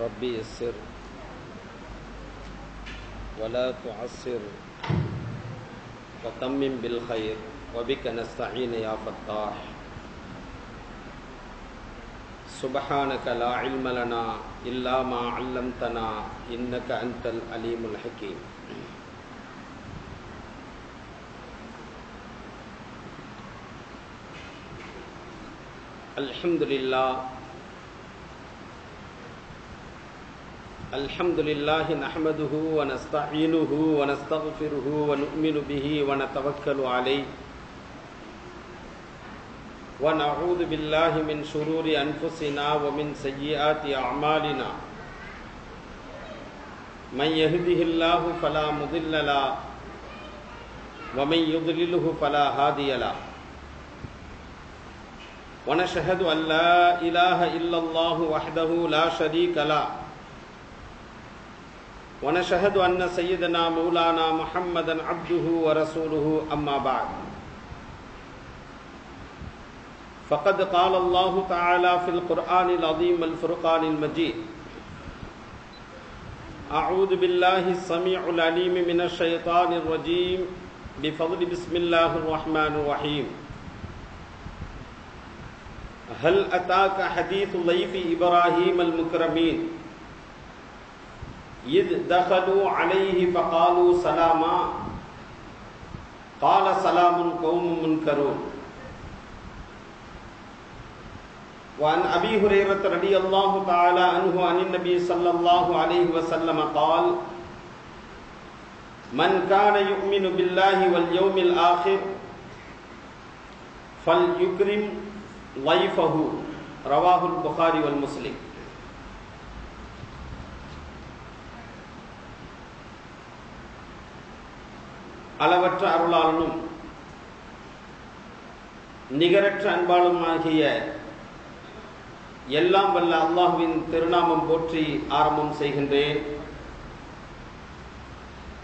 ربي يسر ولا تعسر وتمم بالخير وبك نستعين يا فتاح. سبحانك لا علم لنا إلا ما علمتنا إنك أنت العليم الحكيم. الحمد لله نحمده ونستعينه ونستغفره ونؤمن به ونتوكل عليه ونعوذ بالله من شرور أنفسنا ومن سيئات أعمالنا. من يهده الله فلا مضل له ومن يضلله فلا هادي له. ونشهد أن لا إله إلا الله وحده لا شريك له ونشهد أن سيدنا مولانا محمدا عبده ورسوله. أما بعد، فقد قال الله تعالى في القرآن العظيم الفرقان المجيد: أعوذ بالله السميع العليم من الشيطان الرجيم بفضل بسم الله الرحمن الرحيم. هل أتاك حديث ضيف إبراهيم المكرمين إذ دخلوا عليه فقالوا سلاما قال سلام قوم منكرون. وعن أبي هريرة رضي الله تعالى عنه عن النبي صلى الله عليه وسلم قال: من كان يؤمن بالله واليوم الآخر فليكرم ضيفه. رواه البخاري والمسلم. அளவற்ற அருளாளனும் நிகரற்ற அன்பாளுமாகிய எல்லாம் வல்ல அல்லாஹ்வின் திருநாமம் போற்றி ஆரம்பம் செய்கின்றேன்.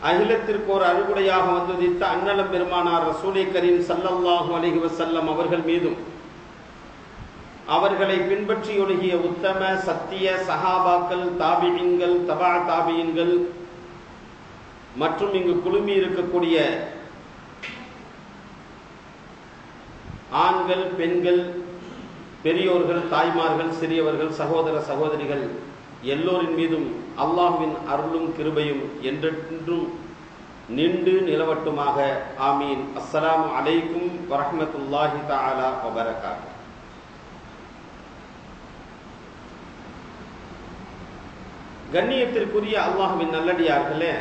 அகிலத்திற்கு ஒரு அருகுடையாக வந்துதித்த அன்னலம் பெருமானார் ரசூலை கரீம் ஸல்லல்லாஹு அலைஹி வஸல்லம் அவர்கள் மீதும் அவர்களை பின்பற்றி ஒழுகிய உத்தம சத்திய சஹாபாக்கள், தாபிஈன்கள், தபா தாபிஈன்கள் மற்றும் இங்கு குழுமி இருக்கக்கூடிய ஆண்கள், பெண்கள், பெரியோர்கள், தாய்மார்கள், சிறியவர்கள், சகோதர சகோதரிகள் எல்லோரின் மீதும் அல்லாஹ்வின் அருளும் கிருபையும் என்றென்றும் நின்று நிலவட்டுமாக. ஆமீன். அஸ்ஸலாமு அலைக்கும் வரஹ்மத்துல்லாஹி தஆலா வபரகாத்துஹு. கண்ணியத்திற்குரிய அல்லாஹ்வின் நல்லடியார்களே,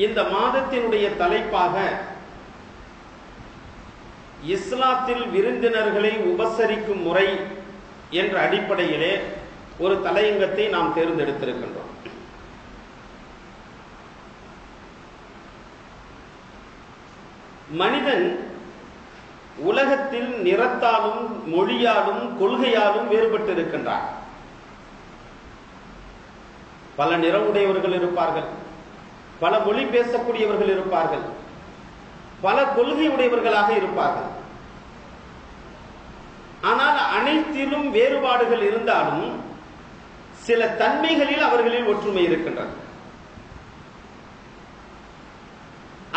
இந்த மாதத்தினுடைய தலைப்பாக இஸ்லாத்தில் விருந்தினர்களை உபசரிக்கும் முறை என்ற அடிப்படையிலே ஒரு தலையங்கத்தை நாம் தேர்ந்தெடுத்திருக்கின்றோம். மனிதன் உலகத்தில் நிறத்தாலும் மொழியாலும் கொள்கையாலும் வேறுபட்டிருக்கின்றான். பல நிறமுடையவர்கள் இருப்பார்கள், பல மொழி பேசக்கூடியவர்கள் இருப்பார்கள், பல கொள்கை உடையவர்களாக இருப்பார்கள். ஆனால் அனைத்திலும் வேறுபாடுகள் இருந்தாலும் சில தன்மைகளில் அவர்களில் ஒற்றுமை இருக்கின்றது.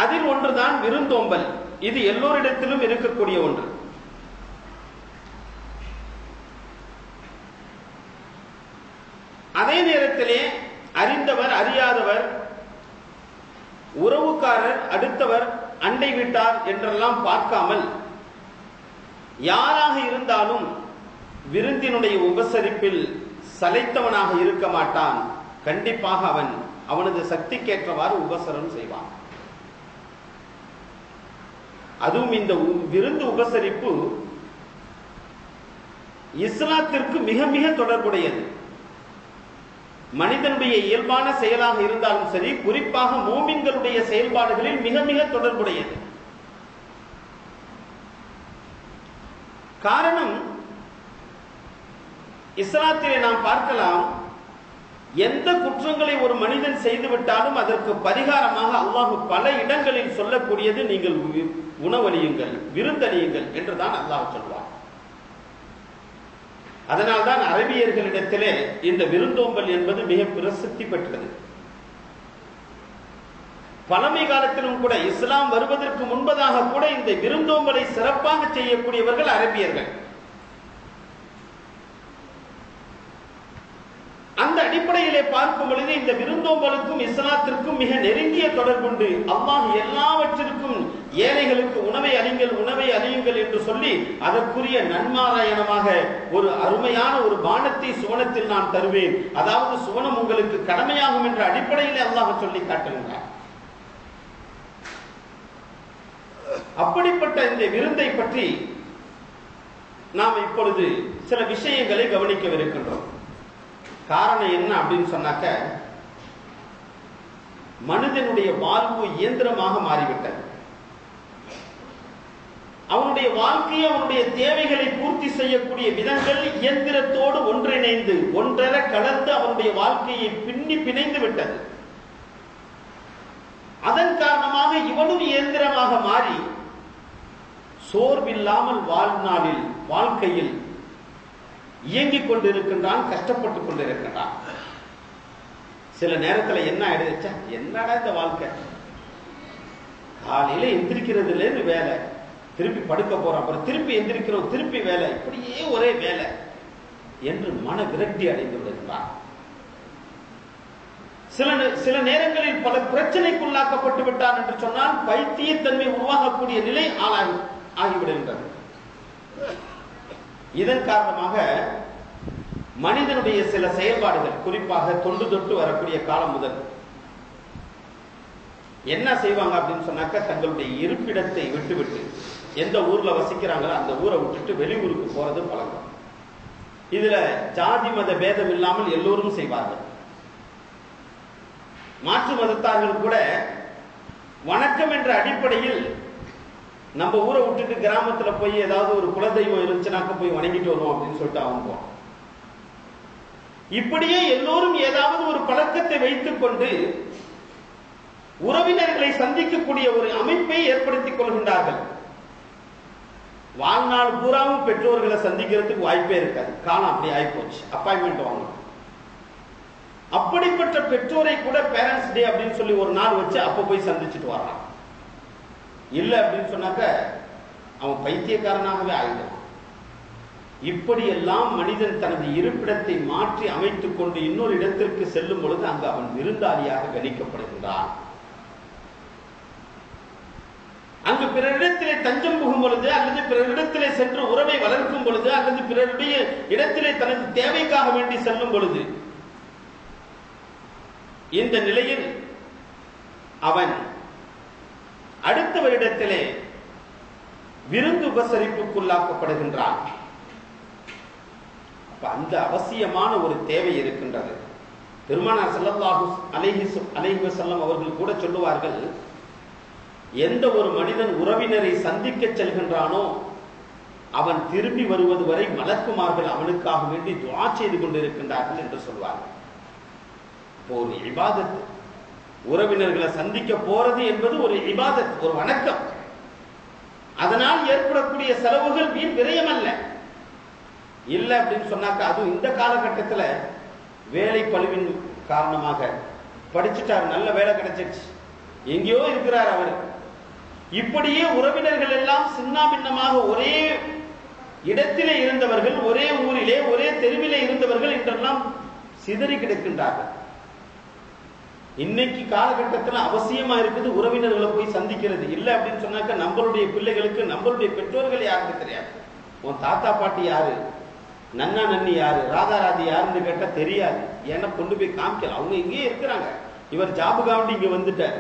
அதில் ஒன்றுதான் விருந்தோம்பல். இது எல்லோரிடத்திலும் இருக்கக்கூடிய ஒன்று. அதே நேரத்திலே அறிந்தவர், அறியாதவர், உறவுக்காரர், அடுத்தவர், அண்டை வீட்டார் என்றெல்லாம் பார்க்காமல் யாராக இருந்தாலும் விருந்தினுடைய உபசரிப்பில் சளைத்தவனாக இருக்க மாட்டான். கண்டிப்பாக அவனது சக்திக்கேற்றவாறு உபசரம் செய்வான். அதுவும் இந்த விருந்து உபசரிப்பு இஸ்லாத்திற்கு மிக மிக தொடர்புடையது. மனிதனுடைய இயல்பான செயலாக இருந்தாலும் சரி, குறிப்பாக மூமின்களுடைய செயல்பாடுகளில் மிக மிக தொடர்புடையது. காரணம், இஸ்லாத்திலே நாம் பார்க்கலாம், எந்த குற்றங்களை ஒரு மனிதன் செய்துவிட்டாலும் அதற்கு பரிகாரமாக அல்லாஹ் பல இடங்களில் சொல்லக்கூடியது நீங்கள் உணவளியுங்கள், விருந்தளியுங்கள் என்றுதான் அல்லாஹ் சொல்வார். அதனால்தான் அரபியர்களிடத்திலே இந்த விருந்தோம்பல் என்பது மிக பிரசித்தி பெற்றது. பழமை காலத்திலும் கூட இஸ்லாம் வருவதற்கு முன்பதாக கூட இந்த விருந்தோம்பலை சிறப்பாக செய்யக்கூடியவர்கள் அரபியர்கள். அந்த அடிப்படையிலே பார்க்கும் பொழுது இந்த விருந்தோம்பலுக்கும் இஸ்லாத்திற்கும் மிக நெருங்கிய தொடர்புண்டு. அல்லாஹ் எல்லாவற்றிற்கும் ஏழைகளுக்கு உணவை அழியுங்கள் என்று சொல்லி அதற்குரிய நன்மாராயணமாக ஒரு அருமையான ஒரு பானத்தை சுவனத்தில் நான் தருவேன், அதாவது சுவனம் உங்களுக்கு கடமையாகும் என்ற அடிப்படையிலே அல்லாஹ் சொல்லி காட்டுகின்றார். அப்படிப்பட்ட இந்த விருந்தை பற்றி நாம் இப்பொழுது சில விஷயங்களை கவனிக்கவிருக்கின்றோம். காரணம் என்ன அப்படின்னு சொன்னாக்க, மனிதனுடைய வாழ்வு இயந்திரமாக மாறிவிட்டது. அவனுடைய வாழ்க்கையை அவனுடைய தேவைகளை பூர்த்தி செய்யக்கூடிய விதங்கள் இயந்திரத்தோடு ஒன்றிணைந்து ஒன்றரை கலந்து அவனுடைய வாழ்க்கையை பின்னி பிணைந்து விட்டது. அதன் காரணமாக இவனும் இயந்திரமாக மாறி சோர்வில்லாமல் வாழ்நாளில் வாழ்க்கையில் இயங்கிக் கொண்டிருக்கின்றான், கஷ்டப்பட்டுக் கொண்டிருக்கின்றான். சில நேரத்தில் என்ன ஆயிடுச்சா, என்னடா இந்த வாழ்க்கை, காலையில எந்திரிக்கிறதுல இருந்து வேலை, திருப்பி படுக்க போறோம், அப்புறம் திருப்பி எந்திரிக்கிறோம், திருப்பி வேலை, இப்படியே ஒரே வேலை என்று மன விரக்தி அடைந்து விடுகிறான். சில நேரங்களில் பல பிரச்சனைக்குள்ளாக்கப்பட்டு விட்டான் என்று சொன்னால் பைத்தியத்தன்மை உருவாகக்கூடிய நிலை ஆகிவிடுகின்றது. இதன் காரணமாக மனிதனுடைய சில செயல்பாடுகள், குறிப்பாக தொண்டு தொட்டு வரக்கூடிய காலம் முதல் என்ன செய்வாங்க அப்படின்னு சொன்னாக்க, தங்களுடைய இருப்பிடத்தை விட்டுவிட்டு எந்த ஊர்ல வசிக்கிறாங்களோ அந்த ஊரை விட்டுட்டு வெளியூருக்கு போறது பழக்கம். இதுல ஜாதி மத பேதம் இல்லாமல் எல்லோரும் செய்வார்கள். மாற்று மதத்தார்கள் கூட வணக்கம் என்ற அடிப்படையில் நம்ம ஊரை விட்டுட்டு கிராமத்துல போய் ஏதாவது ஒரு குலதெய்வம் இருந்துச்சுனாக்க போய் வணங்கிட்டு வருவோம் அப்படின்னு சொல்லிட்டு அவங்க இப்படியே எல்லோரும் ஏதாவது ஒரு பழக்கத்தை வைத்துக் கொண்டு உறவினர்களை சந்திக்கக்கூடிய ஒரு அமைப்பை ஏற்படுத்திக் கொள்கின்றார்கள். வாழ்நாள் பூராவும் பெற்றோர்களை சந்திக்கிறதுக்கு வாய்ப்பே இருக்காது. காலம் அப்படி ஆயிப்போச்சு, அப்பாயின்மெண்ட் வாங்கணும். அப்படிப்பட்ட பெற்றோரை கூட பேரண்ட்ஸ் டே அப்படின்னு சொல்லி ஒரு நாள் வச்சு அப்ப போய் சந்திச்சுட்டு வர்றான். இல்ல அப்படின்னு சொன்னாக்க அவன் பைத்தியக்காரனாகவே ஆயிடும். இப்படியெல்லாம் மனிதன் தனது இருப்பிடத்தை மாற்றி அமைத்துக் கொண்டு இன்னொரு இடத்திற்கு செல்லும் பொழுது அங்கு அவன் விருந்தாளியாக கணிக்கப்படுகின்றான். அங்கு பிறரிடத்திலே தஞ்சம் புகும் பொழுது, அல்லது பிறரிடத்திலே சென்று உறவை வளர்க்கும் பொழுது, அல்லது பிறருடைய இடத்திலே தனது தேவைக்காக வேண்டி செல்லும் பொழுது, இந்த நிலையில் அவன் அடுத்தவரிடத்திலே விருந்து உபசரிப்புக்குள்ளாக்கப்படுகின்றான். அந்த அவசியமான ஒரு தேவை இருக்கின்றது. பெருமானார் ஸல்லல்லாஹு அலைஹி வஸல்லம் அவர்கள் கூட சொல்லுவார்கள், எந்த ஒரு மனிதன் உறவினரை சந்திக்க செல்கின்றானோ அவன் திரும்பி வருவது வரை மலக்குமார்கள் அவனுக்காக வேண்டி துஆ செய்து கொண்டிருக்கின்றார்கள் என்று சொல்வார்கள். ஒரு இபாதத், உறவினர்களை சந்திக்க போறது என்பது ஒரு இபாதத், ஒரு வணக்கம். அதனால் ஏற்படக்கூடிய செலவுகள் வீண் விரயம் அல்ல. இல்ல அப்படின்னு சொன்னாக்க, அதுவும் இந்த காலகட்டத்தில் வேலை பளுவின் காரணமாக படிச்சுட்டார், நல்ல வேலை கிடைச்சிருச்சு, எங்கேயோ இருக்கிறார் அவர். இப்படியே உறவினர்கள் எல்லாம் சின்ன பின்னமாக ஒரே இடத்திலே இருந்தவர்கள், ஒரே ஊரிலே ஒரே தெருவிலே இருந்தவர்கள் என்றெல்லாம் சிதறி கிடக்கின்றார்கள். இன்னைக்கு காலகட்டத்தில் அவசியமா இருக்குது உறவினர்களை போய் சந்திக்கிறது. இல்லை அப்படின்னு சொன்னாக்க நம்மளுடைய பிள்ளைகளுக்கு நம்மளுடைய பெற்றோர்கள் யாருக்கு தெரியாது. உன் தாத்தா பாட்டி யாரு, நன்னா நன்னி யாரு, ராதா ராதி யாருன்னு கேட்டா தெரியாது. ஏன்னா கொண்டு போய் காமிக்கல, அவங்க இங்கேயே இருக்கிறாங்க, இவர் ஜாபுகாண்டி இங்க வந்துட்டார்.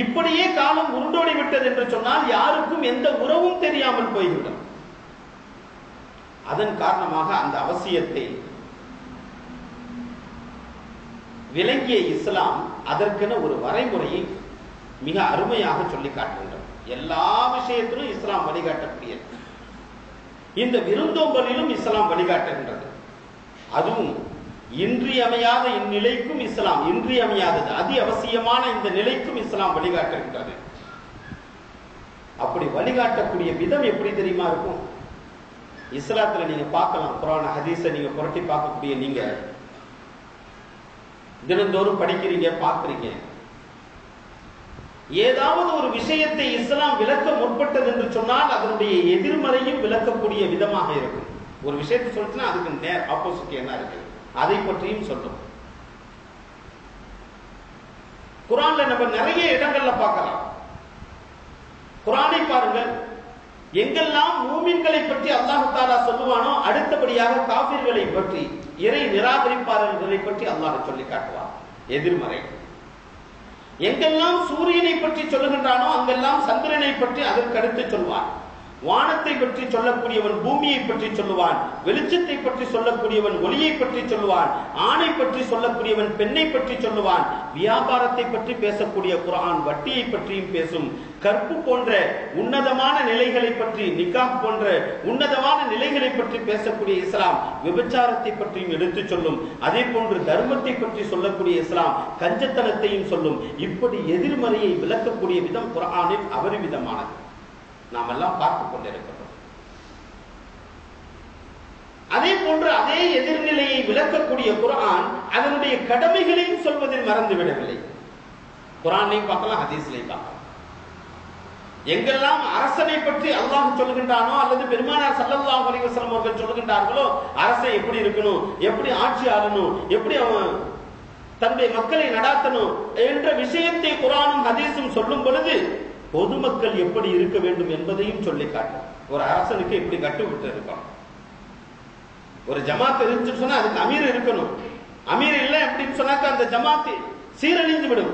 இப்படியே காலம் உருண்டோடி விட்டது என்று சொன்னால் யாருக்கும் எந்த உறவும் தெரியாமல் போய்விடும். அதன் காரணமாக அந்த அவசியத்தை விளங்கிய இஸ்லாம் அதற்கென ஒரு வரைமுறையை மிக அருமையாக சொல்லி காட்டுகின்றது. எல்லா விஷயத்திலும் இஸ்லாம் வழிகாட்டக்கூடியது. இந்த விருந்தோம்பலிலும் இஸ்லாம் வழிகாட்டுகின்றது. அதுவும் இன்றியமையாத இந்நிலைக்கும் இஸ்லாம், இன்றியமையாதது அதி அவசியமான இந்த நிலைக்கும் இஸ்லாம் வழிகாட்டுகின்றது. அப்படி வழிகாட்டக்கூடிய விதம் எப்படி தெரியுமா இருக்கும்? இஸ்லாத்துல நீங்க பார்க்கலாம், குர்ஆன் ஹதீஸை நீங்க புரட்டி பார்க்கக்கூடிய நீங்க தினந்தோறும் படிக்கிறீங்க, பார்க்கிறீங்க. ஏதாவது ஒரு விஷயத்தை இஸ்லாம் விளக்க முற்பட்டது என்று சொன்னால் அதனுடைய எதிர்மறையும் விளக்கக்கூடிய விதமாக இருக்கும். ஒரு விஷயத்தை சொல்லிச்சுன்னா அதுக்கு நேர் ஆப்போசிட் என்ன இருக்கு அதை பற்றியும் சொல்லும். குர்ஆன்ல நம்ம நிறைய இடங்கள்ல பார்க்கலாம். குர்ஆனை பாருங்கள், எங்கெல்லாம் மூமின்களை பற்றி அல்லாஹ் தஆலா சொல்லுவானோ அடுத்தபடியாக காஃபிர்களை பற்றி, இறை நிராகரிப்பாளர்களை பற்றி அல்லாஹ் சொல்லி காட்டுவார், எதிர்மறை. எங்கெல்லாம் சூரியனை பற்றி சொல்லுகின்றானோ அங்கெல்லாம் சந்திரனை பற்றி அதற்கு அடுத்து சொல்வான். வானத்தை பற்றி சொல்லக்கூடியவன் பூமியை பற்றி சொல்லுவான், வெளிச்சத்தை பற்றி சொல்லக்கூடியவன் ஒளியை பற்றி சொல்லுவான், ஆணை பற்றி சொல்லக்கூடியவன் பெண்ணை பற்றி சொல்லுவான். வியாபாரத்தை பற்றி பேசக்கூடிய குர்ஆன் வட்டியை பற்றியும் பேசும். கற்பு போன்ற உன்னதமான நிலைகளை பற்றி, நிக்காஹ் போன்ற உன்னதமான நிலைகளை பற்றி பேசக்கூடிய இஸ்லாம் விபச்சாரத்தை பற்றியும் எடுத்து சொல்லும். அதே போன்று தர்மத்தை பற்றி சொல்லக்கூடிய இஸ்லாம் கஞ்சத்தனத்தையும் சொல்லும். இப்படி எதிர்மறையை விளக்கக்கூடிய விதம் குர்ஆனில் அபரிவிதமானது. நாம் எல்லாம் பார்த்துக் கொண்டிருக்கிறோம். அதே போன்று அதே எதிர்நிலையை விளக்கக்கூடிய குர்ஆன் அதனுடைய கடமைகளையும் சொல்வதில் மறந்துவிடவில்லை. குர்ஆனையும் பார்க்கலாம், ஹதீஸ்லையும் பார்க்கலாம். எங்கெல்லாம் அரசனை பற்றி அல்லாஹ் சொல்கின்றானோ அல்லது பெருமானார் ஸல்லல்லாஹு அலைஹி வஸல்லம் அவர்கள் சொல்கின்றார்களோ அரசன் எப்படி இருக்கணும், எப்படி ஆட்சி ஆளணும், எப்படி அவன் தன்னுடைய மக்களை நடாத்தணும் என்ற விஷயத்தை குர்ஆனும் ஹதீஸும் சொல்லும் பொழுது பொதுமக்கள் எப்படி இருக்க வேண்டும் என்பதையும் சொல்லி காட்டும். ஒரு அரசனுக்கு எப்படி கட்டுப்பட்டு இருக்கும், ஒரு ஜமாத் இருந்துச்சு சொன்னா அதுக்கு அமீர் இருக்கணும். அமீர் இல்லை அப்படின்னு சொன்னாக்க அந்த ஜமாத்து சீரழிந்து விடும்.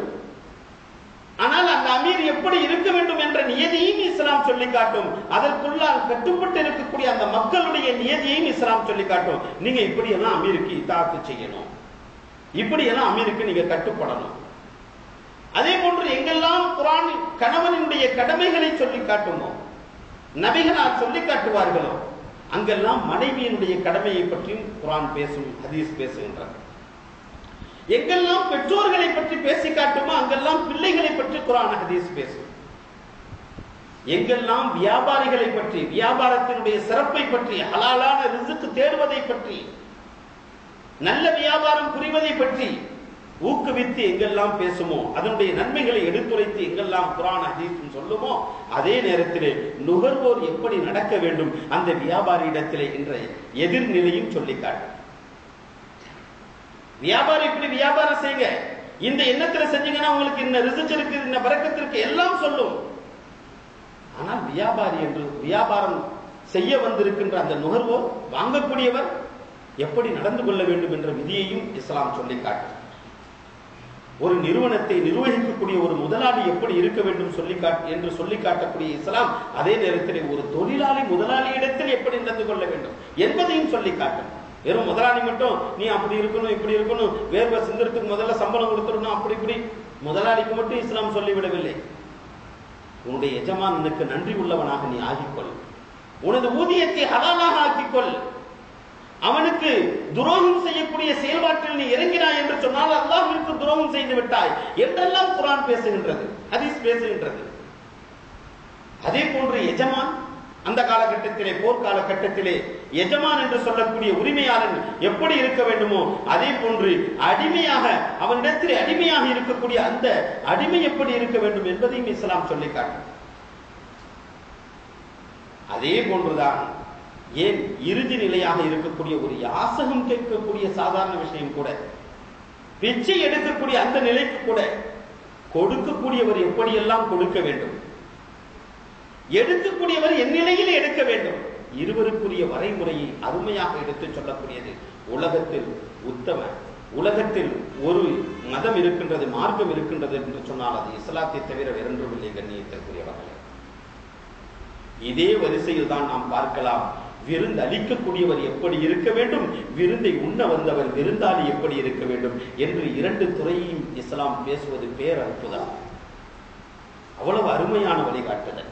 ஆனால் அந்த அமீர் எப்படி இருக்க வேண்டும் என்ற நியதியையும் இஸ்லாம் சொல்லி காட்டும். அதற்குள்ளால் கட்டுப்பட்டு இருக்கக்கூடிய அந்த மக்களுடைய நியதியையும் இஸ்லாம் சொல்லி காட்டும். நீங்க இப்படி எல்லாம் அமீருக்கு இத்தாஅத் செய்யணும், இப்படி எல்லாம் அமீருக்கு நீங்க கட்டுப்படணும். அதே போன்று எங்கெல்லாம் குர்ஆன் கணவனுடைய கடமைகளை சொல்லி காட்டுமோ, நபிகளார் சொல்லி காட்டுவார்களோ அங்கெல்லாம் மனைவியினுடைய கடமையை பற்றியும் குர்ஆன் பேசும், ஹதீஸ் பேசுகின்றார். எங்கெல்லாம் பெற்றோர்களை பற்றி பேசி காட்டுமோ அங்கெல்லாம் பிள்ளைகளை பற்றி குர்ஆன் ஹதீஸ் பேசும். எங்கெல்லாம் வியாபாரிகளை பற்றி, வியாபாரத்தினுடைய சிறப்பை பற்றி, ஹலாலான ரிஸ்க் தேடுவதை பற்றி, நல்ல வியாபாரம் புரிவதை பற்றி ஊக்குவித்து எங்கெல்லாம் பேசுமோ, அதனுடைய நன்மைகளை எடுத்துரைத்து எங்கெல்லாம் குர்ஆன் ஹதீஸ் சொல்லுமோ, அதே நேரத்திலே நுகர்வோர் எப்படி நடக்க வேண்டும் அந்த வியாபாரியிடத்திலே என்ற எதிர்நிலையும் சொல்லி காட்டும். வியாபாரி இப்படி வியாபாரம் செய்யுங்க, இந்த எண்ணத்துல செஞ்சீங்கன்னா உங்களுக்கு இந்த ரிஸ்க் இருக்கு, இந்த பரக்கத்து இருக்கு எல்லாம் சொல்லும். ஆனால் வியாபாரி என்று வியாபாரம் செய்ய வந்திருக்கின்ற அந்த நுகர்வோர், வாங்கக்கூடியவர் எப்படி நடந்து கொள்ள வேண்டும் என்ற விதியையும் இஸ்லாம் சொல்லி காட்டும். ஒரு நிறுவனத்தை நிர்வகிக்கக்கூடிய ஒரு முதலாளி எப்படி இருக்க வேண்டும் என்று சொல்லி காட்டக்கூடிய இஸ்லாம் அதே நேரத்தில் ஒரு தொழிலாளி முதலாளியிடத்தில் எப்படி நடந்து கொள்ள வேண்டும் என்பதையும் சொல்லி காட்டும். வெறும் முதலாளி மட்டும் நீ அப்படி இருக்கணும் இப்படி இருக்கணும், வேர்வை சிந்தறதுக்கு முதல்ல சம்பளம் கொடுத்துடணும், அப்படி இப்படி முதலாளிக்கு மட்டும் இஸ்லாம் சொல்லிவிடவில்லை. உன்னுடைய எஜமானனுக்கு நன்றி உள்ளவனாக நீ ஆகிக்கொள், உனது ஊதியத்தை ஹலாலாக ஆக்கிக்கொள், அவனுக்கு துரோகம் செய்யக்கூடிய செயல்பாட்டில் நீ இறங்கினாய் என்று சொன்னால் அல்லாஹ்விற்கு துரோகம் செய்து விட்டாய் என்றெல்லாம் குர்ஆன் பேசுகின்றது, ஹதீஸ் பேசுகின்றது. அதே போன்று எஜமான் அந்த காலகட்டத்திலே, போர்க்கால கட்டத்திலே எஜமான் என்று சொல்லக்கூடிய உரிமையாளன் எப்படி இருக்க வேண்டுமோ அதே போன்று அடிமையாக அவனிடத்திலே அடிமையாக இருக்கக்கூடிய அந்த அடிமை எப்படி இருக்க வேண்டும் என்பதையும் இஸ்லாம் சொல்லி காட்டும். அதே போன்றுதான் ஏன் இறுதி நிலையாக இருக்கக்கூடிய ஒரு யாசகம் கேட்கக்கூடிய சாதாரண விஷயம் கூட, பிச்சை எடுக்கக்கூடிய அந்த நிலைக்கு கூட கொடுக்கக்கூடியவர் எப்படியெல்லாம் கொடுக்க வேண்டும், எடுக்கக்கூடியவர் என் நிலையில் எடுக்க வேண்டும், இருவருக்குரிய வரைமுறையை அருமையாக எடுத்துச் சொல்லக்கூடியது உலகத்தில் உத்தம, உலகத்தில் ஒரு மதம் இருக்கின்றது, மார்க்கம் இருக்கின்றது என்று சொன்னால் அது இஸ்லாத்தை தவிர வேறொன்றுமில்லை. கண்ணியத்திற்குரியவர்களே, இதே வரிசையில் தான் நாம் பார்க்கலாம் விருந்து அளிக்கக்கூடியவர் எப்படி இருக்க வேண்டும், விருந்தை உண்ண வந்தவர் விருந்தாளி எப்படி இருக்க வேண்டும் என்று இரண்டு துறையையும் இஸ்லாம் பேசுவது பேரற்புதம். அவ்வளவு அருமையான வழிகாட்டுதல்.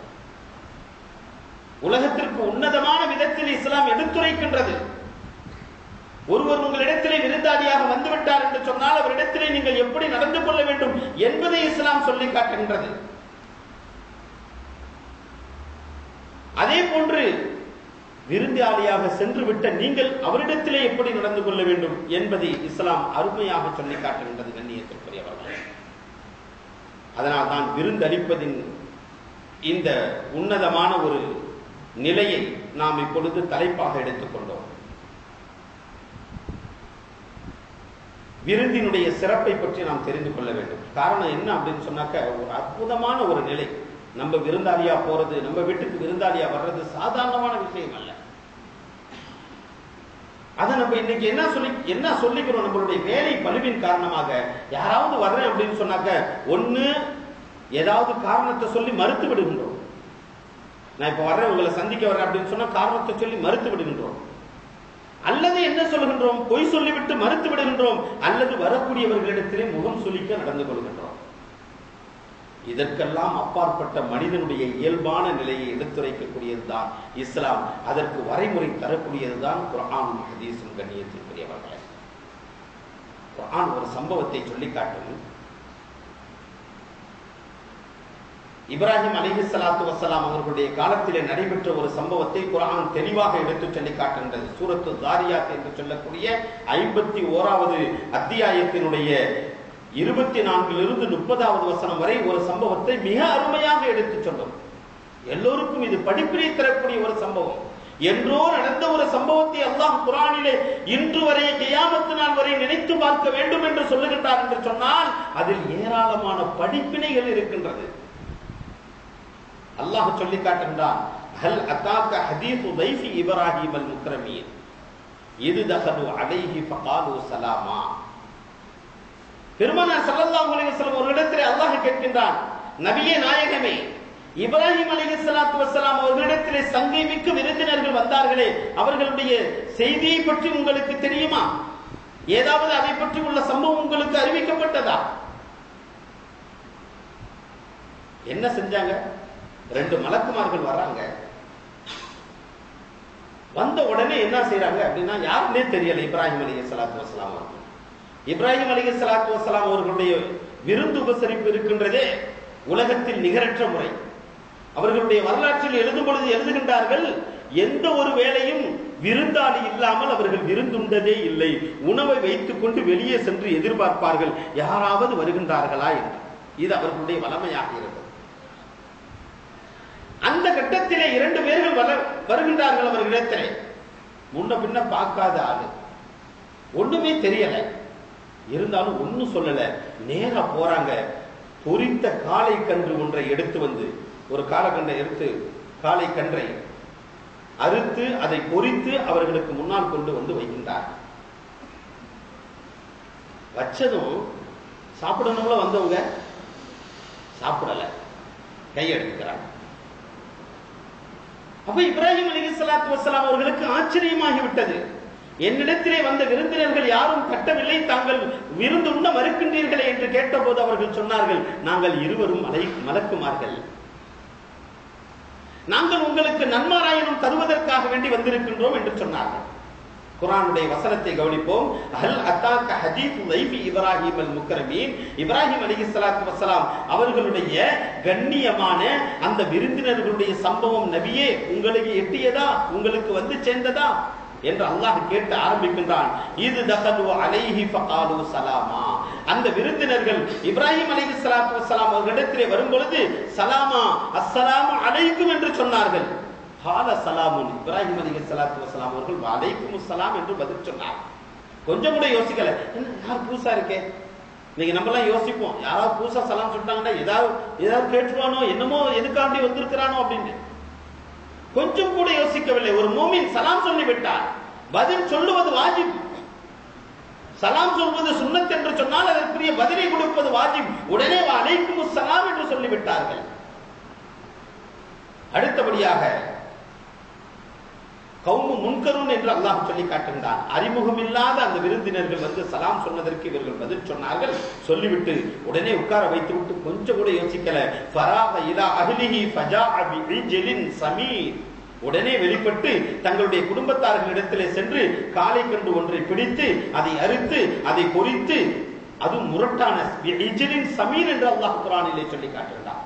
உலகத்திற்கு உன்னதமான விதத்தில் இஸ்லாம் எடுத்துரைக்கின்றது. ஒருவர் உங்களிடத்திலே விருந்தாளியாக வந்துவிட்டார் என்று சொன்னால் அவரிடத்திலே நீங்கள் எப்படி நடந்து கொள்ள வேண்டும் என்பதை இஸ்லாம் சொல்லி காட்டுகின்றது. அதே போன்று விருந்தாளியாக சென்று விட்ட நீங்கள் அவரிடத்திலே எப்படி நடந்து கொள்ள வேண்டும் என்பதை இஸ்லாம் அருமையாக சொல்லி காட்டுகின்றது கண்ணியத்திற்குரியவர்கள். அதனால் தான் விருந்தளிப்பதின் இந்த உன்னதமான ஒரு நிலையை நாம் இப்பொழுது தலைப்பாக எடுத்துக்கொண்டோம். விருந்தினுடைய சிறப்பை பற்றி நாம் தெரிந்து கொள்ள வேண்டும். காரணம் என்ன அப்படின்னு சொன்னாக்க, ஒரு அற்புதமான ஒரு நிலை. நம்ம விருந்தாளியா போறது, நம்ம வீட்டுக்கு விருந்தாளியா வர்றது சாதாரணமான விஷயம் அல்ல. அதை நம்ம இன்னைக்கு என்ன சொல்லிக்கிறோம், நம்மளுடைய வேலை பளுவின் காரணமாக யாராவது வர்றேன் அப்படின்னு சொன்னாக்க ஒண்ணு ஏதாவது காரணத்தை சொல்லி மறுத்து விடுகின்றோம். நான் இப்ப வர்றேன், உங்களை சந்திக்க வர்றேன் அப்படின்னு சொன்னா காரணத்தை சொல்லி மறுத்து விடுகின்றோம். அல்லது என்ன சொல்லுகின்றோம், பொய் சொல்லிவிட்டு மறுத்து விடுகின்றோம். அல்லது வரக்கூடியவர்களிடத்திலே முகம் சுளிக்க நடந்து கொள்கின்றோம். இதற்கெல்லாம் அப்பாற்பட்ட மனிதனுடைய இயல்பான நிலையை எடுத்துரைக்கக்கூடியதுதான் இஸ்லாம். அதற்கு வரைமுறை தரக்கூடியதுதான் குர்ஆனும் ஹதீஸும். கண்ணியத்திற்குரியவர்களே, குர்ஆன் ஒரு சம்பவத்தை சொல்லி காட்டும். இப்ராஹிம் அலைஹிஸ்ஸலாத்து வஸ்ஸலாம் அவர்களுடைய காலத்திலே நடைபெற்ற ஒரு சம்பவத்தை குர்ஆன் தெளிவாக எடுத்து சொல்லி காட்டுகின்றது. சூரத்து தாரியாத் என்று சொல்லக்கூடிய 51வது அத்தியாயத்தினுடைய 24லிருந்து 30வது வசனம் வரை ஒரு சம்பவத்தை மிக அருமையாக எடுத்து சொல்லும். எல்லோருக்கும் இது படிப்பினை தரக்கூடிய ஒரு சம்பவம். என்றோ நடந்த ஒரு சம்பவத்தை அல்லாஹ் குர்ஆனிலே இன்று வரை கியாமத் நாள் வரை நினைத்து பார்க்க வேண்டும் என்று சொல்லுகின்றார் என்று சொன்னால் அதில் ஏராளமான படிப்பினைகள் இருக்கின்றது. அல்லாஹ் சொல்லி காட்டுகின்றான், ஹல் அதாக ஹதீஸு தைஃபி இப்ராஹீம் அல் முக்ரமீன் இது தஹலு அலைஹி ஃபகாலு சலாமா. பெருமானார் ஸல்லல்லாஹு அலைஹி வஸல்லம் அவர்களிடத்திலே அல்லாஹ் கேட்கின்றான், நபியே நாயகமே, இப்ராஹிம் அலைஹிஸ்ஸலாத்து வஸ்ஸலாம் அவர்களிடத்திலே சங்கை மிக்க விருந்தினர்கள் வந்தார்களே, அவர்களுடைய செய்தியை பற்றி உங்களுக்கு தெரியுமா? ஏதாவது அதை பற்றி உள்ள சம்பவம் உங்களுக்கு அறிவிக்கப்பட்டதா? என்ன செஞ்சாங்க? 2 மலக்குமார்கள் வர்றாங்க. வந்த உடனே என்ன செய்யறாங்க அப்படின்னா, யாருன்னே தெரியல இப்ராஹிம் அலைஹிஸ்ஸலாத்து வஸ்ஸலாம் அவர்கள். இப்ராஹிம் அலைஹிஸ்ஸலாத்து வஸ்ஸலாம் அவர்களுடைய விருந்து உபசரிப்பு இருக்கின்றதே உலகத்தில் நிகரற்ற முறை. அவர்களுடைய வரலாற்றில் எழுதும் பொழுது எழுதுகின்றார்கள், எந்த ஒரு வேளையும் விருந்தாளி இல்லாமல் அவர்கள் விருந்துண்டதே இல்லை. உணவை வைத்துக் கொண்டு வெளியே சென்று எதிர்பார்ப்பார்கள் யாராவது வருகின்றார்களா என்று. இது அவர்களுடைய வளமையாக இருந்தது. அந்த கட்டத்திலே 2 பேர்கள் வருகின்றார்கள் அவர்களிடத்திலே. முன்ன பின்ன பார்க்காத ஆளு, ஒண்ணுமே தெரியல, இருந்தாலும் ஒன்னும் சொல்லல. நேரா போறாங்க. பொரித்த காளை கன்று ஒன்றை எடுத்து வந்து, ஒரு காளை எடுத்து காளை கன்றை அறுத்து அதை பொரித்து அவர்களுக்கு முன்னால் கொண்டு வந்து வைக்கின்றார். வச்சதும் சாப்பிடணும்ல வந்தவங்க, சாப்பிடல, கையெடுக்கிறாங்க. அப்ப இப்ராஹிம் அலைஹிஸ்ஸலாத்து வஸ்ஸலாம் அவர்களுக்கு ஆச்சரியமாகிவிட்டது. என்னிடத்திலே வந்த விருந்தினர்கள் யாரும் தட்டவில்லை, தாங்கள் விருந்து உண்ண மறுக்கின்றீர்களே என்று கேட்டபோது அவர்கள் சொன்னார்கள், நாங்கள் இருவரும் மலக்குமார்கள், நாங்கள் உங்களுக்கு நன்மாராயணம் தருவதற்காக வேண்டி வந்திருக்கின்றோம் என்று சொன்னார்கள். குர்ஆனுடைய வசனத்தை கவனிப்போம். ஹல் அதாக ஹதீஸு தைஃபி இப்ராஹீம் அல் முக்ரமீன். இப்ராஹிம் அலைஹிஸ்ஸலாத்து வஸ்ஸலாம் அவர்களுடைய கண்ணியமான அந்த விருந்தினர்களுடைய சம்பவம் நபியே உங்களுக்கு எட்டியதா, உங்களுக்கு வந்து சேர்ந்ததா என்று அல்லாஹ் கேட்டு ஆரம்பிக்கின்றான். இது தஹலு அலைஹி ஃபகாலு சலாமா. அந்த விருந்தினர்கள் இப்ராஹிம் அலைஹிஸ்ஸலாத்து வஸ்ஸலாம் அவர்களிடத்திலே வரும் பொழுது சலாமா, அஸ்ஸலாமு அலைக்கும் என்று சொன்னார்கள். கால சலாமுன். இப்ராஹிம் அலைஹிஸ்ஸலாத்து வஸ்ஸலாம் அவர்கள் வலைக்குமுஸ் சலாம் என்று பதில் சொன்னார். கொஞ்சம் கூட யோசிக்கல. என்ன யார் புதுசா இருக்கே, நீங்க நம்ம எல்லாம் யோசிப்போம், யாராவது புதுசா சலாம் சொல்லிட்டாங்கன்னா ஏதாவது கேட்டுருவானோ, என்னமோ எதுக்காண்டி வந்திருக்கிறானோ அப்படின்னு. கொஞ்சம் கூட யோசிக்கவில்லை. ஒரு மூமின் சலாம் சொல்லிவிட்டார், பதில் சொல்லுவது வாஜிப். சலாம் சொல்வது சுன்னத் என்று சொன்னால் அதற்குரிய பதிலை கொடுப்பது வாஜிப். உடனே வலைக்குமுஸ் சலாம் என்று சொல்லிவிட்டார்கள். அடுத்தபடியாக கௌமு முன்கருன் என்று அல்லாஹ் சொல்லி காட்டுகின்றான். அறிமுகம் இல்லாத அந்த விருந்தினர்கள் வந்து சலாம் சொன்னதற்கு இவர்கள் பதில் சொன்னார்கள். சொல்லிவிட்டு உடனே உட்கார வைத்து விட்டு கொஞ்சம் கூட யோசிக்கல. ஃபராக இலா அஹ்லிஹி ஃபஜாஅ பிஇஜ்லின் சமீர். உடனே வெளிப்பட்டு தங்களுடைய குடும்பத்தார்களிடத்திலே சென்று காளை கன்று ஒன்றை பிடித்து அதை அறுத்து அதை பொரித்து, அது முரட்டான பிஇஜ்லின் சமீர் என்று அல்லாஹ் குர்ஆனிலே சொல்லி காட்டுகின்றான்.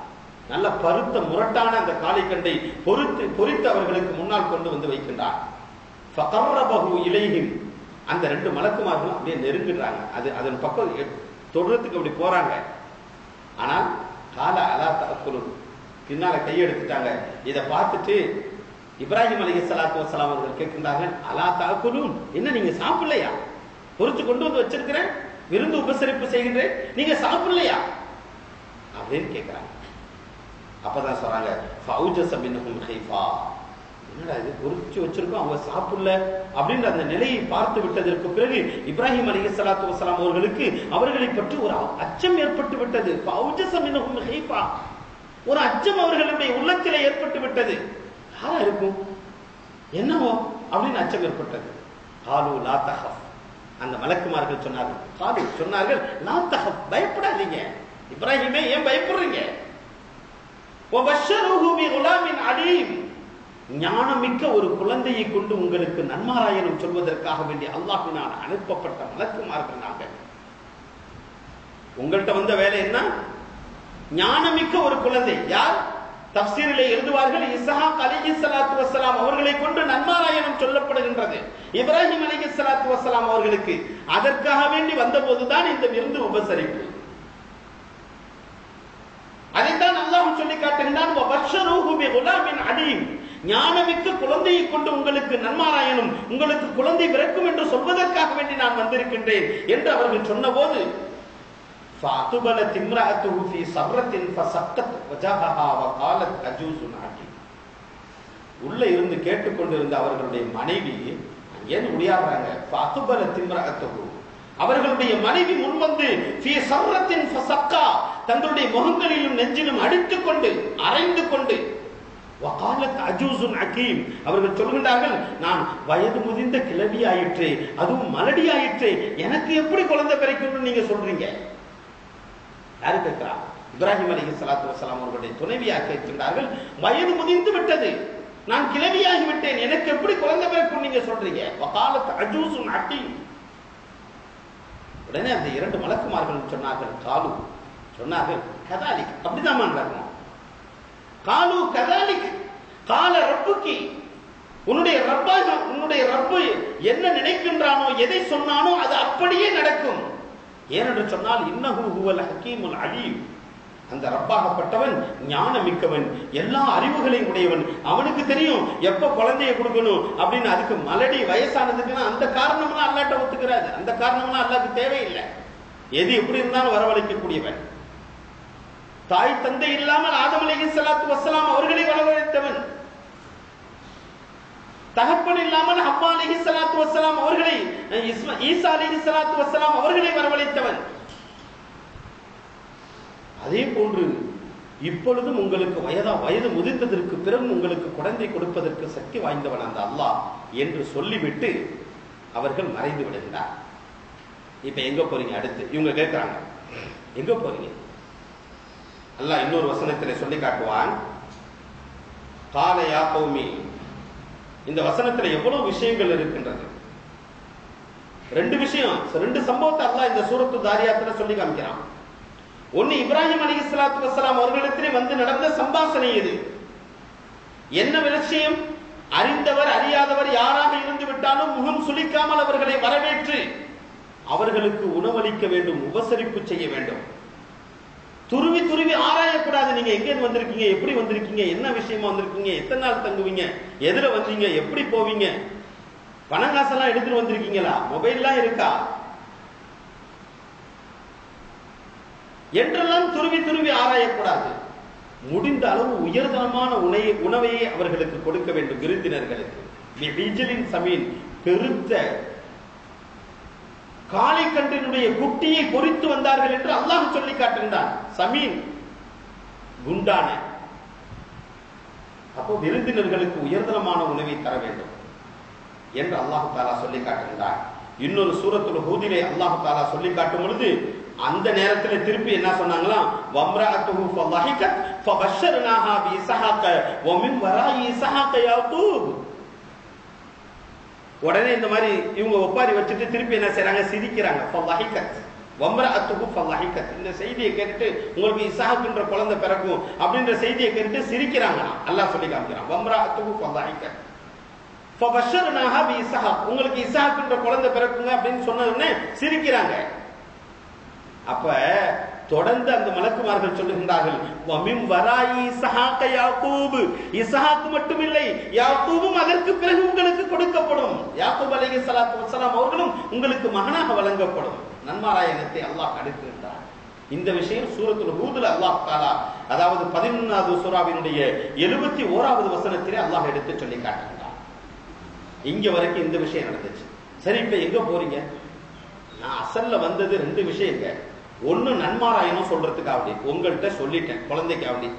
நல்ல பருத்த முரட்டான அந்த காளைக்கண்டை பொறித்து அவர்களுக்கு முன்னால் கொண்டு வந்து வைக்கின்றார். ஃபகர்ரபஹு இலைஹிம், அந்த 2 மலக்குமார்களும் அப்படியே நெருங்கிடுறாங்க. அதன் பக்கம் தொடுறதுக்கு அப்படி போறாங்க. ஆனால் கால அலா தஅக்குலு, பின்னால கையெடுத்துட்டாங்க. இதை பார்த்துட்டு இப்ராஹிம் அலைஹிஸ்ஸலாத்து வஸ்ஸலாம் அவர்கள் கேட்கின்றார்கள், அலா தஅக்குலூன், என்ன நீங்க சாப்பிடலையா? பொறிச்சு கொண்டு வந்து வச்சிருக்கிறேன், விருந்து உபசரிப்பு செய்கின்றேன், நீங்க சாப்பிடலையா அப்படின்னு கேட்கிறாங்க. அப்பதான் சொல்றாங்க, ஃபௌஜஸ மின்ஹும் ஹைஃபா, என்னடா இது பொறிச்சு வச்சிருக்கோம், அவங்க சாப்பிடல அப்படின்ற அந்த நிலையை பார்த்து விட்டதற்கு பிறகு இப்ராஹிம் அலைஹிஸ்ஸலாத்து வஸ்ஸலாம் அவர்களுக்கு அவர்களை பற்றி ஒரு அச்சம் ஏற்பட்டு விட்டது. ஃபௌஜஸ மின்ஹும் ஹைஃபா, ஒரு அச்சம் அவர்களுடைய உள்ளத்திலே ஏற்பட்டு விட்டது. யாரா இருக்கும், என்னவோ அப்படின்னு அச்சம் ஏற்பட்டது. காலு லா தஹஃப், அந்த மலக்குமார்கள் சொன்னார்கள், காலு சொன்னார்கள், லா தஹஃப், பயப்படாதீங்க. இப்ராஹிமே ஏன் பயப்படுறீங்க? வபஷருஹு பிகுலாமின் அலீம், ஞானமிக்க ஒரு குழந்தையை கொண்டு உங்களுக்கு நன்மாராயணம் சொல்வதற்காக வேண்டிய அல்லாஹ்வினால் அனுப்பப்பட்ட மலக்குமார்கள் நாங்கள். உங்கள்கிட்ட வந்த வேலை என்ன? ஞானமிக்க ஒரு குழந்தை. யார்? தஃப்சீரிலே எழுதுவார்கள், இஸ்ஹாக் அலைஹிஸ்ஸலாத்து வஸ்ஸலாம் அவர்களை கொண்டு நன்மாராயணம் சொல்லப்படுகின்றது இப்ராஹிம் அலைஹிஸ்ஸலாத்து வஸ்ஸலாம் அவர்களுக்கு. அதற்காக வேண்டி வந்தபோதுதான் இந்த விருந்து உபசரிப்பு. அதைத்தான் அல்லாஹ் சொல்லி காட்டுகின்றான், வபஷருஹு பிகுலாமின் அலீம், ஞானமிக்க குழந்தையை கொண்டு உங்களுக்கு நன்மாராயணம், உங்களுக்கு குழந்தை பிறக்கும் என்று சொல்வதற்காக வேண்டி நான் வந்திருக்கின்றேன் என்று அவர்கள் சொன்னபோது, فَأَقْبَلَتِ امْرَأَتُهُ فِي سَرَّةٍ فَسَكَّتْ وَجَهَهَا وَقَالَتْ عَجُوزٌ عَقِيمٌ. உள்ள இருந்து கேட்டுக்கொண்டிருந்த அவர்களுடைய மனைவி ஏன் உடையாடுறாங்க? فَأَقْبَلَتِ امْرَأَتُهُ, அவர்களுடைய மனைவி முன்வந்து ஃபீ சர்ரத்தின் ஃபஸக்கா, தங்களுடைய முகங்களிலும் நெஞ்சிலும் அடித்துக் கொண்டு அரைந்து கொண்டு, வகாலத் அஜூசுன் ஹகீம், அவர்கள் சொல்கின்றார்கள், நான் வயது முதிர்ந்த கிழவி ஆயிற்றே, அதுவும் மலடி ஆயிற்றே, எனக்கு எப்படி குழந்தை பிறக்கும்னு நீங்க சொல்றீங்க? யாரு கேட்கிறா? இப்ராஹிம் அலைஹிஸ்ஸலாத்து வஸ்ஸலாம் அவர்களுடைய துணைவியாக கேட்கின்றார்கள், வயது முதிர்ந்து விட்டது, நான் கிழவியாகி விட்டேன், எனக்கு எப்படி குழந்தை பிறக்கும் நீங்க சொல்றீங்க? வகாலத் அஜூசுன் ஹகீம். உடனே அந்த 2 மலக்குமார்கள் சொன்னார்கள், காலு சொன்னார்கள், கதாலிக், அப்படிதான் நடக்கும். காலு கதாலிக் கால ரப்புக்கி, உன்னுடைய ரப்பு என்ன நினைக்கின்றானோ, எதை சொன்னானோ அது அப்படியே நடக்கும். ஏனென்று சொன்னால், இன்னஹு ஹுவல் ஹகீமுல் அலீம், அந்த ரப்பாகப்பட்டவன் ஞானமிக்கவன், எல்லா அறிவுகளையும் உடையவன். அவனுக்கு தெரியும் எப்ப குழந்தையை கொடுக்கணும் அப்படின்னு. அதுக்கு மலடி வயசானதுக்குன்னா அந்த காரணம்லாம் அல்லாட்ட ஒத்துக்கிறாது, அந்த காரணம்லாம் அல்லாஹ்க்கு தேவையில்லை. எது எப்படி இருந்தாலும் வரவழைக்கக்கூடியவன். தாய் தந்தை இல்லாமல் ஆதம் அலைஹிஸ்ஸலாத்து வஸ்ஸலாம் அவர்களை வரவழைத்தவன். தகப்பன் இல்லாமல் ஹவ்வா அலைஹிஸ்ஸலாத்து வஸ்ஸலாம் அவர்களை, ஈசா அலைஹிஸ்ஸலாத்து வஸ்ஸலாம் அவர்களை வரவழைத்தவன். அதே போன்று இப்பொழுதும் உங்களுக்கு வயது முதிர்ந்ததற்கு பிறகு உங்களுக்கு குழந்தை கொடுப்பதற்கு சக்தி வாய்ந்தவன் அந்த அல்லாஹ் என்று சொல்லிவிட்டு அவர்கள் மறைந்து விடுகிறார். இப்ப எங்க போறீங்க அடுத்து? இவங்க கேட்கிறாங்க, எங்க போறீங்க? அல்லாஹ் இன்னொரு வசனத்திலே சொல்லி காட்டுவான், கால யா கௌமி. இந்த வசனத்துல எவ்வளவு விஷயங்கள் இருக்கின்றது. 2 விஷயம், 2 சம்பவத்தை அல்லாஹ் இந்த சூரத்து தாரியாத்துல சொல்லி காமிக்கிறான். ஒன்னு, இப்ராஹிம் அலைஹிஸ்ஸலாத்து வஸ்ஸலாம் அவர்களிடத்திலே வந்து நடந்த சம்பாஷணை. இது என்ன விஷயம்? அறிந்தவர் அறியாதவர் யாராக இருந்து விட்டாலும் முகம் சுளிக்காமல் அவர்களை வரவேற்று அவர்களுக்கு உணவளிக்க வேண்டும், உபசரிப்பு செய்ய வேண்டும். துருவி துருவி ஆராயக்கூடாது. நீங்க எங்க வந்திருக்கீங்க, எப்படி வந்திருக்கீங்க, என்ன விஷயமா வந்திருக்கீங்க, எத்தனை நாள் தங்குவீங்க, எதுல வந்தீங்க, எப்படி போவீங்க, பணம் காசெல்லாம் எடுத்துட்டு வந்திருக்கீங்களா, மொபைல்லாம் இருக்கா என்றெல்லாம் துருவி துருவி ஆராயக்கூடாது. முடிந்த அளவு உயர்தரமான உணவையே அவர்களுக்கு கொடுக்க வேண்டும் விருந்தினர்களுக்கு. சமீன், பெருத்த காளைக்கன்றினுடைய குட்டியை பொறித்து வந்தார்கள் என்று அல்லாஹ் சொல்லி காட்டுகின்றான். சமீன், குண்டான. அப்போ விருந்தினர்களுக்கு உயர்தரமான உணவை தர வேண்டும் என்று அல்லாஹ் தஆலா சொல்லி காட்டுகின்றான். இன்னொரு சூரத்துல் ஹூதிலே அல்லாஹ் தஆலா சொல்லி காட்டும் பொழுது அந்த நேரத்தில் திருப்பி என்ன சொன்னாங்களா? வம்ரஅத்துஹு ஃபலஹிகத் ஃபபஷர்னாஹா பிஇஸ்ஹாக வமின் வராஇ இஸ்ஹாக யாக்கூப். உடனே இந்த மாதிரி இவங்க ஒப்பாரி வச்சுட்டு திருப்பி என்ன செய்றாங்க? சிரிக்கிறாங்க. ஃபலஹிகத், வம்ரஅத்துஹு ஃபலஹிகத். இந்த செய்தியை கேட்டுட்டு உங்களுக்கு இஸ்ஹாக்ன்ற குழந்தை பிறக்கும் அப்படின்ற செய்தியை கேட்டுட்டு சிரிக்கிறாங்க. அல்லாஹ் சொல்லி காமிக்கிறான், வம்ரஅத்துஹு ஃபலஹிகத் ஃபபஷர்னாஹா பிஇஸ்ஹாக். உங்களுக்கு இஸ்ஹாக்ன்ற குழந்தை பிறக்குங்க அப்படின்னு சொன்ன உடனே சிரிக்கிறாங்க. அப்ப தொடர்ந்து அந்த மலக்குமார்கள் சொல்லுகின்றார்கள், வமின் வராயி இஸ்ஹாக யாக்கூப். இஸ்ஹாக் மட்டுமில்லை, யாக்கூபும் அதற்கு பிறகு உங்களுக்கு கொடுக்கப்படும். யாக்கூப் அலைஹிஸ்ஸலாத்து வஸ்ஸலாம் அவர்களும் உங்களுக்கு மகனாக வழங்கப்படும். நன்மாராயணத்தை அல்லாஹ் அடுக்குகின்றார். இந்த விஷயம் சூரத்துல் ஹூதுல அல்லாஹ் தஆலா, அதாவது 11வது சூராவினுடைய 71வது வசனத்திலே அல்லாஹ் எடுத்து சொல்லி காட்டுகின்றார். இங்க வரைக்கும் இந்த விஷயம் நடந்துச்சு. சரி, இப்ப எங்க போறீங்க? நான் அசல்ல வந்தது 2 விஷயங்க. ஒன்னு நன்மாராயணம் சொல்றதுக்காக உங்கள்கிட்ட சொல்லிட்டேன், குழந்தைக்காக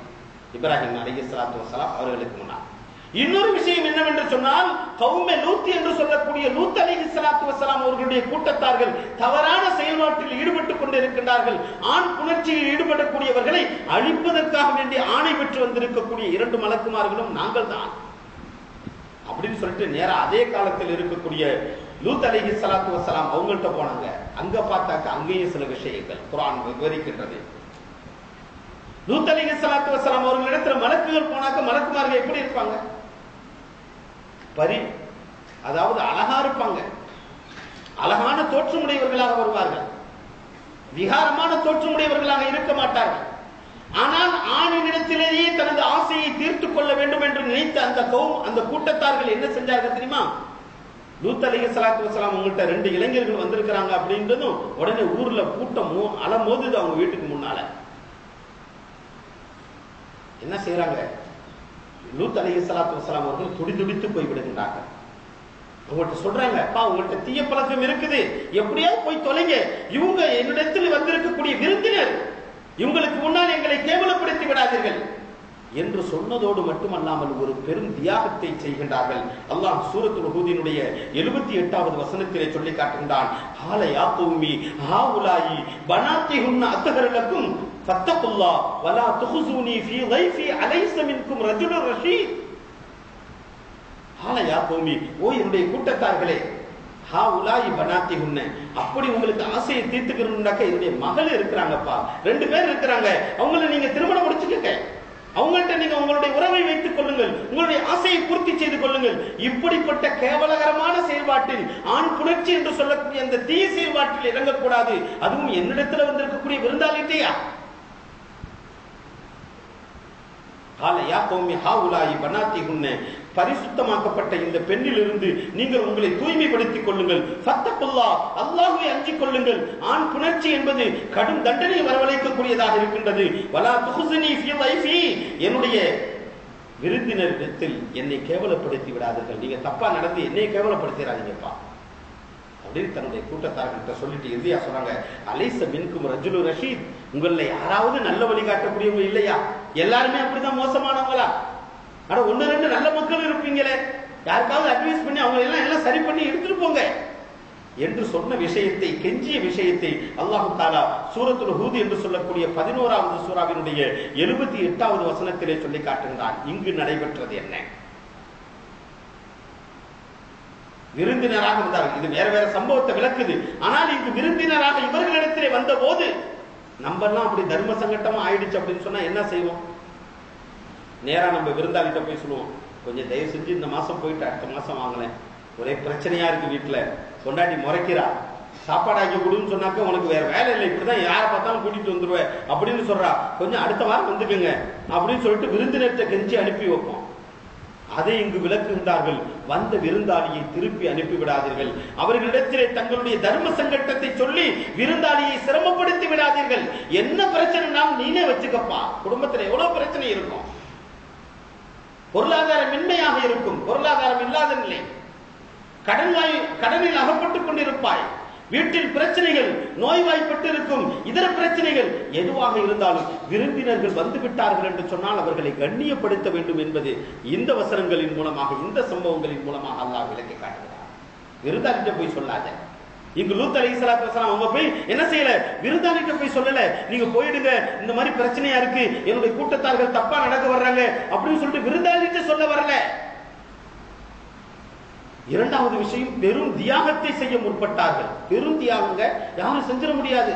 இப்ராஹிம் அலைஹிஸ்ஸலாத்து வஸ்ஸலாம் அவர்களுக்கு முன்னால். இன்னொரு விஷயம் என்னவென்று சொன்னால், கௌமே லூத் என்று சொல்லக்கூடிய லூத் அலைஹிஸ்ஸலாத்து வஸ்ஸலாம் அவர்களுடைய கூட்டத்தார்கள் தவறான செயல்பாட்டில் ஈடுபட்டுக் கொண்டிருக்கின்றார்கள். ஆண் புணர்ச்சியில் ஈடுபடக்கூடியவர்களை அழிப்பதற்காக வேண்டிய ஆணை பெற்று வந்திருக்கக்கூடிய 2 மலக்குமார்களும் நாங்கள் தான் அப்படின்னு சொல்லிட்டு நேரா அதே காலத்தில் இருக்கக்கூடிய லூத் அலைஹிஸ்ஸலாத்து வஸ்ஸலாம் அவங்கள்ட்ட போனாங்க. அங்க பார்த்தாக்க அங்கேயும் சில விஷயங்கள் குர்ஆன் விவரிக்கின்றது. லூத் அலைஹிஸ்ஸலாத்து வஸ்ஸலாம் அவர்களிடத்துல மலக்குகள் போனாக்க மலக்குமார்கள் எப்படி இருப்பாங்க? அதாவது அழகா இருப்பாங்க, அழகான தோற்றமுடையவர்களாக வருவார்கள், விகாரமான தோற்றமுடையவர்களாக இருக்க மாட்டார்கள். ஆனால் ஆணினிடத்திலேயே தனது ஆசையை தீர்த்துக் கொள்ள வேண்டும் என்று நினைத்த அந்த கூட்டத்தார்கள் என்ன செஞ்சார்கள் தெரியுமா? லூத் அலைஹிஸ்ஸலாத்து வஸ்ஸலாம் உங்கள்கிட்ட 2 இளைஞர்கள் வந்திருக்கிறாங்க அப்படின்றதும் உடனே ஊர்ல கூட்டம் அலமோதுது அவங்க வீட்டுக்கு முன்னால. என்ன செய்யறாங்க? லூத் அலைஹிஸ்ஸலாத்து வஸ்ஸலாம் அவர்கள் துடிதுடித்து போய் விடுகின்றார்கள். அவங்கள்ட்ட சொல்றாங்க, அப்பா உங்கள்கிட்ட தீய பழக்கம் இருக்குது, எப்படியாவது போய் தொலைங்க. இவங்க என்னிடத்தில் வந்திருக்கக்கூடிய விருந்தினர், இவங்களுக்கு முன்னால் எங்களை கேவலப்படுத்தி விடாதீர்கள் என்று சொன்னதோடு மட்டுமல்லாமல் ஒரு பெரும் தியாகத்தை செய்கின்றார்கள். அல்லாஹ் சூரத்துல் ஹூதினுடைய 78வது வசனத்திலே சொல்லி காட்டுகின்றான், ஹால யா கௌமி ஹாஉலாயி பனாத்திஹுன்ன அத்ஹர் லக்கும் ஃபத்தகுல்லாஹ் வலா துஹ்ஸூனி ஃபீ தைஃபி அலைஸ மின்கும் ரஜுலுர் ரஷீத். ஹால யா கௌமி, ஓ என்னுடைய கூட்டத்தார்களே, ஹாஉலாயி பனாத்திஹுன்ன, அப்படி உங்களுக்கு ஆசையை தீர்த்துக்கணும்னாக்க என்னுடைய மகள் இருக்கிறாங்கப்பா, 2 பேர் இருக்கிறாங்க, அவங்கள நீங்க திருமணம் முடிச்சுக்கங்க, அவங்கள்ட்ட நீங்க உங்களுடைய உறவை வைத்துக் கொள்ளுங்கள், உங்களுடைய ஆசையை பூர்த்தி செய்து கொள்ளுங்கள். இப்படிப்பட்ட கேவலகரமான செயல்பாட்டில், ஆண் புணர்ச்சி என்று சொல்லக்கூடிய அந்த தீய செயல்பாட்டில் இறங்கக்கூடாது. அதுவும் என்னிடத்துல வந்திருக்கக்கூடிய விருந்தாளிட்டையா? பரிசுத்தமாக்கப்பட்ட இந்த பெண்ணிலிருந்து நீங்கள் உங்களை தூய்மைப்படுத்திக் கொள்ளுங்கள். ஃபத்தகுல்லாஹ், அல்லாஹ்வை அஞ்சிக் கொள்ளுங்கள். ஆண் புணர்ச்சி என்பது கடும் தண்டனை வரவழைக்கக்கூடியதாக இருக்கின்றது. வலா துஹ்ஸினி ஃபீ தைஃபி, என்னுடைய விருந்தினரிடத்தில் என்னை கேவலப்படுத்தி விடாதீர்கள். நீங்க தப்பா நடந்து என்னை கேவலப்படுத்திடாதீங்கப்பா அப்படின்னு தன்னுடைய கூட்டத்தார்கிட்ட சொல்லிட்டு இறுதியா சொன்னாங்க, அலைஸ மின்கும் ரஜுலு ரஷீத், உங்களை யாராவது நல்ல வழிகாட்டக்கூடியவங்க இல்லையா? எல்லாருமே அப்படிதான் மோசமானவங்களா? ஆனா 1-2 நல்ல மக்கள் இருப்பீங்களே, யாருக்காவது அட்வைஸ் பண்ணி அவங்க எல்லாம் சரி பண்ணி எடுத்துட்டு போங்க என்று சொன்ன விஷயத்தை, கெஞ்சிய விஷயத்தை அல்லாஹ் தஆலா சூரத்துல் ஹூத் என்று சொல்லக்கூடிய 11வது சூராவினுடைய 78வது வசனத்திலே சொல்லி காட்டுகிறான். இங்கு நடைபெற்றது என்ன? விருந்தினராக வந்தார்கள். இது வேற வேற சம்பவத்தை விளக்குது. ஆனால் இங்கு விருந்தினராக இவர்களிடத்திலே வந்த போது நம்ம எல்லாம் அப்படி தர்ம சங்கட்டமா ஆயிடுச்சு அப்படின்னு சொன்னா என்ன செய்வோம்? நேரா நம்ம விருந்தாளிட்ட போய் சொல்லுவோம், கொஞ்சம் தயவு செஞ்சு இந்த மாசம் போயிட்டு அடுத்த மாசம் வாங்கலேன், ஒரே பிரச்சனையா இருக்கு வீட்டுல, கொண்டாடி முறைக்கிறா, சாப்பாடாக்கி கொடுன்னு சொன்னாக்க உனக்கு வேற வேலை இல்லை, இப்படிதான் யாரை பார்த்தாலும் கூட்டிட்டு வந்துருவேன் அப்படின்னு சொல்றா, கொஞ்சம் அடுத்த வாரம் வந்துக்குங்க அப்படின்னு சொல்லிட்டு விருந்தினர்கிட்ட கெஞ்சி அனுப்பி வைப்போம். அதை இங்கு விளக்குகின்றார்கள். வந்த விருந்தாளியை திருப்பி அனுப்பிவிடாதீர்கள். அவர்களிடத்திலே தங்களுடைய தர்ம சங்கட்டத்தை சொல்லி விருந்தாளியை சிரமப்படுத்தி விடாதீர்கள். என்ன பிரச்சனை நீனே வச்சுக்கப்பா. குடும்பத்தில் எவ்வளவு பிரச்சனை இருக்கும், பொருளாதாரம் மென்மையாக இருக்கும், பொருளாதாரம் இல்லாத நிலை, கடனில் அகப்பட்டுக் கொண்டிருப்பாய், வீட்டில் பிரச்சனைகள், நோய்வாய்ப்பட்டு இருக்கும், இதர பிரச்சனைகள் எதுவாக இருந்தாலும் விருந்தினர்கள் வந்து விட்டார்கள் என்று சொன்னால் அவர்களை கண்ணியப்படுத்த வேண்டும் என்பது இந்த வசனங்களின் மூலமாக, இந்த சம்பவங்களின் மூலமாக அல்லாஹ் விளக்கி காட்டுகிறார். விருந்தாளிட்ட போய் சொல்லாத. இங்கு லூத் அலைஹிஸ்ஸலாத்து வஸலாம் அவங்க போய் என்ன செய்யல? விருந்தாளிட்ட போய் சொல்லல, நீங்க போயிடுங்க, இந்த மாதிரி பிரச்சனையா இருக்கு, என்னுடைய கூட்டத்தார்கள் தப்பா நடக்க வர்றாங்க அப்படின்னு சொல்லிட்டு விருந்தாளிட்ட சொல்ல வரல. இரண்டாவது விஷயம், பெரும் தியாகத்தை செய்ய முற்பட்டார்கள். பெரும் தியாகங்க யாரும் செஞ்சிட முடியாது.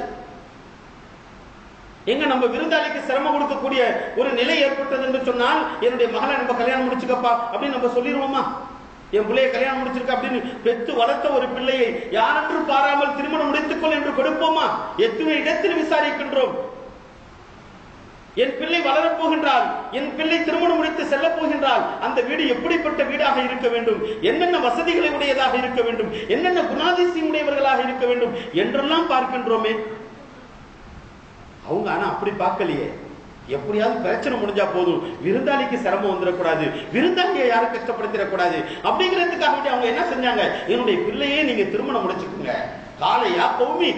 எங்க நம்ம விருந்தாளிக்கு சிரமம் கொடுக்கக்கூடிய ஒரு நிலை ஏற்பட்டது என்று சொன்னால், என்னுடைய மகளை நம்ம கல்யாணம் முடிச்சுக்கப்பா அப்படின்னு நம்ம சொல்லிடுவோமா? என் பிள்ளையை கல்யாணம் முடிச்சிருக்க அப்படின்னு பெற்று வளர்த்த ஒரு பிள்ளையை யாரென்று பாராமல் திருமணம் முடித்துக்கொள் என்று கொடுப்போமா? எத்தனை இடத்தில் விசாரிக்கின்றோம். என் பிள்ளை வளரப் போகின்றால், என் பிள்ளை திருமணம் முடித்து செல்ல போகின்றால், அந்த வீடு எப்படிப்பட்ட வீடாக இருக்க வேண்டும், என்னென்ன வசதிகளை உடையதாக இருக்க வேண்டும், என்னென்ன குணாதிசயம் உடையவர்களாக இருக்க வேண்டும் என்றெல்லாம் பார்க்கின்றோமே. அவங்க ஆனா அப்படி பார்க்கலையே. எப்படியாவது பிரச்சனை முடிஞ்சா போதும், விருந்தாளிக்கு சிரமம் வந்துடக்கூடாது, விருந்தாளியை யாரும் கஷ்டப்படுத்திடக்கூடாது அப்படிங்கிறதுக்காக வேண்டி அவங்க என்ன செஞ்சாங்க, என்னுடைய பிள்ளையே நீங்க திருமணம் முடிச்சுக்குங்க. காலையா கௌமி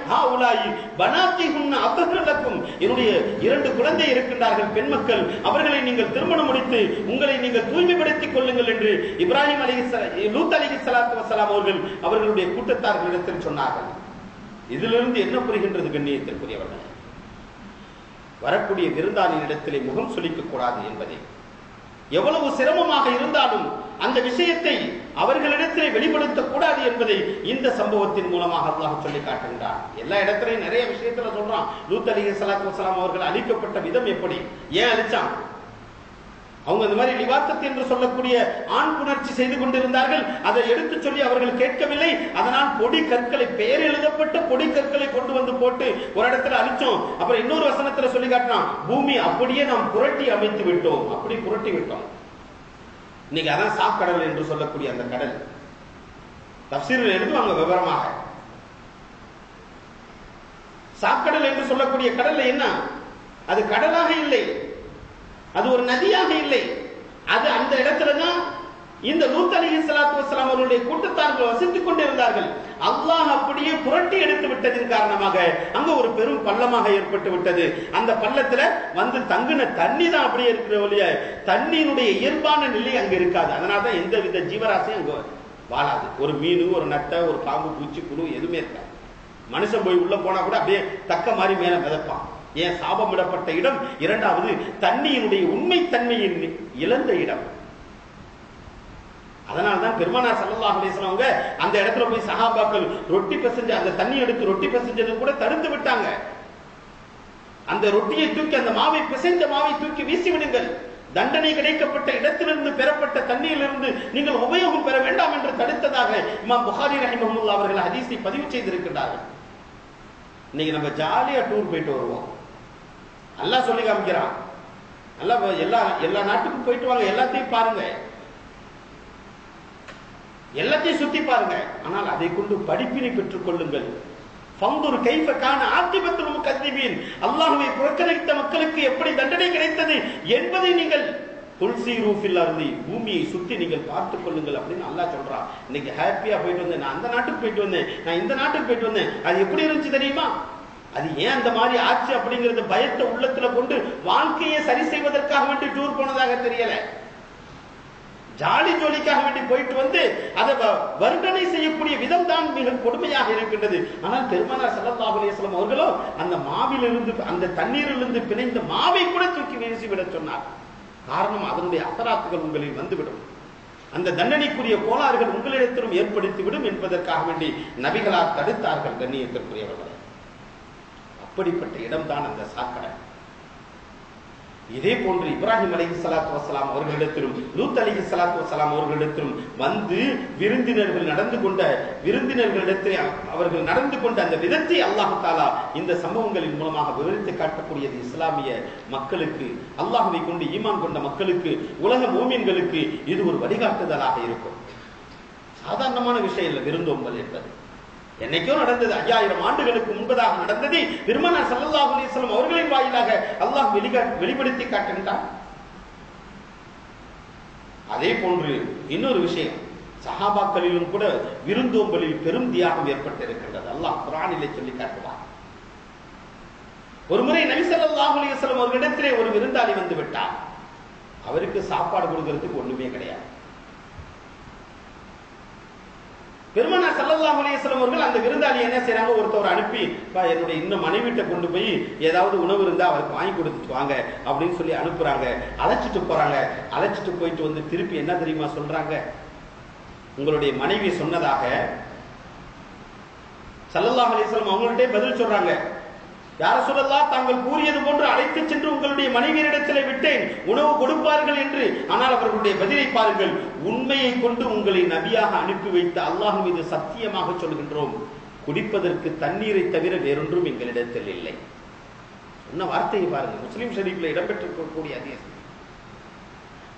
ஹாவுலாயி பனாத்திஹுன்ன அத்ஹருலக்கும், என்னுடைய 2 குழந்தை இருக்கின்றார்கள், பெண் மக்கள், அவர்களை நீங்கள் திருமணம் முடித்து உங்களை நீங்கள் தூய்மைப்படுத்திக் கொள்ளுங்கள் என்று இப்ராஹிம் லூத் அலைஹிஸ்ஸலாத்து வஸ்ஸலாம் அவர்களுடைய கூட்டத்தார்களிடத்தில் சொன்னார்கள். இதிலிருந்து என்ன புரிகின்றது கண்ணியத்திற்குரியவர்கள்? வரக்கூடிய விருந்தாளியிடத்திலே முகம் சுளிக்க கூடாது என்பதை, எவ்வளவு சிரமமாக இருந்தாலும் அந்த விஷயத்தை அவர்களிடத்திலே வெளிப்படுத்தக் கூடாது என்பதை இந்த சம்பவத்தின் மூலமாக அல்லாஹ் சொல்லி காட்டுகின்றார். எல்லா இடத்திலையும் நிறைய விஷயத்துல சொல்றான். லூத் அலைஹிஸ்ஸலாத்து வஸ்ஸலாம் அவர்கள் அழிக்கப்பட்ட விதம் எப்படி, ஏன் அழிச்சான்? அவங்க இந்த மாதிரி லிவாத்தத் என்று சொல்லக்கூடிய ஆண் புணர்ச்சி செய்து கொண்டிருந்தார்கள். அதை எடுத்து சொல்லி அவர்கள் கேட்கவில்லை. அதனால் பொடி கற்களை, பெயர் எழுதப்பட்ட பொடி கற்களை கொண்டு வந்து போட்டு ஒரு இடத்துல அழிச்சோம். அப்புறம் இன்னொரு வசனத்துல சொல்லி காட்டினான், பூமி அப்படியே நாம் புரட்டி அமைத்து விட்டோம், அப்படி புரட்டி விட்டோம். இன்னைக்கு அதான் சாக்கடல் என்று சொல்லக்கூடிய அந்த கடல் தஃசீரில் எழுதுவாங்க விவரமாக. சாக்கடல் என்று சொல்லக்கூடிய கடல் என்ன? அது கடலாக இல்லை, அது ஒரு நதியாக இல்லை. அது அந்த இடத்துலதான் இந்த லூத் அலைஹிஸ்ஸலாத்து வஸ்ஸலாம் அவர்களுடைய கூட்டத்தார்கள் வசித்துக் கொண்டிருந்தார்கள். அல்லாஹ் அப்படியே புரட்டி எடுத்து விட்டதின் காரணமாக அங்க ஒரு பெரும் பள்ளமாக ஏற்பட்டு விட்டது. அந்த பள்ளத்துல வந்து தங்குன தண்ணி தான் அப்படியே இருக்கிற வழிய தண்ணீருடைய இயல்பான நிலை அங்க இருக்காது. அதனாலதான் எந்த வித ஜீவராசியும் அங்க வாழாது. ஒரு மீன், ஒரு நட்டை, ஒரு பாம்பு, பூச்சி, புழு எதுவுமே இருக்காது. மனுஷன் போய் உள்ள போனா கூட அப்படியே தக்க மாதிரி மேல மிதப்பான். ஏன்? சாபமிடப்பட்ட இடம். இரண்டாவது, தண்ணியினுடைய உண்மை தன்மையின் இழந்த இடம். அதனால்தான் பெருமானார் ஸல்லல்லாஹு அலைஹி வஸல்லம் அவங்க அந்த இடத்துல போய் சஹாபாக்கள் ரொட்டி பிசைஞ்சு அந்த தண்ணி எடுத்து ரொட்டி பிசைஞ்சது கூட தடுத்து விட்டாங்க. அந்த ரொட்டியை தூக்கி, அந்த மாவை பிசைஞ்ச மாவை தூக்கி வீசி விடுங்கள், தண்டனை கிடைக்கப்பட்ட இடத்திலிருந்து பெறப்பட்ட தண்ணீரிலிருந்து நீங்கள் உபயோகம் பெற வேண்டாம் என்று தடுத்ததாக இமாம் புகாரி ரஹிமஹுல்லாஹ் அவர்கள் ஹதீஸை பதிவு செய்திருக்கிறார்கள். இன்னைக்கு நம்ம ஜாலியா டூர் போயிட்டு வருவோம். அல்லாஹ் சொல்லி காமிக்கிறான், எல்லா நாட்டுக்கும் போயிட்டு வாங்க, எல்லாத்தையும் பாருங்க, எல்லாத்தையும் சுத்தி பாருங்க. ஆனால் அதை கொண்டு படிப்பினை பெற்றுக் கொள்ளுங்கள். ஃபந்துர் கைஃப கான ஆகிபத்துல் முகத்திபீன், அல்லாஹ்வை புறக்கணித்த மக்களுக்கு எப்படி தண்டனை கிடைத்தது என்பதை நீங்கள் துல்சீரு ஃபில் அர்தி, பூமியை சுத்தி நீங்கள் பார்த்துக் கொள்ளுங்கள் அப்படின்னு அல்லாஹ் சொல்றான். இன்னைக்கு ஹாப்பியா போயிட்டு வந்தேன், நான் அந்த நாட்டுக்கு போயிட்டு வந்தேன், நான் இந்த நாட்டுக்கு போயிட்டு வந்தேன், அது எப்படி இருந்துச்சு தெரியுமா? அது ஏன் அந்த மாதிரி ஆச்சு அப்படிங்கறது பயத்தை உள்ளத்துல கொண்டு வாழ்க்கையை சரி செய்வதற்காக வேண்டி டூர் போனதாக தெரியல. ஜாலி ஜோலிக்காக வேண்டி போயிட்டு வந்து அதை வர்ணனை செய்யக்கூடிய விதம் தான் மிக கொடுமையாக இருக்கின்றது. ஆனால் பெருமானார் ஸல்லல்லாஹு அலைஹி வஸல்லம் அவர்களோ அந்த மாவிலிருந்து, அந்த தண்ணீரிலிருந்து பிணைந்த மாவை கூட தூக்கி வீசிவிட சொன்னார். காரணம், அதனுடைய அசராத்துகள் உங்களில் வந்துவிடும், அந்த தண்டனைக்குரிய கோளாறுகள் உங்களிடத்திலும் ஏற்படுத்திவிடும் என்பதற்காக வேண்டி நபிகளார் தடுத்தார்கள். கண்ணியத்திற்குரியவர்கள், அப்படிப்பட்ட இடம்தான் அந்த சாக்கடை. இதே போன்று இப்ராஹிம் அலைஹிஸ்ஸலாத்து வஸ்ஸலாம் அவர்களிடத்திலும் லூத் அலைஹிஸ்ஸலாத்து வஸ்ஸலாம் அவர்களிடத்திலும் வந்து விருந்தினர்களிடத்தில் அவர்கள் நடந்து கொண்ட அந்த விதத்தை அல்லாஹ் தஆலா இந்த சம்பவங்களின் மூலமாக விவரித்து காட்டக்கூடியது. இஸ்லாமிய மக்களுக்கு, அல்லாஹ்வை கொண்டு ஈமான் கொண்ட மக்களுக்கு, உலக மூமின்களுக்கு இது ஒரு வழிகாட்டுதலாக இருக்கும். சாதாரணமான விஷயம் இல்லை விருந்தோம்பல் என்பது. என்னைக்கோ நடந்தது, 5000 ஆண்டுகளுக்கு முன்பதாக நடந்தது. பெருமானார் ஸல்லல்லாஹு அலைஹி வஸல்லம் அவர்களின் வாயிலாக அல்லாஹ் வெளிப்படுத்தி காட்டுகின்றார். அதே போன்று இன்னொரு விஷயம், சஹாபாக்களிலும் கூட விருந்தோம்பலில் பெரும் தியாகம் ஏற்பட்டிருக்கின்றது. அல்லாஹ் குர்ஆனிலே சொல்லி காட்டுவார். ஒரு முறை நபி ஸல்லல்லாஹு அலைஹி வஸல்லம் அவர்களிடத்திலே ஒரு விருந்தாளி வந்து விட்டார். அவருக்கு சாப்பாடு கொடுக்கிறதுக்கு ஒண்ணுமே கிடையாது. பெருமானார் ஸல்லல்லாஹு அலைஹி வஸல்லம் அவர்கள் அந்த விருந்தாளி என்ன செய்றாங்க, ஒருத்தவர் அனுப்பி, என்னுடைய இன்னும் மனைவிட்ட கொண்டு போய் ஏதாவது உணவு இருந்தா அவருக்கு வாங்கி கொடுத்துட்டு வாங்க அப்படின்னு சொல்லி அனுப்புறாங்க. அழைச்சிட்டு போறாங்க. அழைச்சிட்டு போயிட்டு வந்து திருப்பி என்ன தெரியுமா சொல்றாங்க, உங்களுடைய மனைவி சொன்னதாக ஸல்லல்லாஹு அலைஹி வஸல்லம் அவங்கள்ட்டே பதில் சொல்றாங்க. யா ரசூலல்லாஹ், தாங்கள் கூறியது போன்று அழைத்து சென்று உங்களுடைய மனைவியரிடத்தில் விட்டேன், உணவு கொடுப்பார்கள் என்று. ஆனால் அவர்களுடைய பதிலை பாருங்கள். உண்மையை கொண்டு உங்களை நபியாக அனுப்பி வைத்த அல்லாஹ் மீது சத்தியமாக சொல்கின்றோம், குடிப்பதற்கு தண்ணீரை தவிர வேறொன்றும் எங்களிடத்தில் இல்லை. என்ன வார்த்தையை பாருங்க. முஸ்லிம் ஷரீஃப்ல இடம்பெற்றிருக்கக்கூடிய ஹதீஸ்.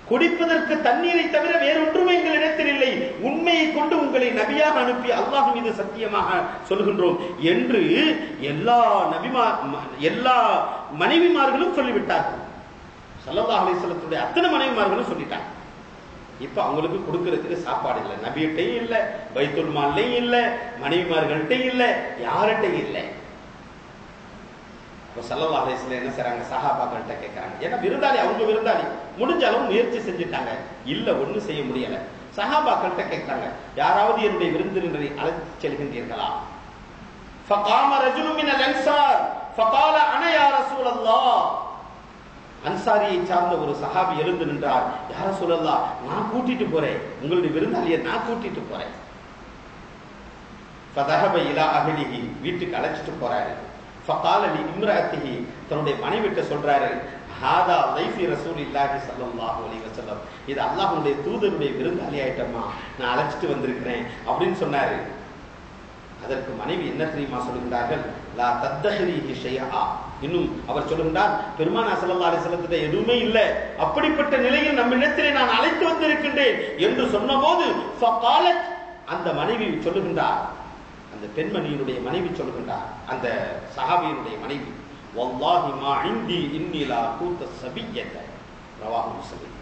குடிப்பதற்கு தண்ணீரை தவிர வேறொன்றும் எங்களிடத்தில் இல்லை, உண்மையை கொண்டு உங்களை நபியாக அனுப்பி அல்லாஹ் மீது சத்தியமாக சொல்கின்றோம் என்று எல்லா மனைவிமார்களும் சொல்லிவிட்டார்கள். ஸல்லல்லாஹு அலைஹி வஸல்லத்துடைய அத்தனை மனைவிமார்களும் சொல்லிட்டாங்க. இப்ப அவங்களுக்கு கொடுக்கறதுக்கு சாப்பாடு இல்லை, நபியிட்டையும் இல்லை, பைத்துல் மால்லையும் இல்லை, மனைவிமார்கள்ட்டையும் இல்லை, யார்கிட்டையும் இல்லை. ஸல்லல்லாஹு அலைஹி வஸல்லம் என்ன செய்றாங்க, சஹாபாக்கள்கிட்ட கேட்கறாங்க. ஏன்னா விருந்தாளி, அவங்க விருந்தாளி, முடிஞ்ச அளவு முயற்சி செஞ்சுட்டாங்க, இல்ல ஒண்ணும் செய்ய முடியல. சஹாபாக்கள்கிட்ட கேட்கறாங்க, யாராவது என்னுடைய விருந்தினரை அழைத்து செல்கின்றீர்களா? فقام رجل من الانصار فقال انا يا رسول الله. அன்சாரியை சார்ந்த ஒரு சஹாபி எழுந்து நின்றார். யா ரசூலல்லாஹ், நான் கூட்டிட்டு போறேன், உங்களுடைய விருந்தாளியை நான் கூட்டிட்டு போறேன். فذهب الى اهله, வீட்டுக்கு அழைச்சிட்டு போறாரு. فقال لامراته, தன்னுடைய மனைவிட்ட சொல்றாரு, ஹாதா லைஃபி ரசூலில்லாஹி ஸல்லல்லாஹு அலைஹி வஸல்லம், இது அல்லாஹ்வுடைய தூதருடைய விருந்தாளி ஆயிட்டமா, நான் அழைச்சிட்டு வந்திருக்கிறேன் அப்படின்னு சொன்னாரு. அதற்கு மனைவி என்ன தெரியுமா சொல்லுகிறார்கள், லா தத்தஹரிஹி ஷைஆ. இன்னும் அவர் சொல்லுகிறார், பெருமானார் ஸல்லல்லாஹு அலைஹி வஸல்லம் எதுவுமே இல்லை, அப்படிப்பட்ட நிலையில் நம்மிடத்திலே நான் அழைத்து வந்திருக்கின்றேன் என்று சொன்னபோது ஃபகாலத், அந்த மனைவி சொல்லுகின்றார், அந்த பெண்மணியினுடைய மனைவி சொல்லுகின்றார், அந்த சஹாபியினுடைய மனைவி, வல்லாஹி மா இந்தி இன்னி லா கூத சபிய்யத ரவாஹு முஸ்லிம்.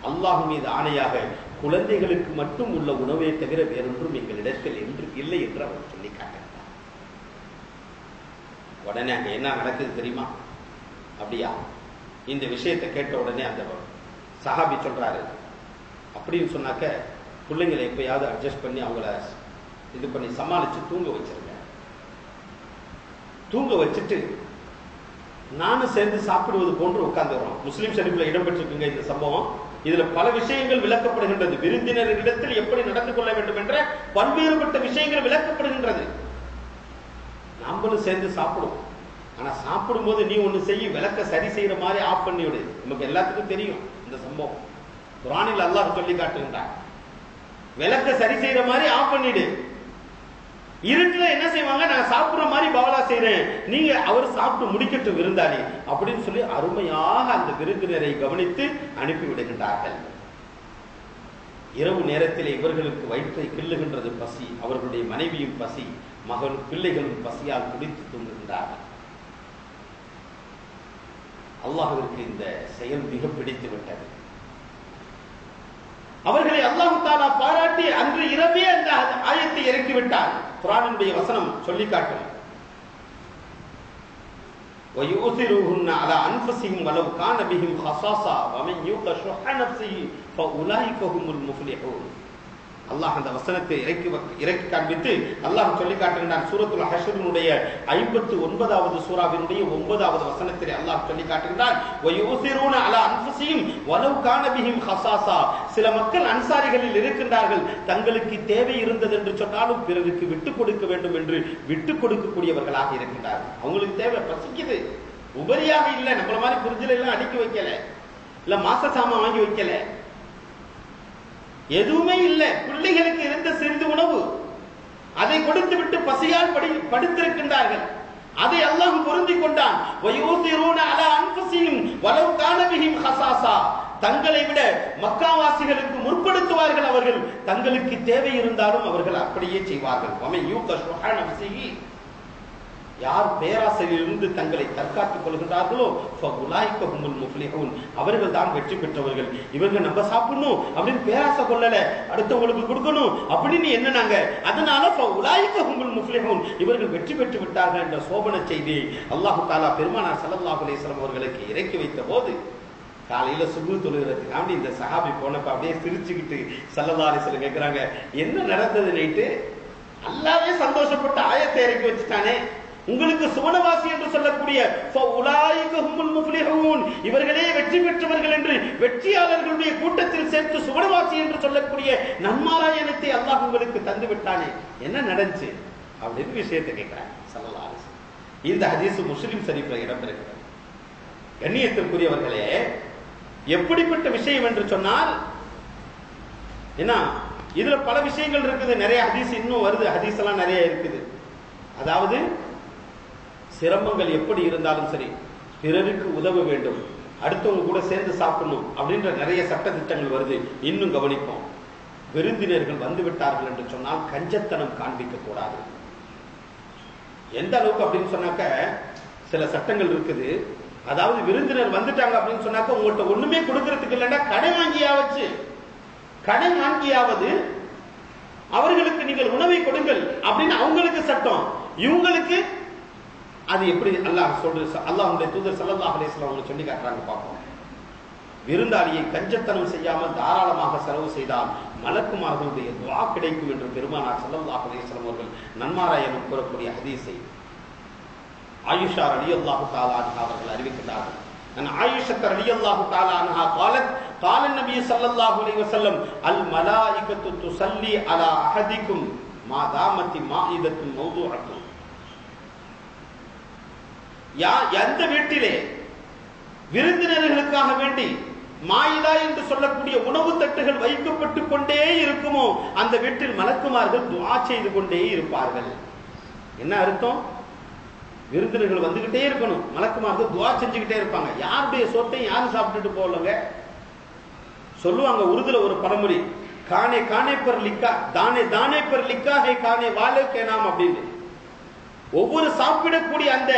அல்லாஹ் மீது ஆணையாக, குழந்தைகளுக்கு மட்டும் உள்ள உணவை தவிர வேறொன்றும் எங்களிடத்தில் என்று இல்லை என்று அவர் சொல்லி காட்டுகிறார். உடனே அங்க என்ன நடக்குது தெரியுமா? அப்படியா? இந்த விஷயத்தை கேட்ட உடனே அந்த சஹாபி சொல்றாரு, அப்படின்னு சொன்னாக்க பிள்ளைங்களை எப்பயாவது அட்ஜஸ்ட் பண்ணி அவங்கள இது பண்ணி சமாளிச்சு தூங்க வச்சிருங்க. தூங்க வச்சுட்டு நானும் சேர்ந்து சாப்பிடுவது போன்று உட்கார்ந்துறோம். முஸ்லிம் ஷரீஃப்ல இடம்பெற்றிருக்குங்க இந்த சம்பவம். இதுல பல விஷயங்கள் விளக்கப்படுகின்றது. விருந்தினரிடத்தில் எப்படி நடந்து கொள்ள வேண்டும் என்ற பல்வேறுபட்ட விஷயங்கள் விளக்கப்படுகின்றது. நாமளும் சேர்ந்து சாப்பிடுவோம். ஆனா சாப்பிடும் போது நீ ஒண்ணு செய்ய, விளக்க சரி செய்யற மாதிரி ஆஃப் பண்ணி விடு. நமக்கு எல்லாத்துக்கும் தெரியும் இந்த சம்பவம். குர்ஆனில் அல்லாஹ் சொல்லி காட்டுகின்றான், விளக்க சரி செய்யற மாதிரி ஆஃப் பண்ணிடு. இருட்டுல என்ன செய்வாங்க, நான் சாப்பிடுற மாதிரி பவலா செய்றேன், நீங்க அவர் சாப்பிட்டு முடிக்கட்டும் விருந்தாளி அப்படின்னு சொல்லி அருமையாக அந்த விருந்தினரை கவனித்து அனுப்பி விடுகின்றார்கள். இரவு நேரத்தில் இவர்களுக்கு வயிற்றை கிள்ளுகின்றது பசி, அவர்களுடைய மனைவியும் பசி, மகன் பிள்ளைகளும் பசியால் குடித்து தூங்குகின்றார்கள். அல்லாஹ்விற்கு இந்த செயல் மிக பிடித்து விட்டது. அவர்களை அல்லாஹ் தஆலா பாராட்டி அன்று இரவே அந்த ஆயத்தை இறக்கிவிட்டார். குர்ஆனுடைய வசனம் சொல்லி காட்டும், وَيُؤْثِرُونَ عَلَى أَنفُسِهِمْ وَلَوْ كَانَ بِهِمْ خَصَاصَةٌ وَمَنْ يُوقَ شُحَّ نَفْسِهِ فَأُولَٰئِكَ هُمُ الْمُفْلِحُونَ. அல்லாஹ் அந்த வசனத்தை இறக்கி காண்பித்து அல்லாஹ் சொல்லி காட்டுகின்றான். சூரத்துல் ஹஷ்ருடைய 59வது சூராவினுடைய 9வது வசனத்திலே அல்லாஹ் சொல்லி காட்டுகின்றான், வயூசிரூன அலா அன்ஃபுஸிஹிம் வலவ் கான பிஹிம் ஹஸாஸா. சில மக்கள் அன்சாரிகளில் இருக்கின்றார்கள், தங்களுக்கு தேவை இருந்தது என்று சொன்னாலும் பிறருக்கு விட்டுக் கொடுக்க வேண்டும் என்று விட்டுக் கொடுக்கக்கூடியவர்களாக இருக்கின்றார்கள். அவங்களுக்கு தேவை, பசிக்குது, உபரியாக இல்லை. நம்மள மாதிரி ஃப்ரிட்ஜில் எல்லாம் அடுக்கி வைக்கல, இல்ல மாச சாமான் வாங்கி வைக்கல, எதுவுமே இல்லை. பிள்ளைகளுக்கு இருந்த சிறிது உணவு அதை கொடுத்து விட்டு பசியால் படுத்திருக்கின்றார்கள். அதை அல்லாஹ் பொருந்திக் கொண்டான். வயூசிரூன அலா அன்ஃபுஸிஹிம் வலவ் கான பிஹிம் ஹஸாஸா. தங்களை விட மக்காவாசிகளுக்கு முற்படுத்துவார்கள். அவர்கள் தங்களுக்கு தேவை இருந்தாலும் அவர்கள் அப்படியே செய்வார்கள். வமன் யூக ஷுஹ நஃப்ஸிஹி, யார் பேராசையிலிருந்து தங்களை தற்காத்துக் கொள்கின்றார்களோ ஃபஉலாயிக ஹுமுல் முஃப்லிஹூன், அவர்கள் தான் வெற்றி பெற்றவர்கள். இவங்க நம்ம சாப்பிடணும் அப்படின்னு பேராசை கொள்ளல, அடுத்தவங்களுக்கு கொடுக்கணும் அப்படின்னு என்னன்னாங்க, அதனால ஃபஉலாயிக ஹுமுல் முஃப்லிஹூன், இவர்கள் வெற்றி பெற்று விட்டார்கள் என்ற சோபன செய்தி அல்லாஹ் தஆலா பெருமானார் ஸல்லல்லாஹு அலைஹி வஸல்லம் அவர்களுக்கு இறக்கி வைத்த போது, காலையில சுபு தொழுகிறதுக்காண்டி இந்த சஹாபி போனப்ப அப்படியே சிரிச்சுக்கிட்டு ஸல்லல்லாஹு அலைஹி வஸல்லம் கேட்கிறாங்க, என்ன நடந்தது நைட்டு? அல்லாஹ்வே சந்தோஷப்பட்டு ஆயத்தை இறக்கி வச்சுட்டானே, உங்களுக்கு சுவனவாசி என்று சொல்லக்கூடிய இவர்களே வெற்றி பெற்றவர்கள் என்று வெற்றியாளர்களுடைய கூட்டத்தில் சேர்த்து சுவனவாசி என்று சொல்லக்கூடிய நன்மாராயணத்தை அல்லாஹ் உங்களுக்கு தந்து விட்டானே, என்ன நடந்துச்சு அப்படின்னு விஷயத்தை கேட்கிறாங்க ஸல்லல்லாஹு அலைஹி வஸல்லம். இந்த ஹதீஸ் முஸ்லிம் ஷரீஃப்ல இடம்பெறுகிறது. கண்ணியத்திற்குரியவர்களே, எப்படிப்பட்ட விஷயம் என்று சொன்னால், என்ன இதுல பல விஷயங்கள் இருக்குது, நிறைய ஹதீஸ் இன்னும் வருது, ஹதீஸ் எல்லாம் நிறைய இருக்குது. அதாவது சிரமங்கள் எப்படி இருந்தாலும் சரி பிறருக்கு உதவ வேண்டும், அடுத்தவங்க கூட சேர்ந்து சாப்பிடணும் அப்படின்ற நிறைய சட்ட திட்டங்கள் வருது. இன்னும் கவனிப்போம். விருந்தினர்கள் வந்து விட்டார்கள் என்று சொன்னால் கஞ்சத்தனம் காண்பிக்க கூடாது. எந்த அளவுக்கு அப்படின்னு சொன்னாக்க சில சட்டங்கள் இருக்குது. அதாவது விருந்தினர் வந்துட்டாங்க அப்படின்னு சொன்னாக்க உங்கள்கிட்ட ஒண்ணுமே கொடுக்கறதுக்கு இல்லைன்னா கடன் வாங்கியாவது அவர்களுக்கு நீங்கள் உணவை கொடுங்கள் அப்படின்னு அவங்களுக்கு சட்டம். இவங்களுக்கு அது எப்படி அல்லாஹ் சொல்றது, அல்லாஹ்வுடைய தூதர் ஸல்லல்லாஹு அலைஹி வஸல்லம் அவங்க சொல்லி காட்டுறாங்க பார்ப்போம். விருந்தாளியை கஞ்சத்தனம் செய்யாமல் தாராளமாக செலவு செய்தால் மலக்குமார்களுடைய துஆ கிடைக்கும் என்று பெருமானார் ஸல்லல்லாஹு அலைஹி வஸல்லம் அவர்கள் நன்மாராயணம் கூறக்கூடிய ஹதீஸை ஆயிஷா ரலியல்லாஹு தஆலா அன்ஹா அவர்கள் அறிவிக்கிறார்கள். அன் ஆயிஷா ரலியல்லாஹு தஆலா அன்ஹா قالت قال النبي صلى الله عليه وسلم الملائكه تصلي على احدكم ما دامت مائده موضوعه. எந்த வீட்டிலே விருந்தினர்களுக்காக வேண்டி மாயிதா என்று சொல்லக்கூடிய உணவு தட்டுகள் வைக்கப்பட்டு கொண்டே இருக்குமோ அந்த வீட்டில் மலக்குமார்கள் துஆ செய்து கொண்டே இருப்பார்கள். என்ன அர்த்தம்? விருந்தினர்கள் வந்துகிட்டே இருக்கணும், மலக்குமார்கள் துஆ செஞ்சுக்கிட்டே இருப்பாங்க. யாருடைய சொத்தையும் யாரும் சாப்பிட்டுட்டு போகலங்க. சொல்லுவாங்க உருதுல ஒரு பழமொழி, கானே கானே பர் லிக்கா தானே தானே பர் லிக்கா ஹே கானே வாலே கே நாம் அப்படின்னு. ஒவ்வொரு சாப்பிடக்கூடிய அந்த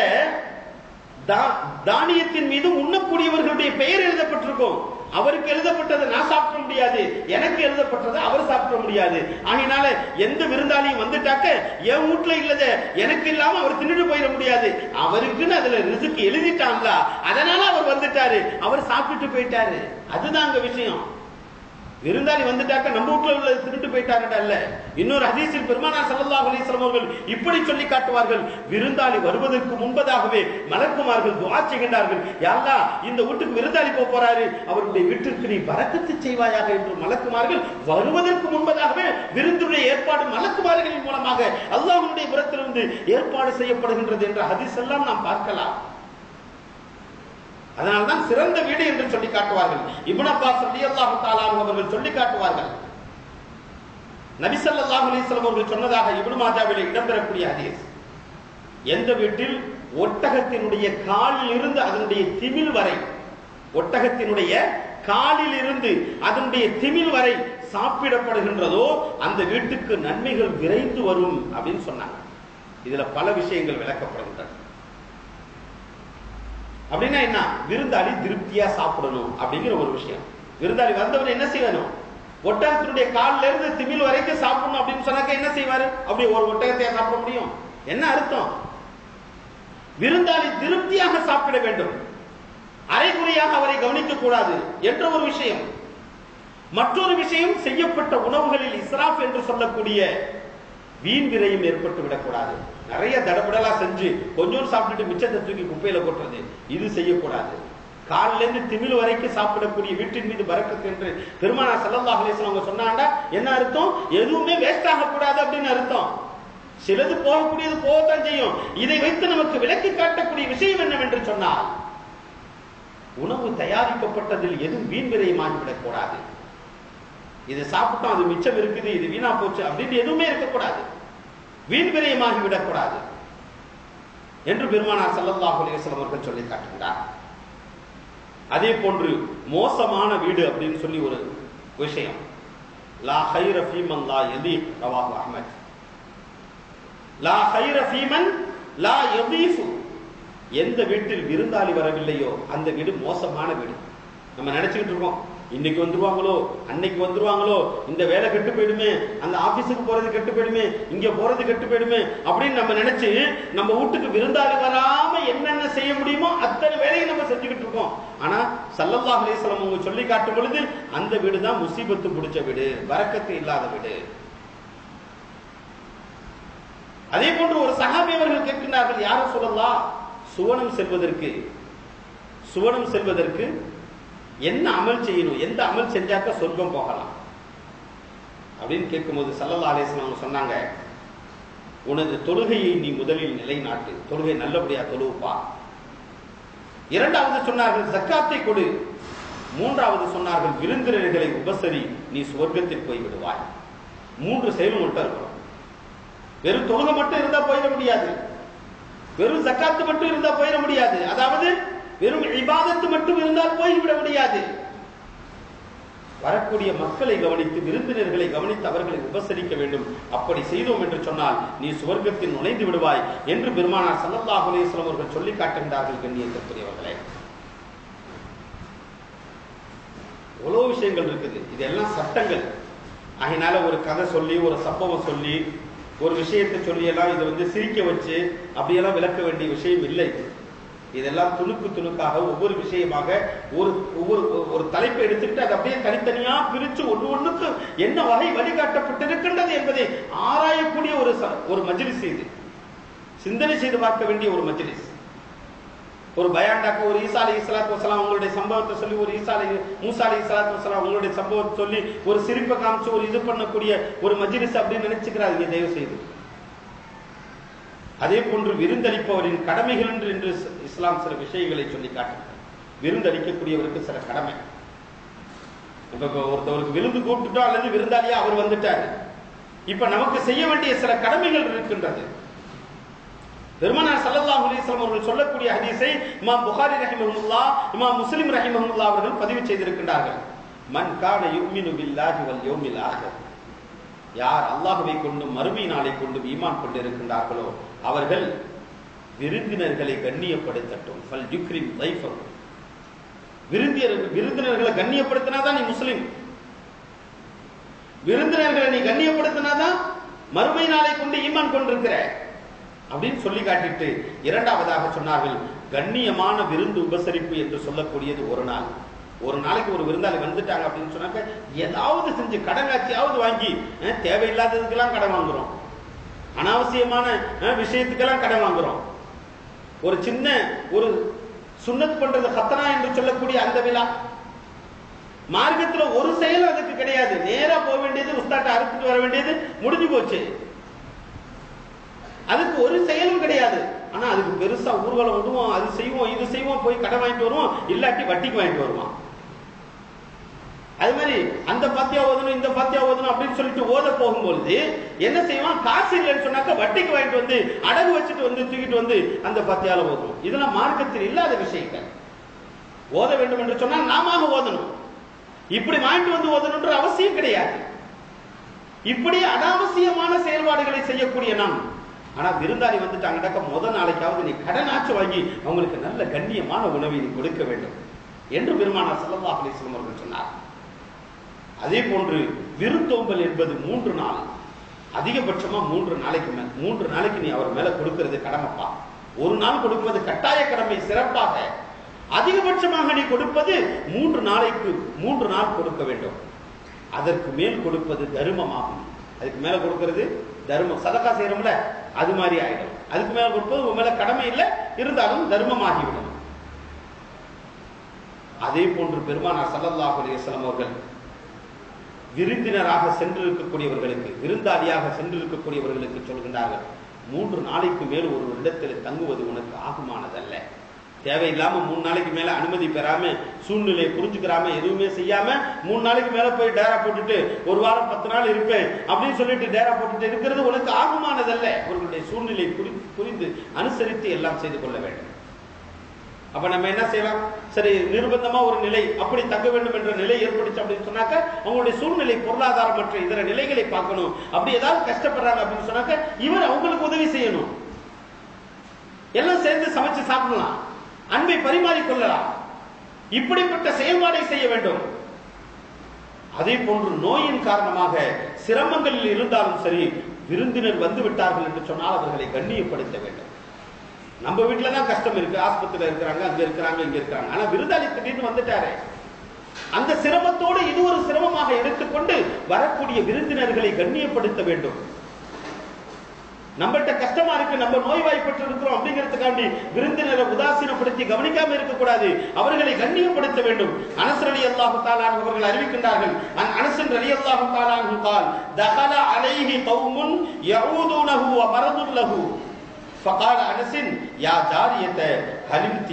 தானியத்தின் மீது உண்ணக்கூடியவர்களுடைய பெயர் எழுதப்பட்டிருக்கும். அவருக்கு எழுதப்பட்டதை நான் சாப்பிட முடியாது, எனக்கு எழுதப்பட்டதை அவர் சாப்பிட முடியாது. ஆகினால எந்த விருந்தாளியும் வந்துட்டாக்க என் வீட்டுல இல்லத எனக்கு இல்லாம அவர் தின்னுட்டு போயிட முடியாது. அவருக்குன்னு அதுல ரிஸ்க் எழுதிட்டான்ல, அதனால அவர் வந்துட்டாரு, அவர் சாப்பிட்டுட்டு போயிட்டாரு. அதுதான் அங்க விஷயம். விருந்தாளி வந்துட்டாக்க நம்ம வீட்டுல உள்ள திருட்டு போயிட்டாருடா இல்ல. இன்னொரு ஹதீஸில் பெருமானார் ஸல்லல்லாஹு அலைஹி வஸல்லம் அவர்கள் இப்படி சொல்லி காட்டுவார்கள், விருந்தாளி வருவதற்கு முன்பதாகவே மலக்குமார்கள் துஆ செய்கின்றார்கள், யா அல்லாஹ் இந்த வீட்டுக்கு விருந்தாளி போறாரு, அவருடைய வீட்டிற்கு நீ பரக்கத்து செய்வாயாக என்று மலக்குமார்கள் வருவதற்கு முன்பதாகவே விருந்துடைய ஏற்பாடு மலக்குமார்களின் மூலமாக அல்லாஹ்வுடைய புறத்திலிருந்து ஏற்பாடு செய்யப்படுகின்றது என்ற ஹதீஸ் எல்லாம் நாம் பார்க்கலாம். அதனால்தான் சிறந்த வீடு என்று சொல்லி காட்டுவார்கள். இப்னு அப்பாஸ் ரலியல்லாஹு தஆலா அவர்கள் சொல்லி காட்டுவார்கள், நபி ஸல்லல்லாஹு அலைஹி வஸல்லம் அவர்கள் சொன்னதாக இப்னு மாஜாவிலே இடம்பெறக்கூடிய ஹதீஸ், எந்த வீட்டில் ஒட்டகத்தினுடைய காலில் இருந்து அதனுடைய திமில் வரை, ஒட்டகத்தினுடைய காலில் இருந்து அதனுடைய திமில் வரை சாப்பிடப்படுகின்றதோ அந்த வீட்டுக்கு நன்மைகள் விரைந்து வரும் அப்படின்னு சொன்னாங்க. இதுல பல விஷயங்கள் விளக்கப்படுகின்றன. அப்படின்னா என்ன? விருந்தாளி திருப்தியா சாப்பிடணும் அப்படிங்கிற ஒரு விஷயம். விருந்தாளி வந்தவன் என்ன செய்யணும்? ஒட்டகத்தினுடைய காலில இருந்து திமில் வரைக்கும் சாப்பிடணும் அப்படின்னு சொன்னாக்க என்ன செய்வாரு? அப்படி ஒரு ஒட்டகத்தையா சாப்பிட முடியும்? என்ன அர்த்தம்? விருந்தாளி திருப்தியாக சாப்பிட வேண்டும், அரைகுறையாக அவரை கவனிக்க கூடாது என்ற ஒரு விஷயம். மற்றொரு விஷயம், செய்யப்பட்ட உணவுகளில் இஸ்ராஃப் என்று சொல்லக்கூடிய வீண் விரயம் ஏற்பட்டு விடக்கூடாது. நிறைய தடபடலா செஞ்சு கொஞ்சம் சாப்பிட்டுட்டு மிச்சத்தை தூக்கி குப்பையில கொட்டுறது, இது செய்யக்கூடாது. காலில இருந்து திமில் வரைக்கும் சாப்பிடக்கூடிய வீட்டின் மீது பரக்கத்து என்று பெருமானார் ஸல்லல்லாஹு அலைஹி வஸல்லம் அவங்க சொன்னாங்க. என்ன அர்த்தம்? எதுவுமே வேஸ்ட் ஆகக்கூடாது அப்படின்னு அர்த்தம். சிலது போகக்கூடியது போகத்தான் செய்யும். இதை வைத்து நமக்கு விளக்கி காட்டக்கூடிய விஷயம் என்னவென்று சொன்னால், உணவு தயாரிக்கப்பட்டதில் எதுவும் வீண் விரயமாகிவிடக் கூடாது. இது சாப்பிட்டோம், அது மிச்சம் இருக்குது, இது வீணா போச்சு அப்படின்னு எதுவுமே இருக்கக்கூடாது, வீண் விரயமாகி விடக்கூடாது என்று பெருமானார் ஸல்லல்லாஹு அலைஹி வஸல்லம் அவர்கள் சொல்லி காட்டுகிறார். அதே போன்று மோசமான வீடு அப்படின்னு சொல்லி ஒரு விஷயம், லா கைர ஃபீமன் லா யதீஃப், ரவாஹு அஹ்மத். லா கைர ஃபீமன் லா யதீஃப், எந்த வீட்டில் விருந்தாளி வரவில்லையோ அந்த வீடு மோசமான வீடு. நம்ம நினைச்சுக்கிட்டு இருக்கோம், இன்னைக்கு வந்துருவாங்களோ அன்னைக்கு வந்துருவாங்களோ, இந்த வேலை கெட்டு போயிடுமே, அந்த ஆபீஸுக்கு போறது கெட்டு போயிடுமே, இங்க போறது கெட்டு போயிடுமே அப்படின்னு நம்ம நினைச்சு நம்ம வீட்டுக்கு விருந்தாளி வராம என்னென்ன செய்ய முடியுமோ அத்தனை வேலையை நம்ம செஞ்சுக்கிட்டு இருக்கோம். ஆனா ஸல்லல்லாஹு அலைஹி வஸல்லம் அவங்க சொல்லி காட்டும் பொழுது அந்த வீடு தான் முசீபத்து பிடிச்ச வீடு, பரக்கத்து இல்லாத வீடு. அதே போன்று ஒரு சஹாபி அவர்கள் கேட்கின்றார்கள், யார சொல்லலாம், சுவனம் செல்வதற்கு என்ன அமல் செய்யணும், எந்த அமல் செஞ்சாக்க சொர்க்கம் போகலாம் அப்படின்னு கேட்கும்போது ஸல்லல்லாஹு அலைஹி வஸல்லம் சொன்னாங்க, உனது தொழுகையை நீ முதலில் நிலைநாட்டு, தொழுகை நல்லபடியா தொழுவுப்பா. இரண்டாவது சொன்னார்கள் ஜக்காத்தை கொடு. மூன்றாவது சொன்னார்கள் விருந்தினர்களை உபசரி, நீ சுவர்க்கத்தில் போய் விடுவாய். 3 செயலும் மட்டும் இருக்கணும். வெறும் தொழுகை மட்டும் இருந்தா போயிட முடியாது, வெறும் ஜக்காத்து மட்டும் இருந்தா போயிட முடியாது, அதாவது வெறும் இபாதத்து மட்டும் இருந்தால் போய்விட முடியாது. வரக்கூடிய மக்களை கவனித்து, விருந்தினர்களை கவனித்து அவர்களை உபசரிக்க வேண்டும். அப்படி செய்தோம் என்று சொன்னால் நீ சுவர்க்கத்தில் நுழைந்து விடுவாய் என்று பெருமானார் ஸல்லல்லாஹு அலைஹி வஸல்லம் அவர்கள் சொல்லி காட்டுகின்றார்கள். கண்ணியத்திற்குரியவர்களே, எவ்வளவு விஷயங்கள் இருக்குது, இதெல்லாம் சட்டங்கள். அதனால ஒரு கதை சொல்லி, ஒரு சம்பவம் சொல்லி, ஒரு விஷயத்தை சொல்லி எல்லாம் இது சிரிக்க வச்சு அப்படியெல்லாம் விளக்க வேண்டிய விஷயம் இல்லை. இதெல்லாம் துணுக்காக ஒவ்வொரு விஷயமாக ஒரு தலைப்பை எடுத்துக்கிட்டு அதை அப்படியே தனித்தனியா பிரிச்சு ஒன்றுக்கு என்ன வகை வழிகாட்டப்பட்டிருக்கின்றது என்பதை ஆராயக்கூடிய ஒரு மஜ்லிஸ். இது சிந்தனை செய்து பார்க்க வேண்டிய ஒரு மஜ்லிஸ். ஒரு பயாண்டாக்க ஒரு ஈசா அலைஹிஸ்ஸலாத்து வஸலாம் உங்களுடைய சம்பவத்தை சொல்லி, ஒரு மூசா அலைஹிஸ்ஸலாத்து வஸலாம் உங்களுடைய சம்பவத்தை சொல்லி ஒரு சிரிப்பை காமிச்சு ஒரு இது பண்ணக்கூடிய ஒரு மஜ்லிஸ் அப்படின்னு நினைச்சுக்கிறாங்க தயவு செய்து. அதே போன்று விருந்தளிப்பவரின் கடமைகள் என்று இஸ்லாம் சில விஷயங்களை சொல்லி காட்டுகிறது. விருந்தளிக்கக்கூடியவருக்கு சில கடமை. இப்ப ஒருத்தவருக்கு விருந்து கூப்பிட்டுட்டோம் அல்லது விருந்தாளியா அவர் வந்துட்டாரு, இப்ப நமக்கு செய்ய வேண்டிய சில கடமைகள் இருக்கின்றது. பெருமானார் ஸல்லல்லாஹு அலைஹி வஸல்லம் அவர்கள் சொல்லக்கூடிய ஹதீஸை இமாம் புகாரி ரஹிமஹுல்லாஹ், இமாம் முஸ்லிம் ரஹிமஹுல்லாஹ் அவர்கள் பதிவு செய்திருக்கின்றார்கள். மன் கான யுமினு பில்லாஹி வல் யௌமில் ஆகிர், யார் அல்லாஹ்வை கொண்டும் மறுமை நாளை கொண்டும் ஈமான் கொண்டிருக்கின்றார்களோ அவர்கள் விருந்தினர்களை கண்ணியப்படுத்தட்டும். ஃபல் யுக்ரிம் தைஃபஹு, விருந்தினர்களை கண்ணியப்படுத்தினாதான் நீ முஸ்லிம். விருந்தினர்களை நீ கண்ணியப்படுத்தினாதான் மறுமை நாளை கொண்டு ஈமான் கொண்டிருக்கிற அப்படின்னு சொல்லி காட்டிட்டு இரண்டாவதாக சொன்னார்கள், கண்ணியமான விருந்து உபசரிப்பு என்று சொல்லக்கூடியது ஒரு நாளைக்கு ஒரு விருந்தாளி வந்துட்டாங்க அப்படின்னு சொன்னாக்க ஏதாவது செஞ்சு கடன் காட்சியாவது வாங்கி, தேவையில்லாததுக்கெல்லாம் கடன் வாங்குறோம், அனாவசியமான விஷயத்துக்கெல்லாம் கடன் வாங்குறோம். ஒரு சின்ன ஒரு சுன்னத் பண்றது ஹத்தனா என்று சொல்லக்கூடிய அந்த விழா மார்க்கத்துல ஒரு செயல் அதுக்கு கிடையாது. நேரா போக வேண்டியது, உஸ்தாட்ட அறுத்துட்டு வர வேண்டியது, முடிஞ்சு போச்சு. அதுக்கு ஒரு செயலும் கிடையாது. ஆனா அதுக்கு பெருசா ஊர்வலம் விடுவோம், அது செய்வோம், இது செய்வோம், போய் கடன் வாங்கிட்டு வருவோம், இல்லாட்டி வட்டிக்கு வாங்கிட்டு வருவான். அது மாதிரி அந்த பாத்தியா ஓதணும், இந்த பாத்தியா ஓதணும் அப்படின்னு சொல்லிட்டு ஓத போகும்போது என்ன செய்வான், காசு இல்லைன்னு சொன்னாக்க வட்டிக்கு வாங்கிட்டு வந்து அடகு வச்சுட்டு தூக்கிட்டு வந்து அந்த பாத்தியால ஓதணும். இதெல்லாம் மார்க்கத்தில் இல்லாத விஷயங்கள். ஓத வேண்டும் என்று சொன்னால் நாம ஓதணும், இப்படி வாங்கிட்டு வந்து ஓதணுன்ற அவசியம் கிடையாது. இப்படி அனாவசியமான செயல்பாடுகளை செய்யக்கூடிய நாம். ஆனா விருந்தாளி வந்துட்டாங்கன்னாக்க முதல் நாளைக்காவது நீ கடனாச்சு வாங்கி அவங்களுக்கு நல்ல கண்ணியமான உணவை நீ கொடுக்க வேண்டும் என்று பெருமானார் ஸல்லல்லாஹு அலைஹி வஸல்லம் அவர்கள் சொன்னார். அதே போன்று விருந்தோம்பல் என்பது 3 நாள், அதிகபட்சமா 3 நாளைக்கு மேல, 3 நாளைக்கு நீ அவர் மேல கொடுக்கிறது கடமைப்பா. ஒரு நாள் கொடுப்பது கட்டாய கடமை, சிறப்பாக. அதிகபட்சமாக நீ கொடுப்பது 3 நாள் கொடுக்க வேண்டும். அதற்கு மேல் கொடுப்பது தர்மமாகும். அதுக்கு மேல கொடுக்கிறது தர்மம், சதகா செய்யறோம்ல அது மாதிரி ஆயிடும். அதுக்கு மேல கொடுப்பது உன் மேல கடமை இல்லை, இருந்தாலும் தர்மமாகிவிடும். அதே போன்று பெருமானார் ஸல்லல்லாஹு அலைஹி வஸல்லம் அவர்கள் விருந்தினராக சென்றிருக்கக்கூடியவர்களுக்கு, விருந்தாளியாக சென்றிருக்கக்கூடியவர்களுக்கு சொல்கின்றார்கள், 3 நாளைக்கு மேல் ஒரு இடத்தில் தங்குவது உனக்கு ஆகுமானதல்ல. தேவையில்லாம 3 நாளைக்கு மேல அனுமதி பெறாம, சூழ்நிலையை புரிஞ்சுக்கிறாம, எதுவுமே செய்யாம 3 நாளைக்கு மேல போய் டேரா போட்டுட்டு ஒரு வாரம் 10 நாள் இருப்பேன் அப்படின்னு சொல்லிட்டு டேரா போட்டுட்டு இருக்கிறது உனக்கு ஆகுமானதல்ல. அவர்களுடைய சூழ்நிலை புரிந்து அனுசரித்து எல்லாம் செய்து கொள்ள வேண்டும். அப்ப நம்ம என்ன செய்யலாம், சரி நிர்பந்தமா ஒரு நிலை அப்படி தங்க வேண்டும் என்ற நிலை ஏற்படுச்சு அப்படின்னு சொன்னாக்க அவங்களுடைய சூழ்நிலை பொருளாதாரம் மற்ற இதர நிலைகளை பார்க்கணும். அப்படி ஏதாவது கஷ்டப்படுறாங்க அப்படின்னு சொன்னாக்க இவர் அவங்களுக்கு உதவி செய்யணும். எல்லாம் சேர்ந்து சமைச்சு சாப்பிடலாம், அன்பை பரிமாறிக்கொள்ளலாம். இப்படிப்பட்ட செயல்பாடை செய்ய வேண்டும். அதே போன்று நோயின் காரணமாக சிரமங்களில் இருந்தாலும் சரி, விருந்தினர் வந்து விட்டார்கள் என்று சொன்னால் அவர்களை கண்ணியப்படுத்த வேண்டும். நம்ம வீட்டுல தான் கஷ்டம் இருக்கு, ஆஸ்பத்திரியில இருக்கிறாங்க, அங்க இருக்கிறாங்க, இங்க இருக்கிறாங்க. ஆனா விருந்தாளி திடீர்னு வந்துட்டாரு, அந்த சிரமத்தோடு இது ஒரு சிரமமாக எடுத்துக்கொண்டு வரக்கூடிய விருந்தினர்களை கண்ணியப்படுத்த வேண்டும். நம்மள்ட்ட கஷ்டமா இருக்கு, நம்ம நோய்வாய்ப்பட்டு இருக்கிறோம் அப்படிங்கிறதுக்காண்டி விருந்தினரை உதாசீனப்படுத்தி கவனிக்காம இருக்கக்கூடாது, அவர்களை கண்ணியப்படுத்த வேண்டும். அனஸ் ரலியல்லாஹு தஆலா அவர்கள் அறிவிக்கின்றார்கள், அனஸ் ரலியல்லாஹு தஆலா قال دخل عليه قوم يعودونه ومرض له فقال انس يا جاريه حلمت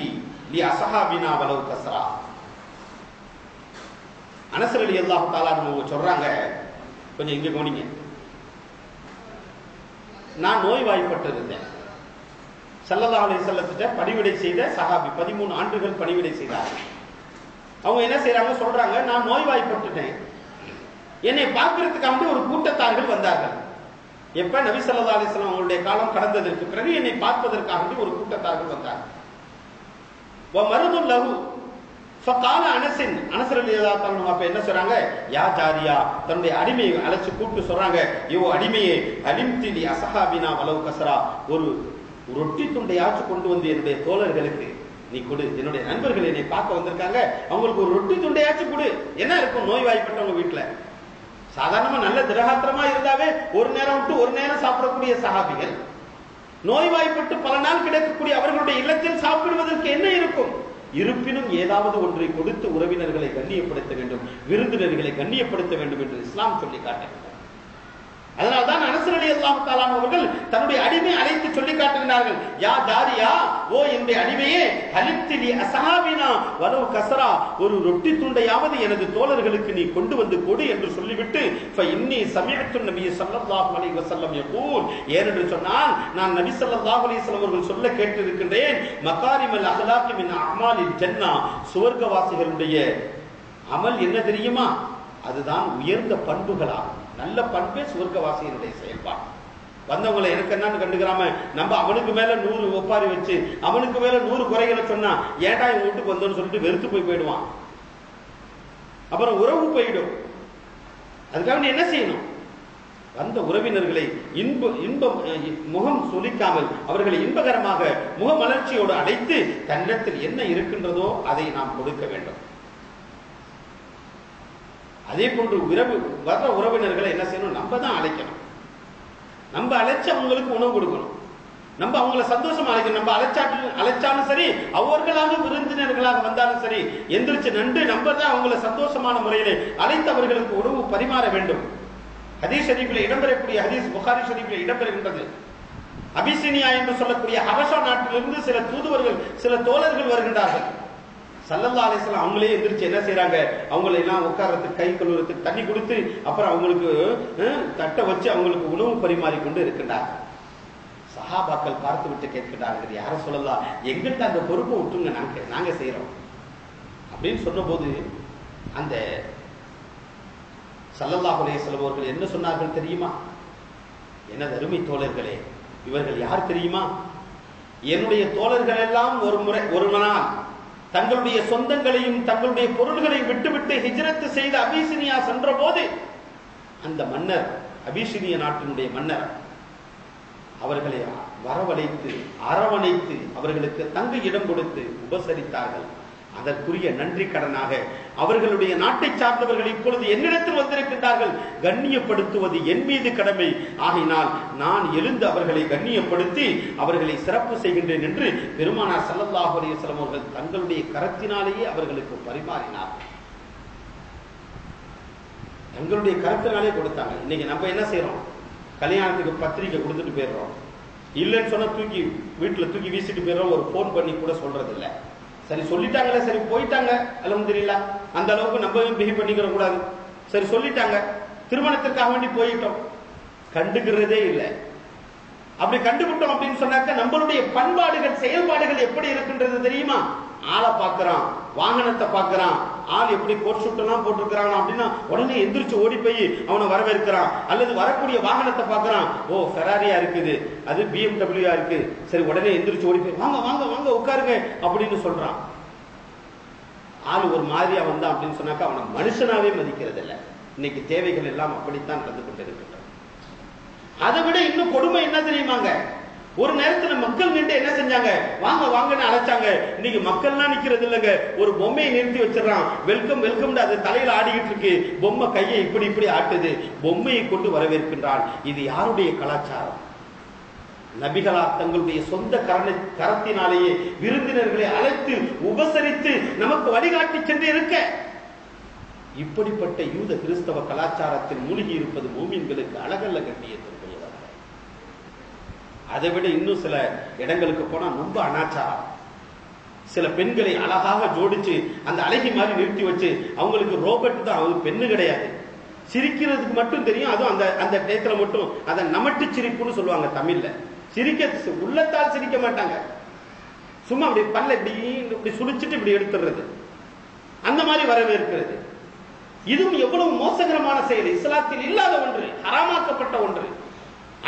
لاصحابنا ولو كسرا. அனஸ் ரலியல்லாஹு தஆலா அவங்க சொல்றாங்க, கொஞ்சம் இங்க கவனிங்க, நான் நோய்வாய்ப்பட்டு இருந்தேன். ஸல்லல்லாஹு அலைஹி வஸல்லம் பணிவிடை செய்த சஹாபி 13 ஆண்டுகள் பணிவிடை செய்தார்கள். அவங்க என்ன செய்யறாங்க, சொல்றாங்க, நான் நோய்வாய்ப்பட்டுட்டேன், என்னை பார்க்கறதுக்காக ஒரு கூட்டத்தார்கள் வந்தார்கள். எப்ப நபி ஸல்லல்லாஹு அலைஹி வஸல்லம் அவங்களுடைய காலம் கடந்ததற்கு பிறகு என்னை பார்ப்பதற்காக ஒரு கூட்டத்தார்கள் வந்தார்கள். வமரதுல் லஹு ஃபகால அனஸின், அனஸ் ரலியல்லாஹு தஆலா அப்ப என்ன சொல்றாங்க, யா ஜாரியா, தன்னுடைய அடிமையை அழைச்சு கூப்பிட்டு சொல்றாங்க, யோ அடிமையே, அலிம்தி லி அஸ்ஹாபினா வலவ் கஸரா, ஒரு ரொட்டி துண்டையாச்சும் கொண்டு வந்து என்னுடைய தோழர்களுக்கு நீ கொடு, என்னுடைய நண்பர்கள் என்னை பார்க்க வந்திருக்காங்க, அவங்களுக்கு ஒரு ரொட்டி துண்டையாச்சும் கொடு. என்ன இருக்கும் நோய்வாய்ப்பட்டவங்க வீட்டுல, சாதாரணமா நல்ல திரகாத்திரமா இருந்தாவே ஒரு நேரம் விட்டு ஒரு நேரம் சாப்பிடக்கூடிய சஹாபிகள், நோய்வாய்ப்பட்டு பல நாள் கிடைக்கக்கூடிய அவர்களுடைய இல்லத்தில் சாப்பிடுவதற்கு என்ன இருக்கும்? இருப்பினும் ஏதாவது ஒன்றை கொடுத்து உறவினர்களை கண்ணியப்படுத்த வேண்டும், விருந்தினர்களை கண்ணியப்படுத்த வேண்டும் என்று இஸ்லாம் சொல்லி காட்டுகிறது. அதனால்தான் அனஸ் ரலியல்லாஹு தஆலா அவர்கள் தன்னுடைய அடிமை அழைத்து சொல்லி காட்டுகிறார்கள், யா ஜாரியா, ஓ என்னுடைய அடிமையே, ஹலிப்தி லி அஸ்ஹாபினா வலவ் கஸரா, ஒரு ரொட்டி துண்டையாவது எனது தோழர்களுக்கு நீ கொண்டு வந்து கொடு என்று சொல்லிவிட்டு, ஃபஇன்னி சமிஅத்து நபி ஸல்லல்லாஹு அலைஹி வஸல்லம் யகூல், ஏனென்று சொன்னால் நான் நபி ஸல்லல்லாஹு அலைஹி வஸல்லம் அவர்கள் சொல்ல கேட்டிருக்கின்றேன், மகாரிமல் அஹ்லாகி மின் அமாலில் ஜன்னா, சுவர்க்கவாசிகளுடைய அமல் என்ன தெரியுமா, அதுதான் உயர்ந்த பண்புகளாகும். நல்ல பண்பே சுவர்க்கவாசியினுடைய செயல்பாடு. வந்தவங்களை எனக்கு என்னன்னு கண்டுக்கிறாம நம்ம அவனுக்கு மேல 100 ஒப்பாரி வச்சு அவனுக்கு மேல 100 குறைகளை சொன்னா, ஏன்டா இவன் வீட்டுக்கு வந்தோன்னு சொல்லிட்டு வெறுத்து போயிடுவான், அப்புறம் உறவு போயிடும். அதுக்காக நீ என்ன செய்யணும், வந்த உறவினர்களை இன்பம் முகம் சொலிக்காமல் அவர்களை இன்பகரமாக முகமலர்ச்சியோடு அழைத்து தன்னிடத்தில் என்ன இருக்கின்றதோ அதை நாம் கொடுக்க வேண்டும். அதே போன்று வர்ற உறவினர்களை என்ன செய்யணும், நம்ம தான் அழைக்கணும். நம்ம அழைச்சு அவங்களுக்கு உணவு கொடுக்கணும், நம்ம அவங்களை சந்தோஷமா அழைக்கணும். நம்ம அழைச்சாலும் சரி, அவர்களாக விருந்தினர்களாக வந்தாலும் சரி, எந்திரிச்சு நன்று நம்ம தான் அவங்களை சந்தோஷமான முறையிலே அழைத்து அவர்களுக்கு உணவு பரிமாற வேண்டும். ஹதீஸ் ஷரீஃபில் இடம்பெறக்கூடிய ஹதீஸ் புகாரி ஷரீஃபில் இடம்பெறுகின்றது. அபிசீனியா என்று சொல்லக்கூடிய ஹபஷா நாட்டிலிருந்து சில தூதுவர்கள், சில தோழர்கள் வருகின்றார்கள். ஸல்லல்லாஹு அலைஹி வஸல்லம் அவங்களே எந்திரிச்சு என்ன செய்யறாங்க, அவங்களை எல்லாம் உட்கார்றதுக்கு, கை கழுவுறதுக்கு தண்ணி கொடுத்து, அப்புறம் அவங்களுக்கு தட்டை வச்சு அவங்களுக்கு உணவு பரிமாறி கொண்டு இருக்கின்றார்கள். சஹாபாக்கள் பார்த்து விட்டு கேட்கிறார்கள், யார சொல்லலாம், எங்கிட்ட அந்த பொறுப்பை விட்டுங்க, நாங்க செய்யறோம் அப்படின்னு சொன்ன போது அந்த ஸல்லல்லாஹு அலைஹி வஸல்லம் அவர்கள் என்ன சொன்னார்கள் தெரியுமா, எனது அருமை தோழர்களே, இவர்கள் யார் தெரியுமா, என்னுடைய தோழர்கள் எல்லாம் ஒரு நாள் தங்களுடைய சொந்தங்களையும் தங்களுடைய பொருள்களையும் விட்டுவிட்டு ஹிஜ்ரத் செய்து அபிசீனியா சென்ற போது அந்த மன்னர், அபிசீனிய நாட்டினுடைய மன்னர் அவர்களை வரவழைத்து அரவணைத்து அவர்களுக்கு தங்க இடம் கொடுத்து உபசரித்தார்கள். அதற்குரிய நன்றி கடனாக அவர்களுடைய நாட்டை சார்ந்தவர்கள் இப்பொழுது என்னிடத்தில் வந்திருக்கின்றார்கள், கண்ணியப்படுத்துவது என் மீது கடமை, ஆகினால் நான் எழுந்து அவர்களை கண்ணியப்படுத்தி அவர்களை சிறப்பு செய்கின்றேன் என்று பெருமானார் ஸல்லல்லாஹு அலைஹி வஸல்லம் அவர்கள் தங்களுடைய கரத்தினாலேயே அவர்களுக்கு பரிமாறினார்கள். தங்களுடைய கரத்தினாலே கொடுத்தாங்க. இன்னைக்கு நம்ம என்ன செய்யறோம், கல்யாணத்துக்கு பத்திரிக்கை கொடுத்துட்டு போயிடுறோம், இல்லைன்னு சொன்னா வீட்டுல தூக்கி வீசிட்டு போயிடுறோம், ஒரு போன் பண்ணி கூட சொல்றது இல்லை. சரி சொல்லிட்டாங்களே, சரி போயிட்டாங்க, அல்ஹம்துலில்லாஹ், அந்த அளவுக்கு நம்ம பிஹேவ் பண்ணிக்கிற கூடாது. சரி சொல்லிட்டாங்க, திருமணத்திற்காக வேண்டி போயிட்டோம், கண்டுக்கிறதே இல்லை. அப்படி கண்டுபிட்டோம் அப்படின்னு சொன்னாக்க நம்மளுடைய பண்பாடுகள் செயல்பாடுகள் எப்படி இருக்கின்றது தெரியுமா, ஆளை பார்க்கறான், வாகனத்தை பார்க்கறான், ஆள் எப்படி கோட் ஷூட் எல்லாம் போட்டிருக்கிறான் அப்படின்னா உடனே எந்திரிச்சு ஓடி போய் அவனை வரவேற்கிறான். அல்லது வரக்கூடிய வாகனத்தை பார்க்கறான், ஓ ஃபெராரியா இருக்குது, அது BMW இருக்கு, சரி உடனே எந்திரிச்சு ஓடி போய் வாங்க வாங்க வாங்க உட்காருங்க அப்படின்னு சொல்றான். ஆள் ஒரு மாதிரியா வந்தான் அப்படின்னு சொன்னாக்க அவனை மனுஷனாவே மதிக்கிறது இல்லை. இன்னைக்கு தேவைகள் எல்லாம் அப்படித்தான் நடந்து கொண்டிருக்கின்றன. அதை விட இன்னும் கொடுமை என்ன தெரியுமாங்க, ஒரு நேரத்துல மக்கள் நின்று என்ன செஞ்சாங்க, வாங்க வாங்கன்னு அழைச்சாங்க. இன்னைக்கு மக்கள்லாம் நிக்கிறது இல்லைங்க, ஒரு பொம்மையை நிறுத்தி வச்சிடறான், வெல்கம் வெல்கம், அது தலையில ஆடிக்கிட்டு இருக்கு, பொம்மை கையை இப்படி இப்படி ஆட்டுது, பொம்மையை கொண்டு வரவேற்கின்றான். இது யாருடைய கலாச்சாரம்? நபிகளார் தங்களுடைய சொந்த கரத்தினாலேயே விருந்தினர்களை அழைத்து உபசரித்து நமக்கு வழிகாட்டி சென்று இருக்க, இப்படிப்பட்ட யூத கிறிஸ்தவ கலாச்சாரத்தில் மூழ்கி இருப்பது மூமின்களுக்கு அழகல்ல கண்ணியத்திற்குரியவர். அதை விட இன்னும் சில இடங்களுக்கு போனா ரொம்ப அனாச்சாரம். சில பெண்களை அழகாக ஜோடிச்சு அந்த அழகி மாதிரி நிறுத்தி வச்சு அவங்களுக்கு ரோபோட் தான், அவங்க பெண்ணு கிடையாது, சிரிக்கிறதுக்கு மட்டும் தெரியும். அதுவும் அந்த அந்த டயத்துல மட்டும் அதை நமட்டு சிரிப்புன்னு சொல்லுவாங்க தமிழ்ல. சிரிக்க உள்ளத்தால் சிரிக்க மாட்டாங்க, சும்மா அப்படி பல்ல இப்படி சுழிச்சிட்டு இப்படி எடுத்துடுறது, அந்த மாதிரி வரவேற்கிறது. இதுவும் எவ்வளவு மோசகரமான செயல், இஸ்லாத்தில் இல்லாத ஒன்று, ஹராமாக்கப்பட்ட ஒன்று.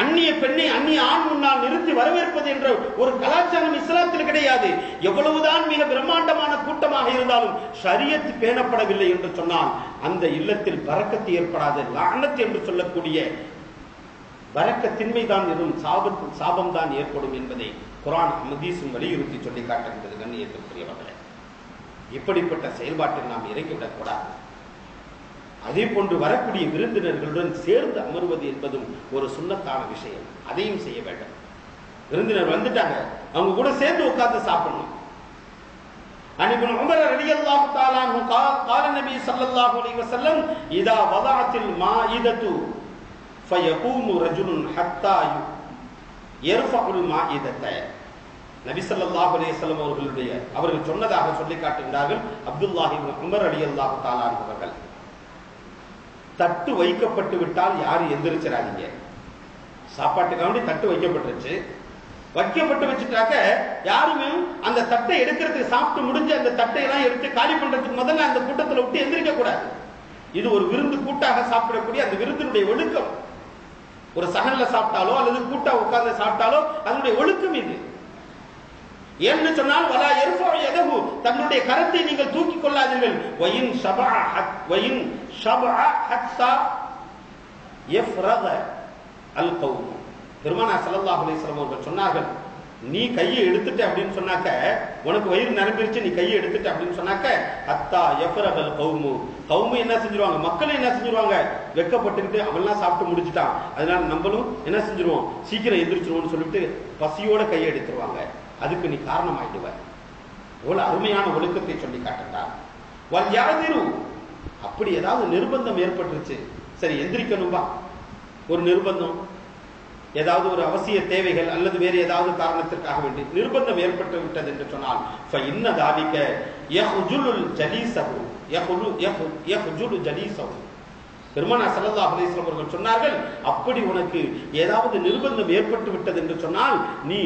அந்நிய பெண்ணை அந்நிய ஆண் முன்னால் நிறுத்தி வரவேற்பது என்ற ஒரு கலாச்சாரம் இஸ்லாத்தில் கிடையாது. எவ்வளவுதான் மிக பிரம்மாண்டமான கூட்டமாக இருந்தாலும் ஷரியத் பேணப்படவில்லை என்று சொன்னால் அந்த இல்லத்தில் பரக்கத்து ஏற்படாது, லானத் என்று சொல்லக்கூடிய பரக்கத்தின்மைதான் இருக்கும், சாபம் தான் ஏற்படும் என்பதை குர்ஆன் ஹதீஸும் வலியுறுத்தி சொல்லி காட்டுகின்றது. கண்ணியத்திற்குரியவர்களே, இப்படிப்பட்ட செயல்பாட்டில் நாம் இறங்கிவிடக்கூடாது. அதே போன்று வரக்கூடிய விருந்தினர்களுடன் சேர்ந்து அமர்வது என்பதும் ஒரு சுன்னத்தான விஷயம், அதையும் செய்ய வேண்டும். விருந்தினர் வந்துட்டாங்க, அவங்க கூட சேர்ந்து உட்கார்ந்து சாப்பிடணும். அன்னைக்கு உமர் ரலியல்லாஹு தஆலா அன்ஹு قال النبي صلى الله عليه وسلم اذا وضعت المائده فيقوم رجل حتى يرفع المائده. நபி ஸல்லல்லாஹு அலைஹி வஸல்லம் அவர்கள் சொன்னதாக சொல்லி காட்டுகிறார்கள் அப்துல்லாஹ் இப்னு உமர் ரலியல்லாஹு தஆலா அன்ஹு அவர்கள், தட்டு வைக்கப்பட்டு விட்டால் யாரும் எந்திரிச்சிடாதீங்க. சாப்பாட்டுக்காண்டி தட்டு வைக்கப்பட்டுருச்சு, வைக்கப்பட்டு வச்சுட்டாக்க யாருமே அந்த தட்டை எடுக்கிறதுக்கு, சாப்பிட்டு முடிஞ்சு அந்த தட்டை எல்லாம் எடுத்து காலி பண்றதுக்கு முதல்ல அந்த கூட்டத்தில் விட்டு எந்திரிக்க கூடாது. இது ஒரு விருந்து கூட்டாக சாப்பிடக்கூடிய அந்த விருந்தினுடைய ஒழுக்கம். ஒரு சகன்ல சாப்பிட்டாலோ அல்லது கூட்டா உட்கார்ந்து சாப்பிட்டாலோ அதனுடைய ஒழுக்கம் இது. ஏன்னு சொன்னால் வலா யர்ஃபு யதஹு, தன்னுடைய கரத்தை நீங்கள் தூக்கி கொள்ளாதீர்கள். வயின் ஷபஅ ஹத்தா யஃப்ரக அல் கௌம். பெருமானார் ஸல்லல்லாஹு அலைஹி வஸல்லம் அவர்கள் சொன்னார்கள், நீ கையை எடுத்துட்ட அப்படின்னு சொன்னாக்க, உனக்கு வயிறு நிரம்பிருச்சு, நீ கையை எடுத்துட்ட அப்படின்னு சொன்னாக்க ஹத்தா யஃப்ரக அல் கௌம், கௌம் என்ன செஞ்சிருவாங்க, மக்கள் என்ன செஞ்சிருவாங்க, வெக்கப்பட்டுக்கிட்டு அவன்லாம் சாப்பிட்டு முடிச்சுட்டான், அதனால நம்மளும் என்ன செஞ்சிருவோம், சீக்கிரம் எந்திரிச்சிருவோம்னு சொல்லிட்டு பசியோட கையை எடுத்துருவாங்க. அதுக்கு நீ காரணமாயிடுவ. எவ்வளவு அருமையான ஒழுக்கத்தை சொல்லி காட்டுறார். வல் யாதிரு, அப்படி ஏதாவது நிர்பந்தம் ஏற்பட்டுருச்சு, சரி எந்திரிக்கணும்பா, ஒரு நிர்பந்தம், ஏதாவது ஒரு அவசிய தேவைகள் அல்லது வேறு ஏதாவது காரணத்திற்காக வேண்டி நிர்பந்தம் ஏற்பட்டு விட்டது என்று சொன்னால் فإن ذلك يخجل جليسه يخجل جليسه. பெருமானார் ஸல்லல்லாஹு அலைஹி வஸல்லம் அவர்கள் சொன்னார்கள், அப்படி உனக்கு ஏதாவது நிர்பந்தம் ஏற்பட்டு விட்டது என்று சொன்னால் நீ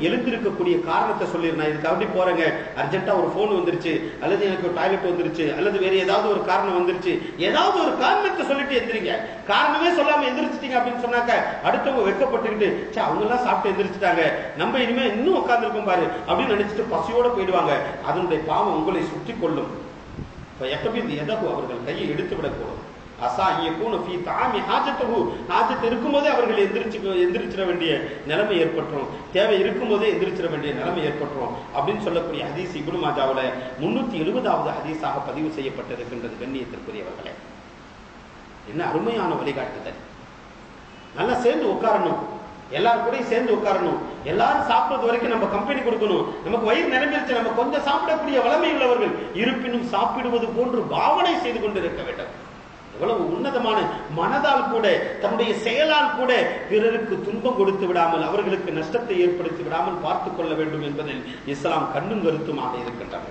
எழுந்திருக்கக்கூடிய காரணத்தை சொல்லிடு. நான் இதுக்காண்டி போறேங்க, அர்ஜென்ட்டா ஒரு போன் வந்துருச்சு, அல்லது எனக்கு டாய்லெட் வந்துருச்சு, அல்லது வேற ஏதாவது ஒரு காரணம் வந்துருச்சு, ஏதாவது ஒரு காரணத்தை சொல்லிட்டு எந்திரிங்க. காரணமே சொல்லாம எந்திரிச்சிட்டீங்க அப்படின்னு சொன்னாக்க அடுத்தவங்க வெக்கப்பட்டுக்கிட்டு அவங்க எல்லாம் சாப்பிட்டு எந்திரிச்சிட்டாங்க, நம்ம இனிமே இன்னும் உட்கார்ந்துருக்கோம் பாரு அப்படின்னு நினைச்சிட்டு பசியோட போயிடுவாங்க. அதனுடைய பாவம் உங்களை சுற்றி கொள்ளும். அவர்கள் கையை எடுத்து விடக்கூடும். ஹாஜத் இருக்கும்போதே அவர்கள் எந்திரிச்சிட வேண்டிய நிலைமை ஏற்பட்டுரும், தேவை இருக்கும்போதே எந்திரிச்சிட வேண்டிய நிலைமை ஏற்பட்டுரும் அப்படின்னு சொல்லக்கூடிய ஹதீஸ் இப்னு மாஜாவுல 370வது ஹதீஸாக பதிவு செய்யப்பட்டிருக்கின்றது. கண்ணியத்திற்குரியவர்களே, என்ன அருமையான வழிகாட்டுதல். நல்லா சேர்ந்து உட்காரணும், எல்லாரும் கூட சேர்ந்து உட்காரணும், எல்லாரும் சாப்பிடுறது வரைக்கும் நம்ம கம்பெனி கொடுக்கணும். நமக்கு வயிறு நிரம்பிருச்சு, நம்ம கொஞ்சம் சாப்பிடக்கூடிய வளமை உள்ளவர்கள், இருப்பினும் சாப்பிடுவது போன்று பாவனை செய்து கொண்டு இருக்க வேண்டும். எவ்வளவு உன்னதமான மனதால் கூட தன்னுடைய செயலால் கூட பிறருக்கு துன்பம் கொடுத்து விடாமல் அவர்களுக்கு நஷ்டத்தை ஏற்படுத்தி விடாமல் பார்த்துக் கொள்ள வேண்டும் என்பதில் இஸ்லாம் கண்ணும் கருத்துமாக இருக்கின்றது.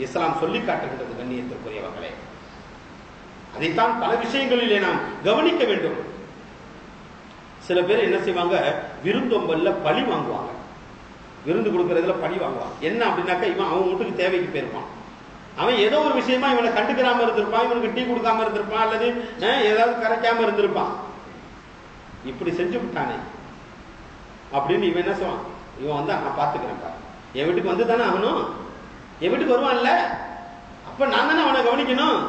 இஸ்லாம் சொல்லி காட்டுகின்றது. கண்ணியத்திற்குரியவர்களே, அதைத்தான் பல விஷயங்களிலே நாம் கவனிக்க வேண்டும். சில பேர் என்ன செய்வாங்க, விருந்தொம்பல்ல பழி வாங்குவாங்க, விருந்து கொடுக்கறதுல பழி வாங்குவாங்க. என்ன அப்படின்னாக்கா, இவன் அவன் வீட்டுக்கு தேவைக்கு போயிருப்பான், அவன் ஏதோ ஒரு விஷயமா இவனை கண்டுக்கிறாம இருந்திருப்பான், இவனுக்கு டீ கொடுக்காம இருந்திருப்பான், அல்லது ஏதாவது கரைக்காம இருந்திருப்பான். இப்படி செஞ்சு விட்டானே அப்படின்னு இவன் என்ன செய்வான், இவன் வந்து நான் பாத்துக்கிறேன்ப்பா, என் வீட்டுக்கு வந்து தானே ஆகணும், என் வீட்டுக்கு வருவான்ல, அப்ப நான் தானே அவனை கவனிக்கணும்.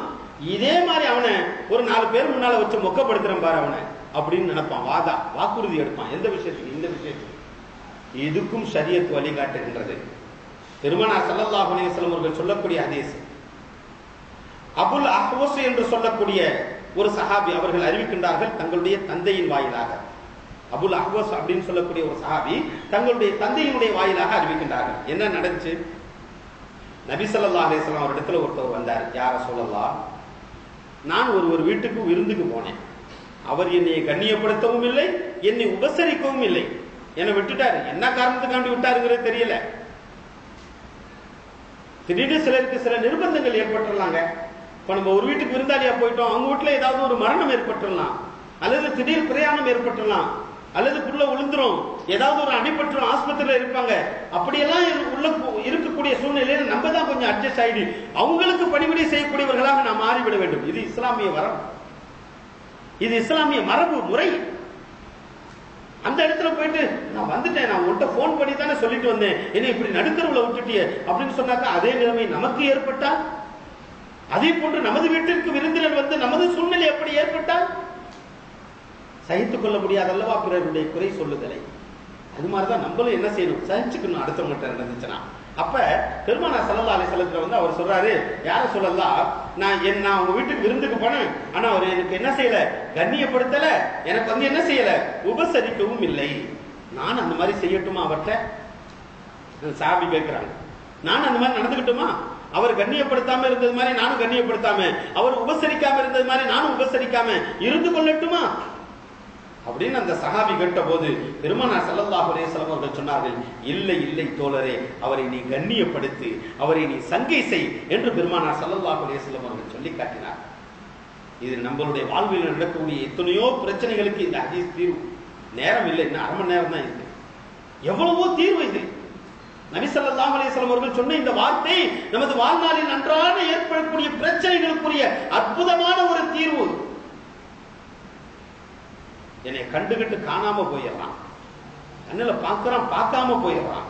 இதே மாதிரி அவனை ஒரு 4 பேர் முன்னால வச்சு மொக்கப்படுத்துறேன் பாரு அவனை அப்படின்னு நினைப்பான், வாக்குறுதி எடுப்பான். எந்த விஷயத்துக்கு? இந்த விஷயத்துக்கு. இதுக்கும் ஷரியத் வழிகாட்டுகின்றது. பெருமானார் ஸல்லல்லாஹு அலைஹி வஸல்லம் அவர்கள் சொல்லக்கூடிய ஹதீஸ், அபுல் அஹ்வஸ் என்று சொல்லக்கூடிய ஒரு சஹாபி அவர்கள் அறிவிக்கின்றார்கள், தங்களுடைய தந்தையின் வாயிலாக அபுல் அஹ்வஸ் அப்படின்னு சொல்லக்கூடிய ஒரு சஹாபி தங்களுடைய தந்தையினுடைய வாயிலாக அறிவிக்கின்றார்கள். என்ன நடந்துச்சு? நபி ஸல்லல்லாஹு அலைஹி வஸல்லம் ஒரு இடத்துல ஒருத்தவர் வந்தார். யா ரசூலல்லாஹ், நான் ஒரு வீட்டுக்கு விருந்துக்கு போனேன். அவர் என்னை கண்ணியப்படுத்தவும் இல்லை, என்னை உபசரிக்கவும் இல்லை. என்னை விட்டுட்டாரு. என்ன காரணத்துக்காண்டி விட்டாருங்கிறது தெரியல. திடீர்னு சிலருக்கு சில நிர்பந்தங்கள் ஏற்பட்டுடலாங்க. இப்ப நம்ம ஒரு வீட்டுக்கு விருந்தாளியா போயிட்டோம், அவங்க வீட்டுல ஏதாவது ஒரு மரணம் ஏற்பட்டுடலாம், அல்லது திடீர் பிரயாணம் ஏற்பட்டுடலாம், அல்லது புள்ள விழுந்துரும், ஏதாவது ஒரு அடிபட்டுரும், ஆஸ்பத்திரியில இருப்பாங்க. அப்படியெல்லாம் உள்ள இருக்கக்கூடிய சூழ்நிலையில நம்ம தான் கொஞ்சம் அட்ஜஸ்ட் ஆயிடு அவங்களுக்கு பணிவிடை செய்யக்கூடியவர்களாக நாம் மாறிவிட வேண்டும். இது இஸ்லாமிய வரம்பு, இது இஸ்லாமிய மரபு முறை. அந்த இடத்துல போயிட்டு நான் வந்துட்டேன், நான் உன்கிட்ட போன் பண்ணி தானே சொல்லிட்டு வந்தேன், என்ன இப்படி நடுத்தருவுல விட்டுட்டிய அப்படின்னு சொன்னாக்கா அதே நிலைமை நமக்கு ஏற்பட்டால், அதே போன்று நமது வீட்டிற்கு விருந்தினர் வந்து நமது சூழ்நிலை எப்படி ஏற்பட்டால் சகித்துக் கொள்ள முடியாது அல்லவா பிறருடைய குறை சொல்லுதலை. அது மாதிரிதான் நம்மளும் என்ன செய்யணும், சகிச்சுக்கணும் அடுத்தவங்கிட்ட நடந்துச்சுன்னா. அப்ப பெருமானார் ஸல்லல்லாஹு அலைஹி வஸல்லம் வந்து அவர் சொல்றாரு, யார சொல்லலாம், நான் உங்க வீட்டுக்கு விருந்துக்கு போனேன், ஆனா அவர் எனக்கு என்ன செய்யல, கண்ணியப்படுத்தல, எனக்கு வந்து என்ன செய்யல, உபசரிக்கவும் இல்லை. நான் அந்த மாதிரி செய்யட்டுமா அவர்கிட்ட? சாபி கேட்கிறாங்க, நான் அந்த மாதிரி நடந்துக்கிட்டுமா? அவர் கண்ணியப்படுத்தாம இருந்தது மாதிரி நானும் கண்ணியப்படுத்தாம, அவர் உபசரிக்காம இருந்தது மாதிரி நானும் உபசரிக்காம இருந்து கொள்ளட்டுமா அப்படின்னு அந்த சஹாபி கேட்ட போது பெருமானார் ஸல்லல்லாஹு அலைஹி வஸல்லம் அவர்கள் சொன்னார்கள், இல்லை இல்லை தோழரே, அவரை நீ கண்ணியப்படுத்து, அவரை நீ சங்கை செய் என்று பெருமானார் ஸல்லல்லாஹு அலைஹி வஸல்லம் அவர்கள் சொல்லி காட்டினார். இது நம்மளுடைய வாழ்வில் நடக்கக்கூடிய எத்தனையோ பிரச்சனைகளுக்கு இந்த ஹதீஸ் தீர்வு. நேரம் இல்லை, இன்னும் அரை மணி நேரம் தான் இருக்கு. எவ்வளவோ தீர்வு இது. நபி ஸல்லல்லாஹு அலைஹி வஸல்லம் அவர்கள் சொன்ன இந்த வார்த்தை நமது வாழ்நாளில் நன்றாக ஏற்படக்கூடிய பிரச்சனைகளுக்குரிய அற்புதமான ஒரு தீர்வு. என்னை கண்டுகிட்டு காணாம போயிடறான், கண்ணுல பார்க்கறான் பார்க்காம போயிடறான்,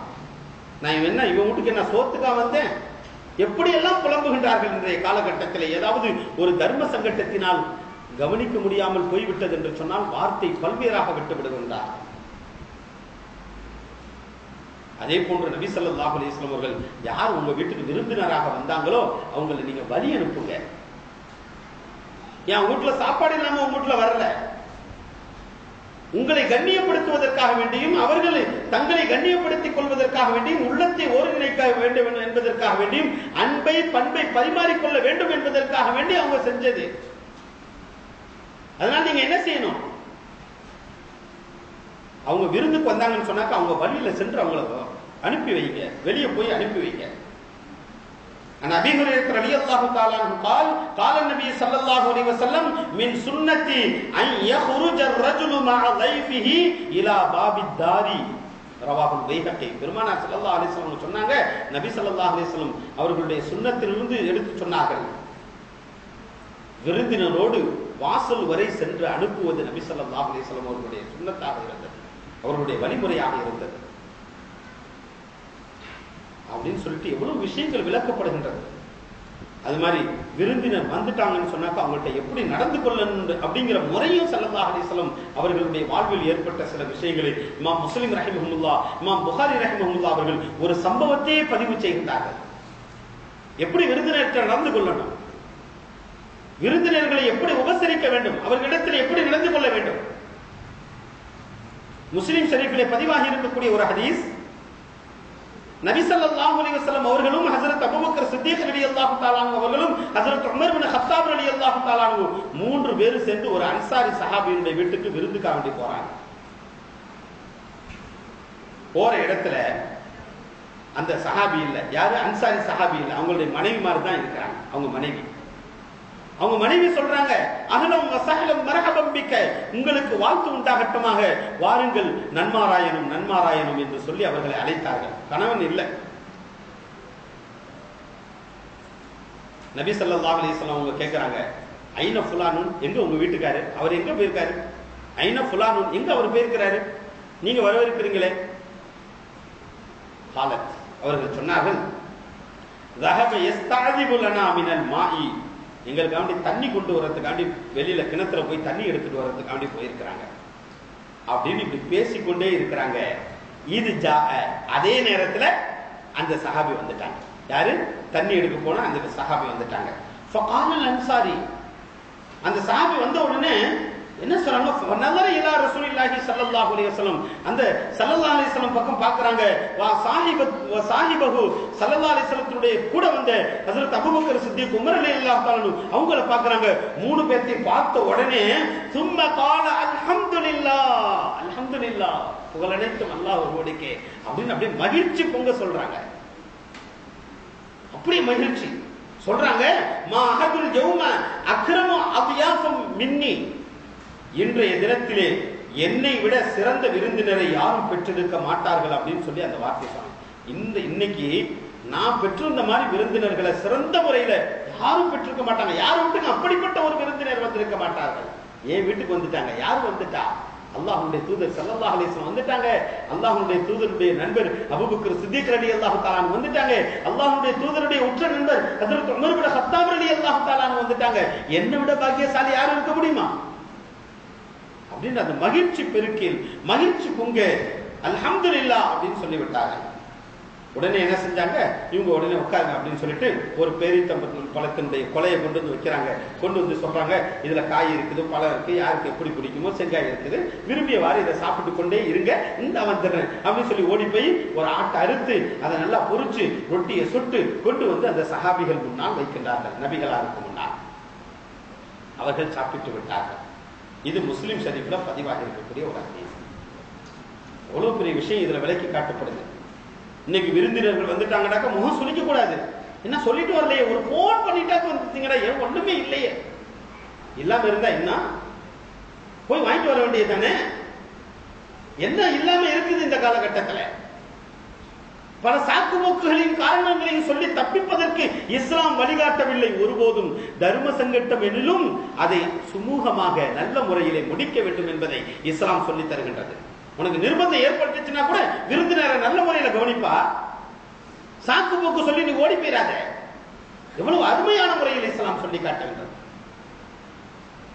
நான் என்ன இவன் வீட்டுக்கு என்ன சோத்துக்கா வந்தேன், எப்படியெல்லாம் புலம்புகின்றார்கள் இன்றைய காலகட்டத்தில். ஏதாவது ஒரு தர்ம சங்கடத்தினால் கவனிக்க முடியாமல் போய்விட்டது என்று சொன்னால் வார்த்தை பல்வேறாக விட்டு விடுகின்றார். அதே போன்று நபி ஸல்லல்லாஹு அலைஹி வஸல்லம் அவர்கள் யார் உங்க வீட்டுக்கு விருந்தினராக வந்தாங்களோ அவங்களை நீங்க வழி அனுப்புங்க. என் வீட்டுல சாப்பாடு இல்லாம உங்க வீட்டுல வரல, உங்களை கண்ணியப்படுத்துவதற்காக வேண்டியும் அவர்களை தங்களை கண்ணியப்படுத்திக் கொள்வதற்காக வேண்டியும் உள்ளத்தை ஒருங்கிணைக்க வேண்டும் என்பதற்காக வேண்டியும் அன்பை பண்பை பரிமாறிக்கொள்ள வேண்டும் என்பதற்காக வேண்டி அவங்க செஞ்சது. அதனால நீங்க என்ன செய்யணும், அவங்க விருந்துக்கு வந்தாங்கன்னு சொன்னாக்க அவங்க வழியில சென்று அவங்கள அனுப்பி வைங்க, வெளியே போய் அனுப்பி வைங்க. அபீ ஹுரைரா ரலியல்லாஹு தஆலா அன்ஹு قال قال النبي صلى الله عليه وسلم من سنتي ان يخرج الرجل مع ضيفه الى باب الدار رواه البيهقي. பெருமானார் ஸல்லல்லாஹு அலைஹி வஸல்லம் சொன்னாங்க, நபி ஸல்லல்லாஹு அலைஹி வஸல்லம் அவர்களுடைய சுன்னத்திலிருந்து எடுத்து சொன்னார்கள், விருந்தினரோடு வாசல் வரை சென்று அனுப்புவது நபி ஸல்லல்லாஹு அலைஹி வஸல்லம் அவர்களுடைய சுன்னத்தாக இருந்தது, அவர்களுடைய வழிமுறையாக இருந்தது அப்படின்னு சொல்லிட்டு எவ்வளவு விஷயங்கள் விளக்கப்படுகின்றது. அது மாதிரி விருந்தினர் வந்துட்டாங்கன்னு சொன்னாக்க அவங்கள்ட்ட எப்படி நடந்து கொள்ளணும் அப்படிங்கிற முறையும் ஸல்லல்லாஹு அலைஹி வஸல்லம் அவர்களுடைய வாழ்வில் ஏற்பட்ட சில விஷயங்களை இமாம் முஸ்லிம் ரஹிமஹுல்லாஹ், இமாம் புகாரி ரஹிமஹுல்லாஹ் அவர்கள் ஒரு சம்பவத்தையே பதிவு செய்கின்றார்கள். எப்படி விருந்தினர்கிட்ட நடந்து கொள்ளணும், விருந்தினர்களை எப்படி உபசரிக்க வேண்டும், அவர்களிடத்தில் எப்படி நடந்து கொள்ள வேண்டும். முஸ்லிம் ஷரீஃபிலே பதிவாகி இருக்கக்கூடிய ஒரு ஹதீஸ், நபி ஸல்லல்லாஹு அலைஹி வஸல்லம் அவர்களும் ஹஜ்ரத் அபூபக்கர் சித்திக் ரலியல்லாஹு தஆலா அன்ஹு அவர்களும் ஹஜ்ரத் உமர் இப்னு கத்தாப் ரலியல்லாஹு தஆலா அன்ஹு மூன்று பேர் சேர்ந்து ஒரு அன்சாரி சஹாபியுடைய வீட்டுக்கு விருந்துக்காக வேண்டி போறாங்க. போற இடத்துல அந்த சஹாபி இல்ல, யாரு அன்சாரி சஹாபி இல்ல, அவங்களுடைய மனைவிமார் தான் இருக்கிறாங்க. அவங்க மனைவி சொல்றாங்க, அஹ்லம் வ ஸஹ்லம் மர்ஹபம் பிக்க, உங்களுக்கு வாழ்த்து உண்டாகட்டுமாக, வாருங்கள் நன்மாராயணும் நன்மாராயணும் என்று சொல்லி அவர்களை அழைத்தார்கள். கணவன் இல்லை. நபி ஸல்லல்லாஹு அலைஹி வஸல்லம் அவங்க கேட்கிறாங்க, ஐன ஃபுலானுன், எங்க உங்க வீட்டுக்காரு, அவர் எங்க போயிருக்காரு, ஐன ஃபுலானுன், எங்க அவர் போயிருக்கிறாரு, நீங்க வரவேற்கிறீங்களே. காலத், அவர்கள் சொன்னார்கள், ذهب يستعذب لنا من الماء, எங்களுக்காண்டி தண்ணி கொண்டு வரதுக்காண்டி வெளியில கிணத்துல போய் தண்ணி எடுத்துட்டு வர்றதுக்காண்டி போயிருக்கிறாங்க அப்படின்னு இப்படி பேசிக்கொண்டே இருக்கிறாங்க. இது அதே நேரத்துல அந்த சஹாபி வந்துட்டாங்க. யாரு? தண்ணி எடுக்க போனா அந்த சஹாபி வந்துட்டாங்க. ஃபகால் அன்சாரி, அந்த சஹாபி வந்த உடனே என்ன சொல்றாங்க, நதர இலா ரசூலில்லாஹி ஸல்லல்லாஹு அலைஹி வஸல்லம், அந்த ஸல்லல்லாஹு அலைஹி வஸல்லம் பக்கம் பார்க்கறாங்க. வா சாஹிபஹு ஸல்லல்லாஹு அலைஹி வஸல்லத்துடைய கூட வந்த ஹஜ்ரத் அபூபக்கர் சித்திக், உமர் ரலியல்லாஹு தஆலா அவங்கள பார்க்கறாங்க. மூணு பேர்த்தையும் பார்த்த உடனே சும்ம கால அல்ஹம்துலில்லாஹ், அல்ஹம்துலில்லாஹ், புகழ் அனைத்தும் அல்லாஹ் ஒருவனுக்கே அப்படின்னு அப்படியே மகிழ்ச்சி பொங்க சொல்றாங்க. அப்படியே மகிழ்ச்சி சொல்றாங்க. மா அஹதுல் யௌம அக்ரமு அத்யாஃபம் மின்னி, இன்றைய தினத்திலே என்னை விட சிறந்த விருந்தினரை யாரும் பெற்றிருக்க மாட்டார்கள் அப்படின்னு சொல்லி அந்த வார்த்தை சொன்னாங்க. இன்னைக்கு நான் பெற்றிருந்த மாதிரி விருந்தினர்களை சிறந்த முறையில யாரும் பெற்றிருக்க மாட்டாங்க. யார் வீட்டுக்கு அப்படிப்பட்ட ஒரு விருந்தினர் வந்திருக்க மாட்டார்கள். என் வீட்டுக்கு வந்துட்டாங்க. யார் வந்துட்டா? அல்லாஹ்வுடைய தூதர் ஸல்லல்லாஹு அலைஹி வஸல்லம் வந்துட்டாங்க. அல்லாஹ்வுடைய தூதருடைய நண்பர் அபூபக்கர் சித்திக் ரலியல்லாஹு தஆலா வந்துட்டாங்க. அல்லாஹ்வுடைய தூதருடைய உற்ற நண்பர் ஹஜ்ரத் உமர் இப்னு கத்தாப் ரலியல்லாஹு தஆலா வந்துட்டாங்க. என்னை விட பாக்கியசாலி யாரும் இருக்க முடியுமா அப்படின்னு அந்த மகிழ்ச்சி பெருக்கில் மகிழ்ச்சி பொங்க அல்ஹம்துலில்லாஹ் அப்படின்னு சொல்லி விட்டாங்க. உடனே என்ன செஞ்சாங்க, இவங்க உடனே உட்காருங்க அப்படின்னு சொல்லிட்டு ஒரு பேரித்தம்பழம் பழத்தினுடைய கொலையை கொண்டு வந்து வைக்கிறாங்க. கொண்டு வந்து சொல்றாங்க, இதுல காய் இருக்குது, பழம் இருக்கு, யாருக்கு எப்படி பிடிக்குமோ செங்காய் இருக்குது, விரும்பியவாறு இதை சாப்பிட்டு கொண்டே இருங்க, இந்த வந்துடுறேன் அப்படின்னு சொல்லி ஓடி போய் ஒரு ஆட்டை அறுத்து அதை நல்லா பொரிச்சு ரொட்டியை சுட்டு கொண்டு வந்து அந்த சஹாபிகள் முன்னால் வைக்கின்றார்கள். நபிகளாருக்கு முன்னால் அவர்கள் சாப்பிட்டு விட்டார்கள். இது முஸ்லிம் ஷரீஃப்ல பதிவாக இருக்கக்கூடிய ஒரு ஹதீஸ். எவ்வளவு பெரிய விஷயம் இதுல விலைக்கு காட்டப்படுது. இன்னைக்கு விருந்தினர்கள் வந்துட்டாங்கன்னாக்கா முகம் சுளிக்க கூடாது. என்ன சொல்லிட்டு வரலையே, ஒரு போன் பண்ணிட்டா வந்துட்டீங்கடா, ஏன் ஒண்ணுமே இல்லையே, இல்லாம இருந்தா என்ன, போய் வாங்கிட்டு வர வேண்டியது தானே. என்ன இல்லாம இருக்குது இந்த காலகட்டத்தில். பல சாக்கு போக்குகளின் காரணங்களையும் சொல்லி தப்பிப்பதற்கு இஸ்லாம் வழிகாட்டவில்லை ஒருபோதும். தர்ம சங்கட்டம் எனிலும் அதை சுமூகமாக நல்ல முறையிலே முடிக்க வேண்டும் என்பதை இஸ்லாம் சொல்லி தருகின்றது. உனக்கு நிர்பந்தம் ஏற்பட்டுச்சுன்னா கூட விருந்தினரை நல்ல முறையில கவனிப்பா. சாக்கு போக்கு சொல்லி நீ ஓடி போயிடாத. எவ்வளவு அருமையான முறையில் இஸ்லாம் சொல்லி காட்டுகின்றது.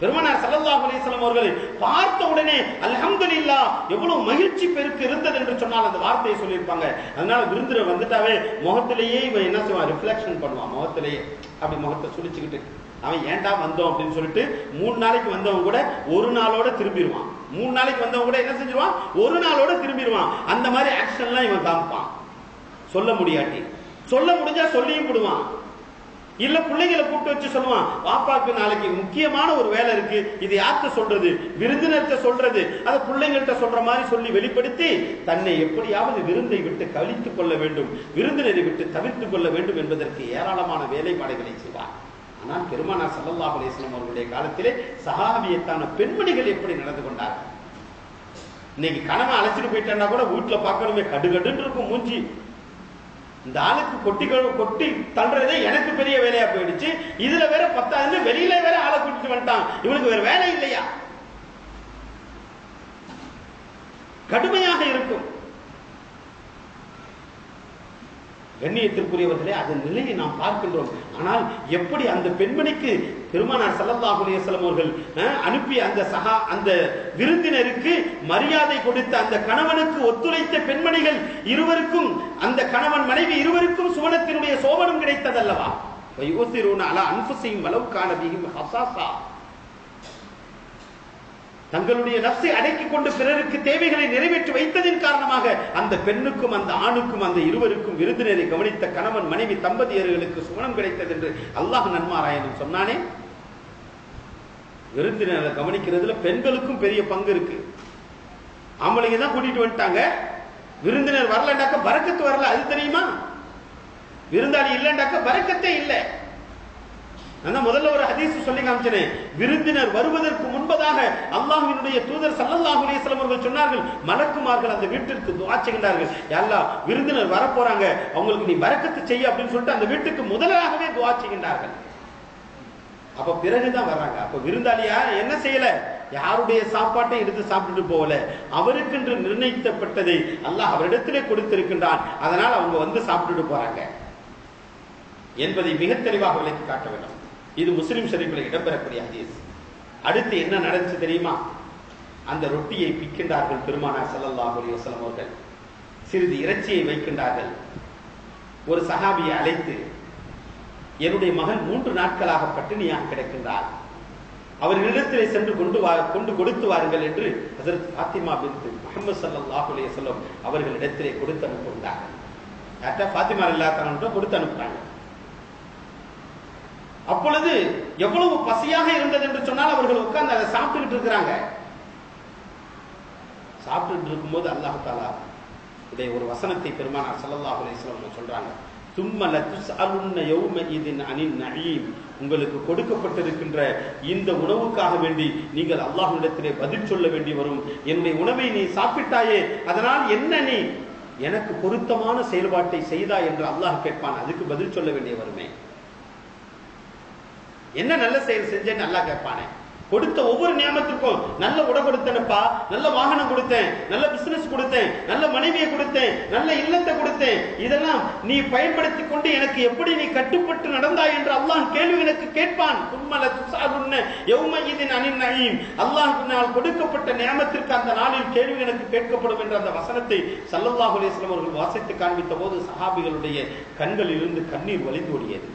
பெருமானார் ஸல்லல்லாஹு அலைஹி வஸல்லம் அவர்களை பார்த்த உடனே அல்ஹம்துலில்லாஹ் எவ்வளவு மகிழ்ச்சி பெருக்கு இருந்தது என்று சொன்னால் அந்த வார்த்தையை சொல்லியிருப்பாங்க. அதனால விருந்தினர் வந்துட்டாவே முகத்திலேயே இவன் என்ன செய்வான், ரிஃப்ளெக்ஷன் பண்ணுவான். முகத்திலேயே அப்படி முகத்தை சுழிச்சுக்கிட்டு அவன் ஏன்டா வந்தோம் அப்படின்னு சொல்லிட்டு 3 நாளைக்கு வந்தவன் கூட ஒரு நாளோட திரும்பிடுவான். 3 நாளைக்கு வந்தவன் கூட என்ன செஞ்சிருவான், ஒரு நாளோட திரும்பிடுவான். அந்த மாதிரி ஆக்ஷன்லாம் இவன் காமிப்பான். சொல்ல முடியாட்டி, சொல்ல முடிஞ்சா சொல்லியும் விடுவான். இல்ல பிள்ளைகளை கூப்பிட்டு வச்சு சொல்லுவான், பாப்பாக்கு நாளைக்கு முக்கியமான ஒரு வேலை இருக்கு, இது யார்கிட்ட சொல்றது, விருந்தினர்கிட்ட சொல்றது, அதை பிள்ளைங்கள்ட்ட சொல்ற மாதிரி சொல்லி வெளிப்படுத்தி தன்னை எப்படியாவது விருந்தை விட்டு கழித்துக் கொள்ள வேண்டும், விருந்தினரை விட்டு தவிர்த்துக் கொள்ள வேண்டும் என்பதற்கு ஏராளமான வேலைப்பாடுகளை செய்வார். ஆனால் பெருமானார் ஸல்லல்லாஹு அலைஹி வஸல்லம் அவர்களுடைய காலத்திலே சஹாபியத்தான பெண்மணிகள் எப்படி நடந்து கொண்டார்கள். இன்னைக்கு கணவன் அழைச்சிட்டு போயிட்டா கூட வீட்டுல பார்க்கணுமே கடுகடுன்னு இருக்கும் மூஞ்சி. இந்த ஆளுக்கு கொட்டி தள்ளுறதே எனக்கு பெரிய வேலையா போயிடுச்சு. இதுல வேற 10 வெளியில வேற ஆளை கூட்டிட்டு வந்துட்டான், இவனுக்கு வேற வேலை இல்லையா, கடுமையாக இருக்கும். கண்ணியத்திற்குரியவர்களே, அதன் நிலையை நாம் பார்க்கின்றோம். ஆனால் எப்படி அந்த பெண்மணிக்கு பெருமானார் ஸல்லல்லாஹு அலைஹி வஸல்லம் அவர்கள் அனுப்பிய அந்த விருந்தினருக்கு மரியாதை கொடுத்த அந்த கணவனுக்கு ஒத்துழைத்த பெண்மணிகள் இருவருக்கும், அந்த கணவன் மனைவி இருவருக்கும் சுவனத்தினுடைய சோபனம் கிடைத்ததல்லவா. வயுஸிரூன அலா அன்ஃபுஸிஹிம் வலவ் கான பிஹிம் ஹஸாஸா, தங்களுடைய நப்சை அடக்கிக் கொண்டு பிறருக்கு தேவைகளை நிறைவேற்றி வைத்ததின் காரணமாக அந்த பெண்ணுக்கும் அந்த ஆணுக்கும் அந்த இருவருக்கும் விருந்தினரை கவனித்த கணவன் மனைவி தம்பதியர்களுக்கு சுவனம் கிடைத்தது என்று அல்லாஹ் நன்மாராயணன் சொன்னானே. விருந்தினரை கவனிக்கிறதுல பெண்களுக்கும் பெரிய பங்கு இருக்கு. ஆம்பளைங்க தான் கூட்டிட்டு வந்துட்டாங்க, விருந்தினர் வரலண்டாக்க பரக்கத்து வரல, அது தெரியுமா. விருந்தாளி இல்லைண்டாக்க பரக்கத்தே இல்லை. நான் முதல்ல ஒரு ஹதீஸ் சொல்லி காமிச்சேன். விருந்தினர் வருவதற்கு முன்பதாக அல்லாஹ்வினுடைய தூதர் ஸல்லல்லாஹு அலைஹி வஸல்லம் அவர்கள் சொன்னார்கள், மலக்குமார்கள் அந்த வீட்டிற்கு துஆ செய்கின்றார்கள், யா அல்லாஹ் விருந்தினர் வர போறாங்க, அவங்களுக்கு நீ பரக்கத்து செய்ய அப்படின்னு சொல்லிட்டு அந்த வீட்டுக்கு முதலாகவே துஆ செய்கின்றார்கள். அப்ப பிறகுதான் வர்றாங்க. அப்ப விருந்தாளியா என்ன செய்யல, யாருடைய சாப்பாட்டை எடுத்து சாப்பிட்டு போகல, அவருக்கென்று நிர்ணயிக்கப்பட்டதை அல்லாஹ் அவரிடத்திலே கொடுத்திருக்கின்றான். அதனால் அவங்க வந்து சாப்பிட்டுட்டு போறாங்க என்பதை மிக தெளிவாக விளக்கி காட்ட வேண்டும். இது முஸ்லிம் ஷரீஃபில் இடம்பெறக்கூடிய ஹதீஸ். அடுத்து என்ன நடந்துச்சு தெரியுமா, அந்த ரொட்டியை பிக்கின்றார்கள் பெருமானார் ஸல்லல்லாஹு அலைஹி வஸல்லம் அவர்கள். சிறிது இறைச்சியை வைக்கின்றார்கள். ஒரு சஹாபியை அழைத்து, என்னுடைய மகன் 3 நாட்களாக பட்டினியாக கிடக்கின்றார், அவர்களிடத்திலே சென்று கொண்டு கொடுத்து வாருங்கள் என்று ஹஜ்ரத் ஃபாத்திமா பின்த் முஹம்மது ஸல்லல்லாஹு அலைஹி வஸல்லம் அவர்களிடத்திலே கொடுத்து அனுப்புகிறாங்க. யார்ட்ட? ஃபாத்திமா ரலியல்லாஹு அன்ஹா கொடுத்து அனுப்புறாங்க. அப்பொழுது எவ்வளவு பசியாக இருந்தது என்று சொன்னால் அவர்கள் உட்கார்ந்து அதை சாப்பிட்டுக்கிட்டு இருக்கிறாங்க. சாப்பிட்டு இருக்கும்போது அல்லாஹ் தஆலா இதை ஒரு வசனத்தை பெருமானார் ஸல்லல்லாஹு அலைஹி வஸல்லம் சொல்றாங்க. தும்ம லதுஸ்அலுன்ன யௌமஇதின் அனின் நஈம். உங்களுக்கு கொடுக்கப்பட்டிருக்கின்ற இந்த உணவுக்காக வேண்டி நீங்கள் அல்லாஹ்விடத்திலே பதில் சொல்ல வேண்டி வரும். என்னுடைய உணவை நீ சாப்பிட்டாயே, அதனால் என்ன நீ எனக்கு பொருத்தமான செயல்பாட்டை செய்தாய் என்று அல்லாஹ் கேட்பான். அதுக்கு பதில் சொல்ல வேண்டிய வருமே. என்ன நல்ல செயல் செஞ்சேன்னு அல்லாஹ் கேட்பானே. கொடுத்த ஒவ்வொரு நியமத்துக்கும் நல்ல உடை கொடுத்தேனப்பா, நல்ல வாகனம் கொடுத்தேன், நல்ல பிசினஸ் கொடுத்தேன், நல்ல மனைவியை கொடுத்தேன், நல்ல இல்லத்தை கொடுத்தேன், இதெல்லாம் நீ பயன்படுத்தி கொண்டு எனக்கு எப்படி நீ கட்டுப்பட்டு நடந்தாய் என்று அல்லாஹ் கேள்வி எனக்கு கேட்பான். அல்லாஹ்வினால் கொடுக்கப்பட்ட நியமத்திற்கு அந்த நாளில் கேள்வி எனக்கு கேட்கப்படும் என்ற அந்த வசனத்தை ஸல்லல்லாஹு அலைஹி வஸல்லம் அவர்கள் வாசித்து காண்பித்த போது சஹாபிகளுடைய கண்களில் இருந்து கண்ணீர் வழிந்து ஓடியது.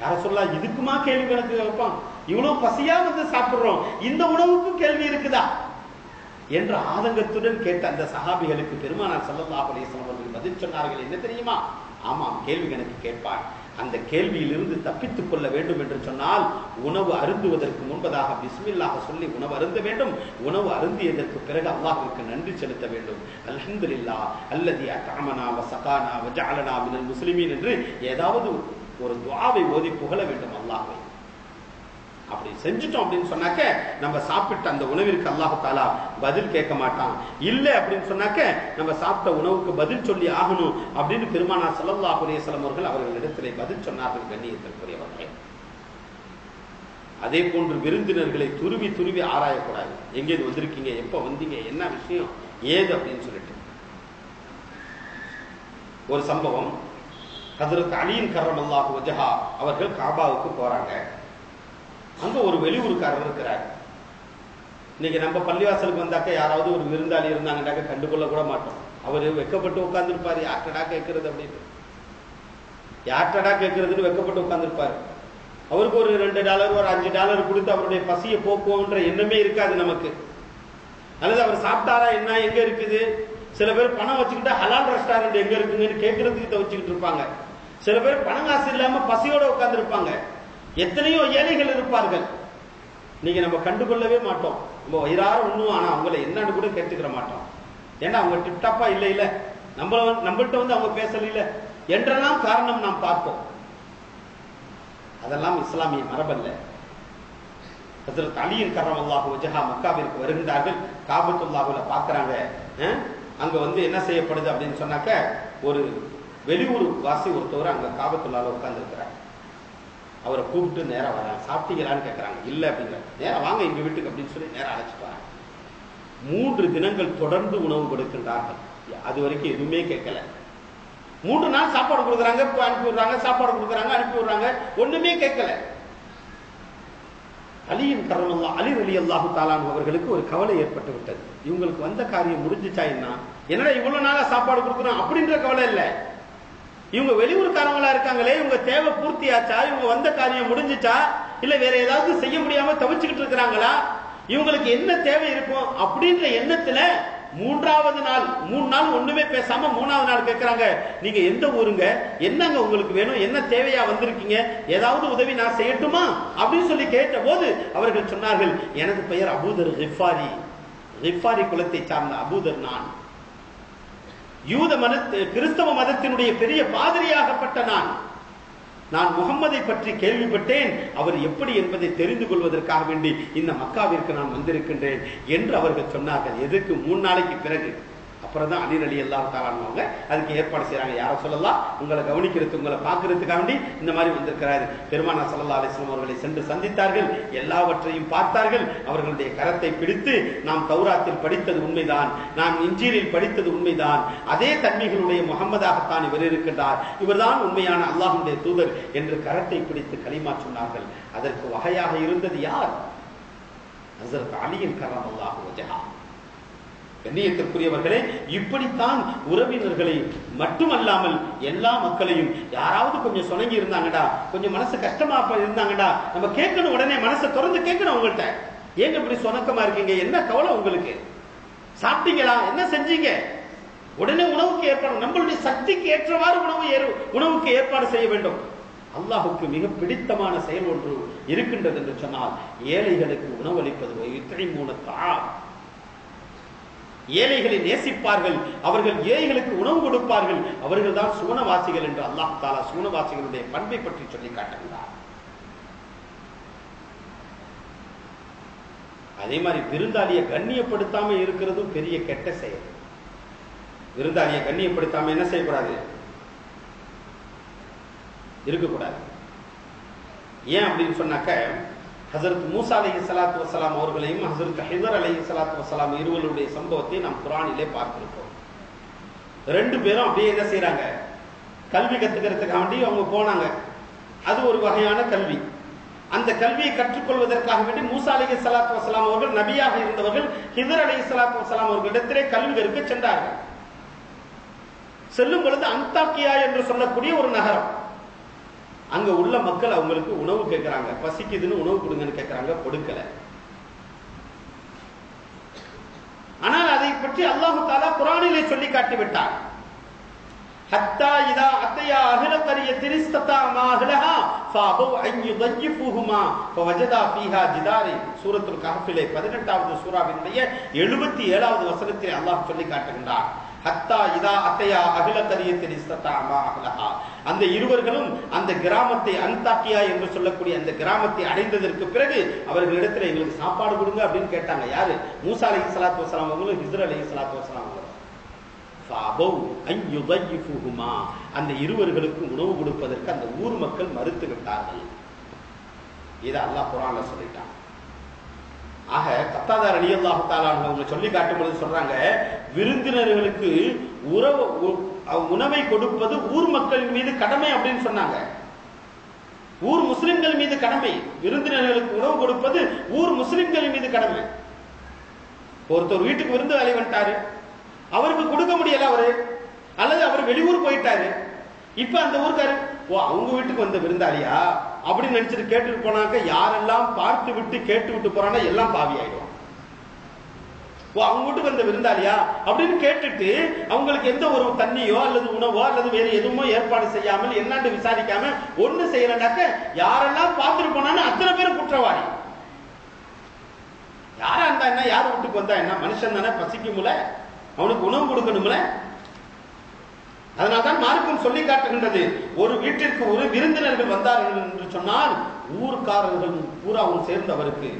யார சொல்ல இதுக்குமா கேள்வி கணக்கு வைப்பான்? இவ்வளவு பசியா வந்து சாப்பிடுறோம், இந்த உணவுக்கு கேள்வி இருக்குதா என்ற ஆதங்கத்துடன் கேட்ட அந்த சஹாபிகளுக்கு பெருமானார் ஸல்லல்லாஹு அலைஹி வஸல்லம் அவர்கள் பதில் சொன்னார்கள். என்ன தெரியுமா? ஆமாம், கேள்வி கணக்கு கேட்பான். அந்த கேள்வியிலிருந்து தப்பித்துக் கொள்ள வேண்டும் என்று சொன்னால் உணவு அருந்துவதற்கு முன்பதாக பிஸ்மில்லாஹ் சொல்லி உணவு அருந்த வேண்டும். உணவு அருந்தியதற்கு பிறகு அல்லாஹ்வுக்கு நன்றி செலுத்த வேண்டும். அல்ஹம்துலில்லாஹ் அல்லதி அத்அமனா வ ஸகானா வ ஜஅலனா மினல் முஸ்லிமீன் என்று ஏதாவது ஒரு துஆவை ஓதி புகழ வேண்டும் அல்லாஹ்வை. அப்படி செஞ்சுட்டோம் அப்படின்னு சொன்னாக்க நம்ம சாப்பிட்ட அந்த உணவிற்கு அல்லாஹ் தஆலா பதில் கேட்க மாட்டான். இல்ல அப்படின்னு சொன்னாக்க நம்ம சாப்பிட்ட உணவுக்கு பதில் சொல்லி ஆகணும் அப்படின்னு பெருமானார் ஸல்லல்லாஹு அலைஹி வஸல்லம் அவர்களிடத்திலே பதில் சொன்னார்கள். கண்ணியத்திற்குரியவர்களே, அதே போன்று விருந்தினர்களை துருவி துருவி ஆராயக்கூடாது. எங்கேருந்து வந்திருக்கீங்க, எப்ப வந்தீங்க, என்ன விஷயம் ஏது அப்படின்னு சொல்லிட்டு. ஒரு சம்பவம், ஹஜ்ரத் அலியின் கர்ரமல்லாஹு வஜஹா அவர்கள் காபாவுக்கு போறாங்க. அங்க ஒரு வெளியூருக்காரர் இருக்கிறார். இன்னைக்கு நம்ம பள்ளிவாசலுக்கு வந்தாக்க யாராவது ஒரு விருந்தாளி இருந்தாங்கன்னாக்க கண்டுகொள்ள கூட மாட்டோம். அவரு வெக்கப்பட்டு உட்கார்ந்துருப்பாரு. யார்டா கேட்கறது அப்படின்னு, யார்டா கேட்கறதுன்னு வெக்கப்பட்டு உட்கார்ந்துருப்பாரு. அவருக்கு ஒரு $2 ஒரு $5 கொடுத்து அவருடைய பசியை போக்குவோன்ற எண்ணமே இருக்காது நமக்கு. அல்லது அவர் சாப்பிட்டாரா என்ன, எங்க இருக்குது. சில பேர் பணம் வச்சுக்கிட்டு ஹலால் ரெஸ்டாரண்ட் எங்க இருக்குங்கன்னு கேட்கறதுக்கு வச்சுக்கிட்டு இருப்பாங்க. சில பேர் பணம் காசு இல்லாம பசியோட உட்கார்ந்து இருப்பாங்க. எத்தனையோ ஏழைகள் இருப்பார்கள். நீங்க நம்ம கண்டுகொள்ளவே மாட்டோம். நம்ம வயிறார உண்ணுவோம், ஆனா அவங்கள என்னன்னு கூட கேட்டுக்கிற மாட்டோம். ஏன்னா அவங்க டிப்டாப்பா இல்ல இல்ல நம்மள்கிட்ட வந்து அவங்க பேசல இல்ல என்றெல்லாம் காரணம் நாம் பார்ப்போம். அதெல்லாம் இஸ்லாமிய மரபல்ல. ஹஜ்ரத் அலியின் கர்ரமல்லாஹு வஜஹா மக்காவிற்கு வருகின்றார்கள். காபத்துல்லாஹுல பாக்குறாங்க. அங்க வந்து என்ன செய்யப்படுது அப்படின்னு சொன்னாக்க ஒரு வெளியூர் வாசி ஒருத்தவர் அங்க காபத்துல்லாஹுல உட்கார்ந்து இருக்கிறார். அவரை கூப்பிட்டு நேரம் வராங்க. சாப்பிட்டீங்களான்னு கேட்கறாங்க. இல்ல அப்படிங்கிற. நேரம் வாங்க எங்க வீட்டுக்கு அப்படின்னு சொல்லி நேரம் அழைச்சிட்டு வராங்க. 3 தினங்கள் தொடர்ந்து உணவு கொடுக்கின்றார்கள். அது வரைக்கும் எதுவுமே கேட்கல. 3 நாள் சாப்பாடு கொடுக்குறாங்க, அனுப்பி விடுறாங்க, சாப்பாடு கொடுக்குறாங்க, அனுப்பி விடுறாங்க, ஒண்ணுமே கேட்கல. அலியின் கர்ரமல்லாஹ் அலி ரலியல்லாஹு தஆலா அவர்களுக்கு ஒரு கவலை ஏற்பட்டு விட்டது. இவங்களுக்கு வந்த காரியம் முடிஞ்சுச்சா என்ன, என்னடா இவ்வளவு நாளா சாப்பாடு கொடுக்குறோம் அப்படின்ற கவலை இல்ல. இவங்க வெளியூர்காரங்களா இருக்காங்களே, இவங்க தேவை பூர்த்தியாச்சா, இவங்க வந்த காரியம் முடிஞ்சுச்சா, இல்ல வேற ஏதாவது செய்ய முடியாம தவிச்சுக்கிட்டு இருக்கிறாங்களா, இவங்களுக்கு என்ன தேவை இருக்கும் அப்படின்ற எண்ணத்துல 3வது நாள் 3 நாள் ஒண்ணுமே பேசாம 3வது நாள் கேட்கிறாங்க, நீங்க எந்த ஊருங்க, என்னங்க உங்களுக்கு வேணும், என்ன தேவையா வந்திருக்கீங்க, ஏதாவது உதவி நான் செய்யட்டுமா அப்படின்னு சொல்லி கேட்ட போது அவர்கள் சொன்னார்கள், எனது பெயர் அபூதர் கிஃபாரி, கிஃபாரி குலத்தை சார்ந்த அபூதர். யூத கிறிஸ்தவ மதத்தினுடைய பெரிய பாதிரியாகப்பட்ட நான் முகம்மதை பற்றி கேள்விப்பட்டேன், அவர் எப்படி என்பதை தெரிந்து கொள்வதற்காக வேண்டி இந்த மக்காவிற்கு நான் வந்திருக்கின்றேன் என்று அவர்கள் சொன்னார்கள். எதுக்கு? 3 நாளைக்கு பிறகு. அப்புறம் தான் அலி ரலியல்லாஹு தஆலா அவங்க அதுக்கு ஏற்பாடு செய்யறாங்க. யார சொல்லலாம், உங்களை கவனிக்கிறது, உங்களை பார்க்கறதுக்காக வேண்டி இந்த மாதிரி வந்திருக்கிறாரு. பெருமானார் ஸல்லல்லாஹு அலைஹி வஸல்லம் அவர்களை சென்று சந்தித்தார்கள், எல்லாவற்றையும் பார்த்தார்கள். அவர்களுடைய கரத்தை பிடித்து, நாம் தௌராத்தில் படித்தது உண்மைதான், நாம் இன்ஜீலில் படித்தது உண்மைதான், அதே தன்மைகளுடைய முகம்மதாகத்தான் இவர் இருக்கின்றார், இவர்தான் உண்மையான அல்லாஹ்வுடைய தூதர் என்று கரத்தை பிடித்து கலிமா சொன்னார்கள். அதற்கு வகையாக இருந்தது யார்? ஹஜ்ரத் அலியின் கர்ரமல்லாஹு வஜஹா. கண்ணியத்திற்குரியவர்களே, இப்படித்தான் உறவினர்களை மட்டுமல்லாமல் எல்லா மக்களையும், யாராவது கொஞ்சம் சொனங்கி இருந்தாங்கடா, கொஞ்சம் மனசு கஷ்டமா இருந்தாங்கடா, நம்ம கேட்கணும், உடனே மனசை திறந்து கேட்கணும் அவங்கள்ட்ட. ஏங்க இப்படி சொனக்கமா இருக்கீங்க, என்ன கவலை உங்களுக்கு, சாப்பிட்டீங்களா, என்ன செஞ்சீங்க, உடனே உணவுக்கு ஏற்பாடு, நம்மளுடைய சக்திக்கு ஏற்றவாறு உணவுக்கு ஏற்பாடு செய்ய வேண்டும். அல்லாஹுக்கு மிக பிடித்தமான செயல் ஒன்று இருக்கின்றது என்று சொன்னால் ஏழைகளுக்கு உணவளிப்பது. ஏழைகளை நேசிப்பார்கள், அவர்கள் ஏழைகளுக்கு உணவு கொடுப்பார்கள், அவர்கள் தான் சுவனவாசிகள் என்று அல்லாஹ் தஆலா சுவனவாசிகளுடைய பண்பை பற்றி சொல்லி காட்டுகிறார். அதே மாதிரி விருந்தாளியை கண்ணியப்படுத்தாம இருக்கிறதும் பெரிய கெட்ட செயல். விருந்தாளியை கண்ணியப்படுத்தாம என்ன செய்யக்கூடாது, இருக்கக்கூடாது. ஏன் அப்படின்னு சொன்னாக்க, ஹஸரத் மூசா அலைஹிஸ்ஸலாத்து வஸ்ஸலாம் அவர்களையும் ஹஸரத் ஹிதர் அலைஹிஸ்ஸலாத்து வஸ்ஸலாம் இருவருடைய சம்பவத்தை நாம் குர்ஆனிலே பார்த்திருக்கோம். ரெண்டு பேரும் அப்படியே என்ன செய்யறாங்க, கல்வி கத்துக்கிறதுக்காக வேண்டி அவங்க போனாங்க. அது ஒரு வகையான கல்வி. அந்த கல்வியை கற்றுக்கொள்வதற்காக வேண்டி மூசா அலைஹிஸ்ஸலாத்து வஸ்ஸலாம் அவர்கள் நபியாக இருந்தவர்கள் ஹிதர் அலைஹிஸ்ஸலாத்து வஸ்ஸலாம் அவர்களிடத்திலே கல்வி கற்க சென்றார்கள். செல்லும் பொழுது அந்தாக்கியா என்று சொல்லக்கூடிய ஒரு நகரம், அங்க உள்ள மக்கள் அவங்களுக்கு உணவு கேட்கிறாங்க, பசிக்குதுன்னு உணவு கொடுங்கன்னு கேட்கிறாங்க, கொடுக்கல. ஆனால் அதை பற்றி அல்லாஹு தஆலா குர்ஆனிலே சொல்லி காட்டிவிட்டார். ஹத்தா இதா அத்தயா அஹ்ல கரியத்தின் இஸ்ததா மா அஹ்லஹா ஃபஅபு அன் யுضيفுஹுமா ஃபவஜதா ஃபீஹா ஜிதாரி. சூரத்துல் கஹ்ஃபிலே 18வது சூராவினுடைய 77வது வசனத்திலே அல்லாஹ் சொல்லி காட்டுகின்றார். ஹத்தா இதா அத்தயா அஹ்ல கரியத்தின் இஸ்ததா மா அஹ்லஹா. அந்த இருவர்களும் அந்த கிராமத்தை, அந்தாக்கியா என்று சொல்லக்கூடிய அந்த கிராமத்தை அடைந்ததற்கு பிறகு அவர்களிடத்தில் எங்களுக்கு சாப்பாடு கொடுங்க அப்படின்னு கேட்டாங்க. யாரு? மூசா அலைஹிஸ்ஸலாத்து வஸ்ஸலாம் அவங்களும் ஹிதர் அலைஹிஸ்ஸலாத்து வஸ்ஸலாம் அவங்களும். அந்த இருவர்களுக்கு உணவு கொடுப்பதற்கு அந்த ஊர் மக்கள் மறுத்து விட்டார்கள். இதை அல்லாஹ் குர்ஆன்ல சொல்லிட்டான். ஆக கத்தாதா ரலியல்லாஹு தஆலா அவங்க சொல்லி காட்டும் பொழுது சொல்றாங்க, விருந்தினர்களுக்கு உணவை கொடுப்பது ஊர் மக்கள் மீது கடமை அப்படின்னு சொன்னாங்க. ஊர் முஸ்லிம்கள் மீது கடமை. விருந்தினர்களுக்கு உணவு கொடுப்பது ஊர் முஸ்லிம்கள் மீது கடமை. ஒருத்தர் வீட்டுக்கு விருந்து வேலை வந்துட்டாரு, அவருக்கு கொடுக்க முடியல அவரு, அல்லது அவர் வெளியூர் போயிட்டாரு. இப்ப அந்த ஊருக்காரு, ஓ அவங்க வீட்டுக்கு வந்த விருந்தாளியா அப்படின்னு நினைச்சிட்டு கேட்டுட்டு போனாக்க, யாரெல்லாம் பார்த்து விட்டு கேட்டு விட்டு போறானா எல்லாம் பாவி ஆயிடும். ஓ அவங்க வீட்டுக்கு வந்த விருந்தாளியா அப்படின்னு கேட்டுட்டு அவங்களுக்கு எந்த ஒரு தண்ணியோ அல்லது உணவோ அல்லது வேற எதுவுமோ ஏற்பாடு செய்யாமல் என்னான்னு விசாரிக்காம ஒண்ணு செய்யறனாக்க, யாரெல்லாம் பார்த்துட்டு போனான்னு அத்தனை பேரும் குற்றவாளி. யாரா இருந்தா என்ன, யார் வீட்டுக்கு வந்தா என்ன, மனுஷன் தானே, பசிக்கும்ல, அவனுக்கு உணவு கொடுக்கணும்ல. அதனால்தான் மார்க்கம் சொல்லி காட்டுகின்றது, ஒரு வீட்டிற்கு ஒரு விருந்தினர்கள் வந்தார்கள் என்று சொன்னால் ஊர்க்காரர்கள் பூராவும் சேர்ந்து அவருக்கு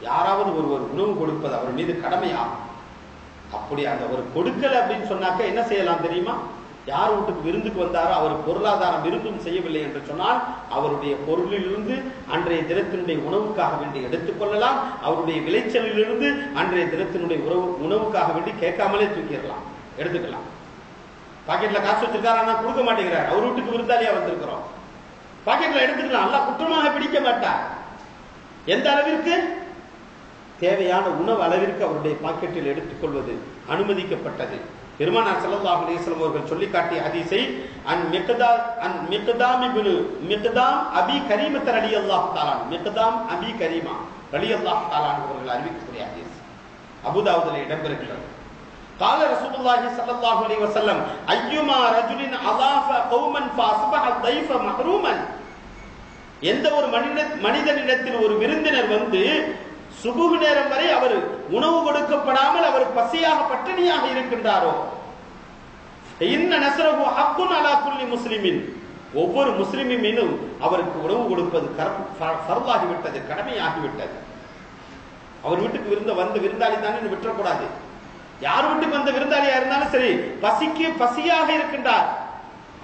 யாராவது ஒருவர் உணவு கொடுப்பது அவர் மீது கடமையாகும். அப்படி அந்த ஒரு கொடுக்கல அப்படின்னு சொன்னாக்க என்ன செய்யலாம் தெரியுமா? யார் வீட்டுக்கு விருந்துக்கு வந்தாரோ அவர் பொருளாதாரம் இருந்தும் செய்யவில்லை என்று சொன்னால் அவருடைய பொருளிலிருந்து அன்றைய தினத்தினுடைய உணவுக்காக வேண்டி எடுத்துக்கொள்ளலாம். அவருடைய விளைச்சலிலிருந்து அன்றைய தினத்தினுடைய உணவுக்காக வேண்டி கேட்காமலே தூக்கிடலாம், எடுத்துக்கலாம். பாக்கெட்ல காசு வச்சிருக்காரு, ஆனா கொடுக்க மாட்டேங்கிறார், அவர் வீட்டுக்கு விருந்தாளியா வந்திருக்கிறோம், பாக்கெட்ல எடுத்துக்கலாம், அல்லாஹ் குற்றமாக பிடிக்க மாட்டார். எந்த அளவிற்கு தேவையான உணவு அளவிற்கு அவருடைய பாக்கெட்டில் எடுத்துக்கொள்வது அனுமதிக்கப்பட்டது. பெருமானார் ஸல்லல்லாஹு அலைஹி வஸல்லம் அவர்கள் சொல்லி காட்டிய ஹதீஸை மிக்தாம் அபி கரீமத் ரலியல்லாஹு தஆலா, மிக்தாம் அபி கரீமா ரலியல்லாஹு தஆலா அவர்கள் அறிவிக்கக்கூடிய ஹதீஸ் அபூதாவுதிலே இடம்பெறுகிறது. قال رسول الله صلى الله عليه وسلم ايما رجل اضاف قوما فاصبح الضيف محروما. எந்த ஒரு மனிதனிடத்தில் ஒரு விருந்தினர் வந்து சுபுஹ் நேரம் வரை அவர் உணவு கொடுக்கப்படாமல் அவர் பசியாக பட்டினியாக இருக்கின்றாரோ, இன்ன நஸ்ரஹு ஹக்குன் அலா குல்லி முஸ்லிமின், ஒவ்வொரு முஸ்லிமின் மீதும் அவருக்கு உணவு கொடுப்பது ஃபர்லாகிவிட்டது, கடமையாகிவிட்டது. அவர் வீட்டுக்கு வந்த விருந்தாளி தானே விட்டுறக்கூடாது. யார் வீட்டுக்கு வந்த விருந்தாளியா இருந்தாலும் சரி, பசியாக இருக்கின்றார்,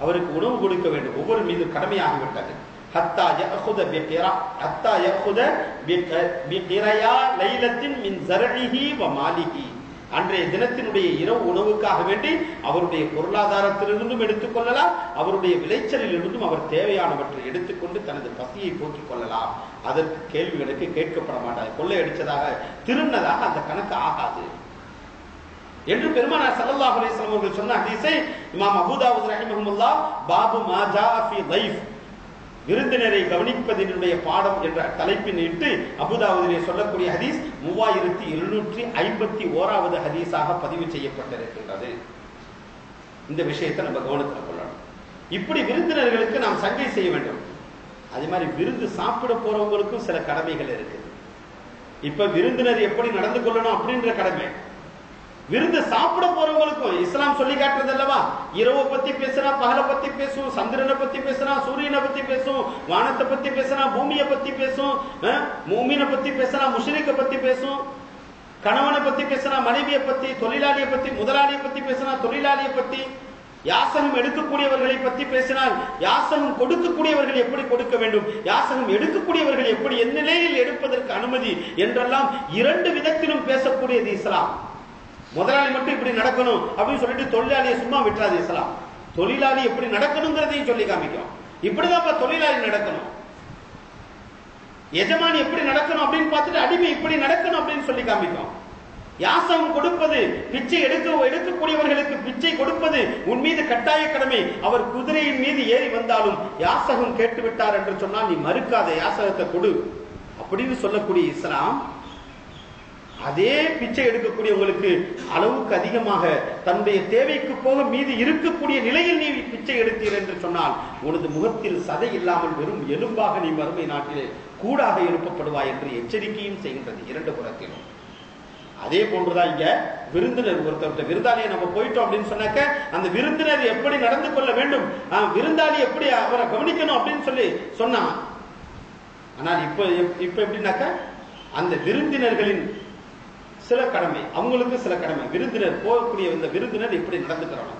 அவருக்கு உணவு கொடுக்க வேண்டும், ஒவ்வொரு மீது கடமையாகிவிட்டது. ஹத்தா யஅஹுத பிகிரயா லைலத்தின் மின் ஸர்இஹி வ மாலிஹி. அன்றைய தினத்தினுடைய இரவு உணவுக்காக வேண்டி அவருடைய பொருளாதாரத்திலிருந்தும் எடுத்துக்கொள்ளலாம், அவருடைய விளைச்சலிலிருந்தும் அவர் தேவையானவற்றை எடுத்துக்கொண்டு தனது பசியை போக்கிக் கொள்ளலாம். அதற்கு கேள்விகளுக்கு கேட்கப்பட மாட்டார். கொள்ளையடிச்சதாக திருநதாக அந்த கணக்கு ஆகாது. என்று பெருமானார் ஸல்லல்லாஹு அலைஹி வஸல்லம் அவர்கள் சொன்ன ஹதீஸை இமாம் அபூ தாவூத் ரஹிமஹுல்லாஹ் பாபு மா ஜா ஃபீ லைஃப், விருந்தினரை கவனிப்பதனுடைய பாடம் என்ற தலைப்பின் இட்டு அபூதாவுதிலே சொல்லக்கூடிய ஹதீஸ் 3751வது ஹதீஸாக பதிவு செய்யப்பட்டிருக்கின்றது. இந்த விஷயத்தை நம்ம கவனத்தில் கொள்ளணும். இப்படி விருந்தினர்களுக்கு நாம் சங்கை செய்ய வேண்டும். அதே மாதிரி விருந்து சாப்பிட போறவங்களுக்கும் சில கடமைகள் இருக்குது. இப்ப விருந்தினர் எப்படி நடந்து கொள்ளணும் அப்படின்ற கடமை விருந்து சாப்பிட போறவங்களுக்கும் இஸ்லாம் சொல்லி காட்டுறது அல்லவா. இரவை பத்தி பேசுனா, பகலை பத்தி பேசும், சந்திரனை பத்தி பேசுனா, சூரியனை பத்தி பேசும், வானத்தை பத்தி பேசுனா, பூமியை பத்தி பேசும், மூமினை பத்தி பேசுனா, முஷ்ரிக்கை பத்தி பேசும், கணவனை பத்தி பேசுனா, மனைவியை பத்தி, தொழிலாளியை பத்தி, முதலாளியை பத்தி பேசுனா, தொழிலாளியை பத்தி, யாசகம் எடுக்கக்கூடியவர்களை பத்தி பேசினால் யாசகம் கொடுக்கக்கூடியவர்கள் எப்படி கொடுக்க வேண்டும், யாசகம் எடுக்கக்கூடியவர்கள் எப்படி எந்த நிலையில் எடுப்பதற்கு அனுமதி என்றெல்லாம் 2 விதத்திலும் பேசக்கூடியது இஸ்லாம். முதலாளி மட்டும் இப்படி நடக்கணும் அப்படின்னு சொல்லிட்டு தொழிலாளியை சும்மா விட்டுறாது இஸ்லாம். தொழிலாளி எப்படி நடக்கணுங்கிறதையும் சொல்லி காமிக்கும். இப்படிதான் தொழிலாளி நடக்கணும். எஜமானி எப்படி நடக்கணும் அப்படின்னு பார்த்துட்டு அடிமை இப்படி நடக்கணும் அப்படின்னு சொல்லி காமிக்கும். யாசகம் கொடுப்பது, பிச்சை எடுக்கக்கூடியவர்களுக்கு பிச்சை கொடுப்பது உன் மீது கட்டாய கடமை. அவர் குதிரையின் மீது ஏறி வந்தாலும் யாசகம் கேட்டு விட்டார் என்று சொன்னால் நீ மறுக்காத, யாசகத்தை கொடு அப்படின்னு சொல்லக்கூடிய இஸ்லாம், அதே பிச்சை எடுக்கக்கூடியவங்களுக்கு அளவுக்கு அதிகமாக தன்னுடைய தேவைக்கு போக மீது இருக்கக்கூடிய நிலையில் நீ பிச்சை எடுத்தீர் என்று சொன்னால் உனது முகத்தில் சதை இல்லாமல் வெறும் எலும்பாக நீ மறுமை நாட்டிலே கூடாக எழுப்பப்படுவாய் என்று எச்சரிக்கையும் செய்கின்றது 2 புறத்திலும். அதே போன்றுதான் இங்க விருந்தினர், ஒருத்தர் விருந்தாளியை நம்ம போயிட்டோம் அப்படின்னு சொன்னாக்க அந்த விருந்தினர் எப்படி நடந்து கொள்ள வேண்டும், விருந்தாளி எப்படி அவரை கவனிக்கணும் அப்படின்னு சொல்லி சொன்னா. ஆனால் இப்ப எப்படின்னாக்க அந்த விருந்தினர்களின் சில கடமை, அவங்களுக்கு சில கடமை. விருந்தினர் போகக்கூடிய இந்த விருந்தினர் எப்படி நடந்துக்கிறாங்க.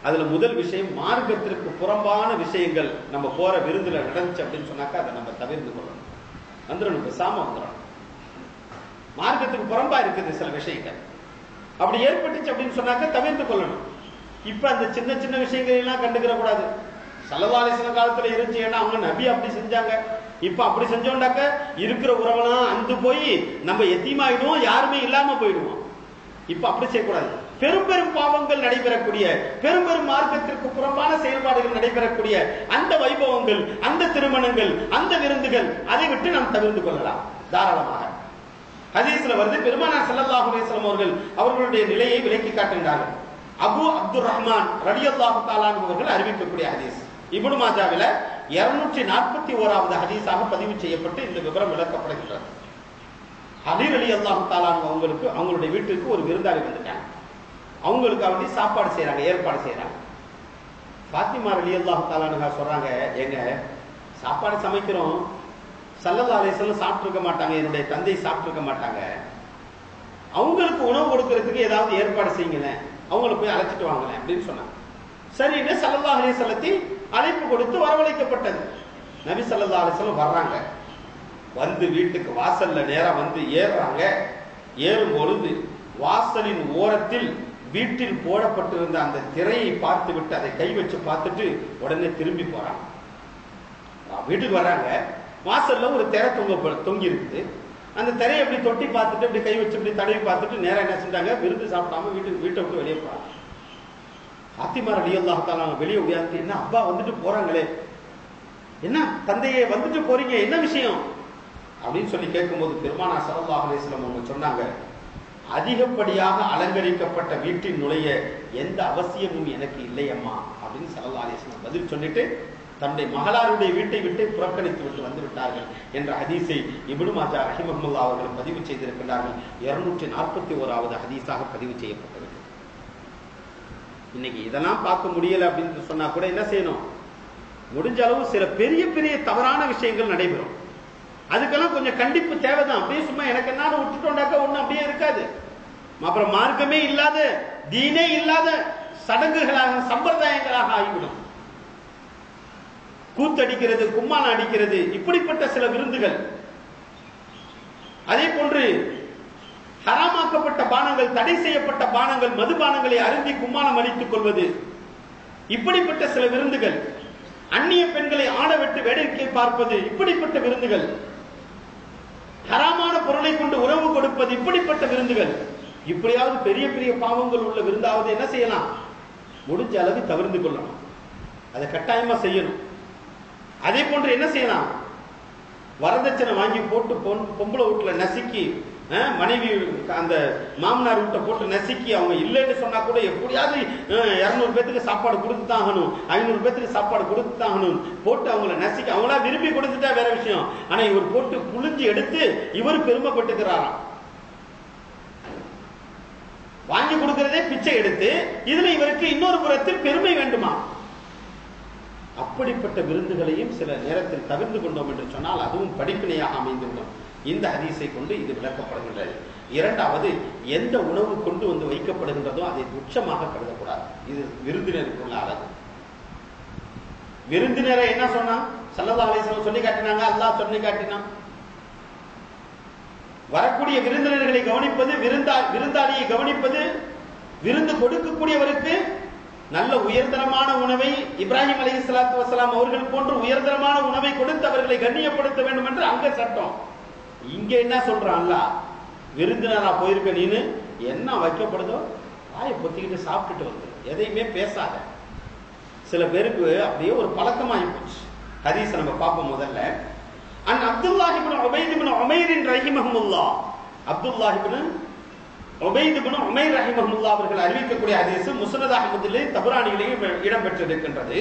அதுல முதல் விஷயம், மார்க்கத்திற்கு புறம்பான விஷயங்கள் நம்ம போற விருந்துல நடந்துச்சு அப்படின்னு சொன்னாக்கா அதை நம்ம தவிர்த்து கொள்ளணும். வந்துடணும், பேசாம வந்துடணும். மார்க்கத்துக்கு புறம்பா இருக்குது சில விஷயங்கள், அப்படி ஏற்பட்டுச்சு அப்படின்னு சொன்னாக்க தவிர்த்து கொள்ளணும். இப்ப அந்த சின்ன சின்ன விஷயங்கள் எல்லாம் கண்டுக்கிற கூடாது. ஸல்லல்லாஹு அலைஹி வஸல்லம் காலத்துல இருந்துச்சு, ஏன்னா அவங்க நபி அப்படி செஞ்சாங்க. இப்ப அப்படி செஞ்சோண்டாக்க இருக்கிற உறவெல்லாம் அந்து போய் நம்ம எத்தீமாயிடுவோம், யாருமே இல்லாம போயிடுவோம். இப்ப அப்படி செய்யக்கூடாது. பெரும் பெரும் பாவங்கள் நடைபெறக்கூடிய, பெரும் பெரும் மார்க்கத்திற்கு புறம்பான செயல்பாடுகள் நடைபெறக்கூடிய அந்த வைபவங்கள், அந்த திருமணங்கள், அந்த விருந்துகள், அதை விட்டு நாம் தவிர்த்து கொள்ளலாம் தாராளமாக. ஹதீஸ்ல வருது, பெருமானார் ஸல்லல்லாஹு அலைஹி வஸல்லம் அவர்களுடைய நிலையை விளக்கி காட்டுகிறார்கள். அபு அப்துர் ரஹ்மான் ரலியல்லாஹு தஆலா அவர்கள் அறிவிக்கக்கூடிய ஹதீஸ் இப்னு மாஜாவில 241வது ஹதீஸாக பதிவு செய்யப்பட்டு இந்த விவரம் விளக்கப்படுகிறது. அலி ரலியல்லாஹு தஆலா அவங்களுக்கு அவங்களுடைய வீட்டுக்கு ஒரு விருந்தாளி வந்துட்டாங்க. அவங்களுக்கு அவண்டி சாப்பாடு செய்யறாங்க, ஏற்பாடு செய்யறாங்க. ஃபாத்திமா ரலியல்லாஹு தஆலா சொல்றாங்க, எங்க சாப்பாடு சமைக்கிறோம், ஸல்லல்லாஹு அலைஹி வஸல்லம் சாப்பிட்டுருக்க மாட்டாங்க, என்னுடைய தந்தை சாப்பிட்டுருக்க மாட்டாங்க, அவங்களுக்கு உணவு கொடுக்கறதுக்கு ஏதாவது ஏற்பாடு செய்யுங்களேன், அவங்களை போய் அழைச்சிட்டு வாங்கலேன் அப்படின்னு சொன்னாங்க. சரின்னு ஸல்லல்லாஹு அலைஹி வஸல்லத்தின் அழைப்பு கொடுத்து வரவழைக்கப்பட்டது. நபி ஸல்லல்லாஹு அலைஹி வஸல்லம் வர்றாங்க. வந்து வீட்டுக்கு வாசல்ல நேரா வந்து ஏறுறாங்க. ஏறும் பொழுது வாசலின் ஓரத்தில் வீட்டில் போடப்பட்டிருந்த அந்த திரையை பார்த்து விட்டு அதை கை வச்சு பார்த்துட்டு உடனே திரும்பி போறாங்க. வீட்டுக்கு வர்றாங்க, வாசல்ல ஒரு திரை தொங்கி இருக்குது. அந்த திரையை அப்படி தொட்டி பார்த்துட்டு அப்படி கை வச்சு அப்படி தடவி பார்த்துட்டு நேரம் என்ன செஞ்சாங்க, விருந்து சாப்பிடாம வீட்டை விட்டு வெளியே போறாங்க. ஃபாத்திமா ரலியல்லாஹு தஆலா வெளியே உயர்ந்து, என்ன அப்பா வந்துட்டு போறாங்களே, என்ன தந்தையே வந்துட்டு போறீங்க, என்ன விஷயம் அப்படின்னு சொல்லி கேட்கும்போது பெருமானார் ஸல்லல்லாஹு அலைஹி வஸல்லம் அவங்க சொன்னாங்க, அதிகப்படியாக அலங்கரிக்கப்பட்ட வீட்டின் நுழைய எந்த அவசியமும் எனக்கு இல்லை அம்மா அப்படின்னு ஸல்லல்லாஹு அலைஹி வஸல்லம் பதில் சொல்லிட்டு தன்னுடைய மகளாருடைய வீட்டை விட்டு புறக்கணித்து விட்டு வந்து விட்டார்கள் என்ற ஹதீஸை இப்னு மாஜா ரஹிமஹுல்லாஹ் அவர்கள் பதிவு செய்திருக்கிறார்கள். 241வது ஹதீஸாக பதிவு செய்யப்பட்டது. இன்னைக்கு இதெல்லாம் பார்க்க முடியல அப்படின்னு சொன்னா கூட என்ன செய்யணும், முடிஞ்ச அளவு சில பெரிய பெரிய தவறான விஷயங்கள் நடைபெறும், அதுக்கெல்லாம் கொஞ்சம் கண்டிப்பு தேவைதான். அப்படியே சும்மா எனக்கு என்ன விட்டுட்டோண்டாக்க ஒண்ணு அப்படியே இருக்காது. அப்புறம் மார்க்கமே இல்லாத, தீனே இல்லாத சடங்குகளாக, சம்பிரதாயங்களாக ஆகிவிடும். கூத்தடிக்கிறது, கும்மாளம் அடிக்கிறது, இப்படிப்பட்ட சில விருந்துகள். அதே போன்று ஹராமாக்கப்பட்ட பானங்கள், தடை செய்யப்பட்ட பானங்கள், மதுபானங்களை அருந்தி கும்மாளம் அடித்துக் கொள்வது, இப்படிப்பட்ட சில விருந்துகள். அந்நிய பெண்களை ஆட விட்டு வேடிக்கை பார்ப்பது, இப்படிப்பட்ட விருந்துகள். ஹராமான பொருளை கொண்டு உறவு கொடுப்பது, இப்படிப்பட்ட விருந்துகள். இப்படியாவது பெரிய பெரிய பாவங்கள் உள்ள விருந்தாவது என்ன செய்யலாம், முடிஞ்ச அளவு தவிர்த்து கொள்ளணும், அதை கட்டாயமா செய்யணும். அதே போன்று என்ன செய்யலாம், வரதட்சணை வாங்கி போட்டு பொம்பளை வீட்டுல நசுக்கி, மனைவி அந்த மாமனார் வீட்டை போட்டு நசுக்கி அவங்க இல்லைன்னு சொன்னா கூட எப்படியாவது 200 பேத்துக்கு சாப்பாடு கொடுத்து தான் ஆகணும், 500 பேத்துக்கு சாப்பாடு கொடுத்து தான் ஆகணும், போட்டு அவங்கள நசுக்கி, அவங்களா விரும்பி கொடுத்துட்டா வேற விஷயம். ஆனா இவர் போட்டு புழிஞ்சு எடுத்து இவர் பெருமைப்பட்டுக்கிறாராம். வாங்கி கொடுக்கிறதே பிச்சை எடுத்து இதுல இவருக்கு இன்னொரு புறத்தில் பெருமை வேண்டுமா? அப்படிப்பட்ட விருந்துகளையும் சில நேரத்தில் தவிர்த்து கொண்டோம் என்று சொன்னால் அதுவும் படிப்பினையாக அமைந்துள்ளோம். இந்த ஹதீஸை கொண்டு இது விளக்கப்படுகின்றது. இரண்டாவது, எந்த உணவு கொண்டு வந்து வைக்கப்படுகின்றதோ அதை துச்சமாக கருதக்கூடாது. இது விருந்தினருக்குள்ள அழகு. விருந்தினரை என்ன சொன்னா ஸல்லல்லாஹு அலைஹி வஸல்லம் சொல்லி காட்டினாங்க, அல்லாஹ் சொல்லி காட்டினான். வரக்கூடிய விருந்தினர்களை கவனிப்பது, விருந்தாளியை கவனிப்பது, விருந்து கொடுக்கக்கூடியவருக்கு நல்ல உயர்தரமான உணவை இப்ராஹிம் அலைஹிஸ்ஸலாத்து வஸலாம் அவர்கள் போன்று உயர்தரமான உணவை கொடுத்து அவர்களை கண்ணியப்படுத்த வேண்டும் என்று அங்க சட்டம். இங்க என்ன சொல்றான் அல்லாஹ், விருந்தினரா போயிருக்க நீனு என்ன வைக்கப்படுதோ வாயை பொத்திக்கிட்டு சாப்பிட்டுட்டு வந்து எதையுமே பேசாத. சில பேருக்கு அப்படியே ஒரு பழக்கமாகி போச்சு. ஹதீஸ் நம்ம பார்ப்போம். முதல்ல அன் அப்துல்லாஹ் இப்னு உபைத் இப்னு உமைர் ரஹிமஹுல்லாஹ், அப்துல்லாஹ் இப்னு உபைத் இப்னு உமைர் ரஹிமஹுல்லாஹ் அவர்கள் அறிவிக்கக்கூடிய ஹதீஸ் முஸ்னத் அஹ்மதிலே தபரானியிலே இடம்பெற்றிருக்கின்றது.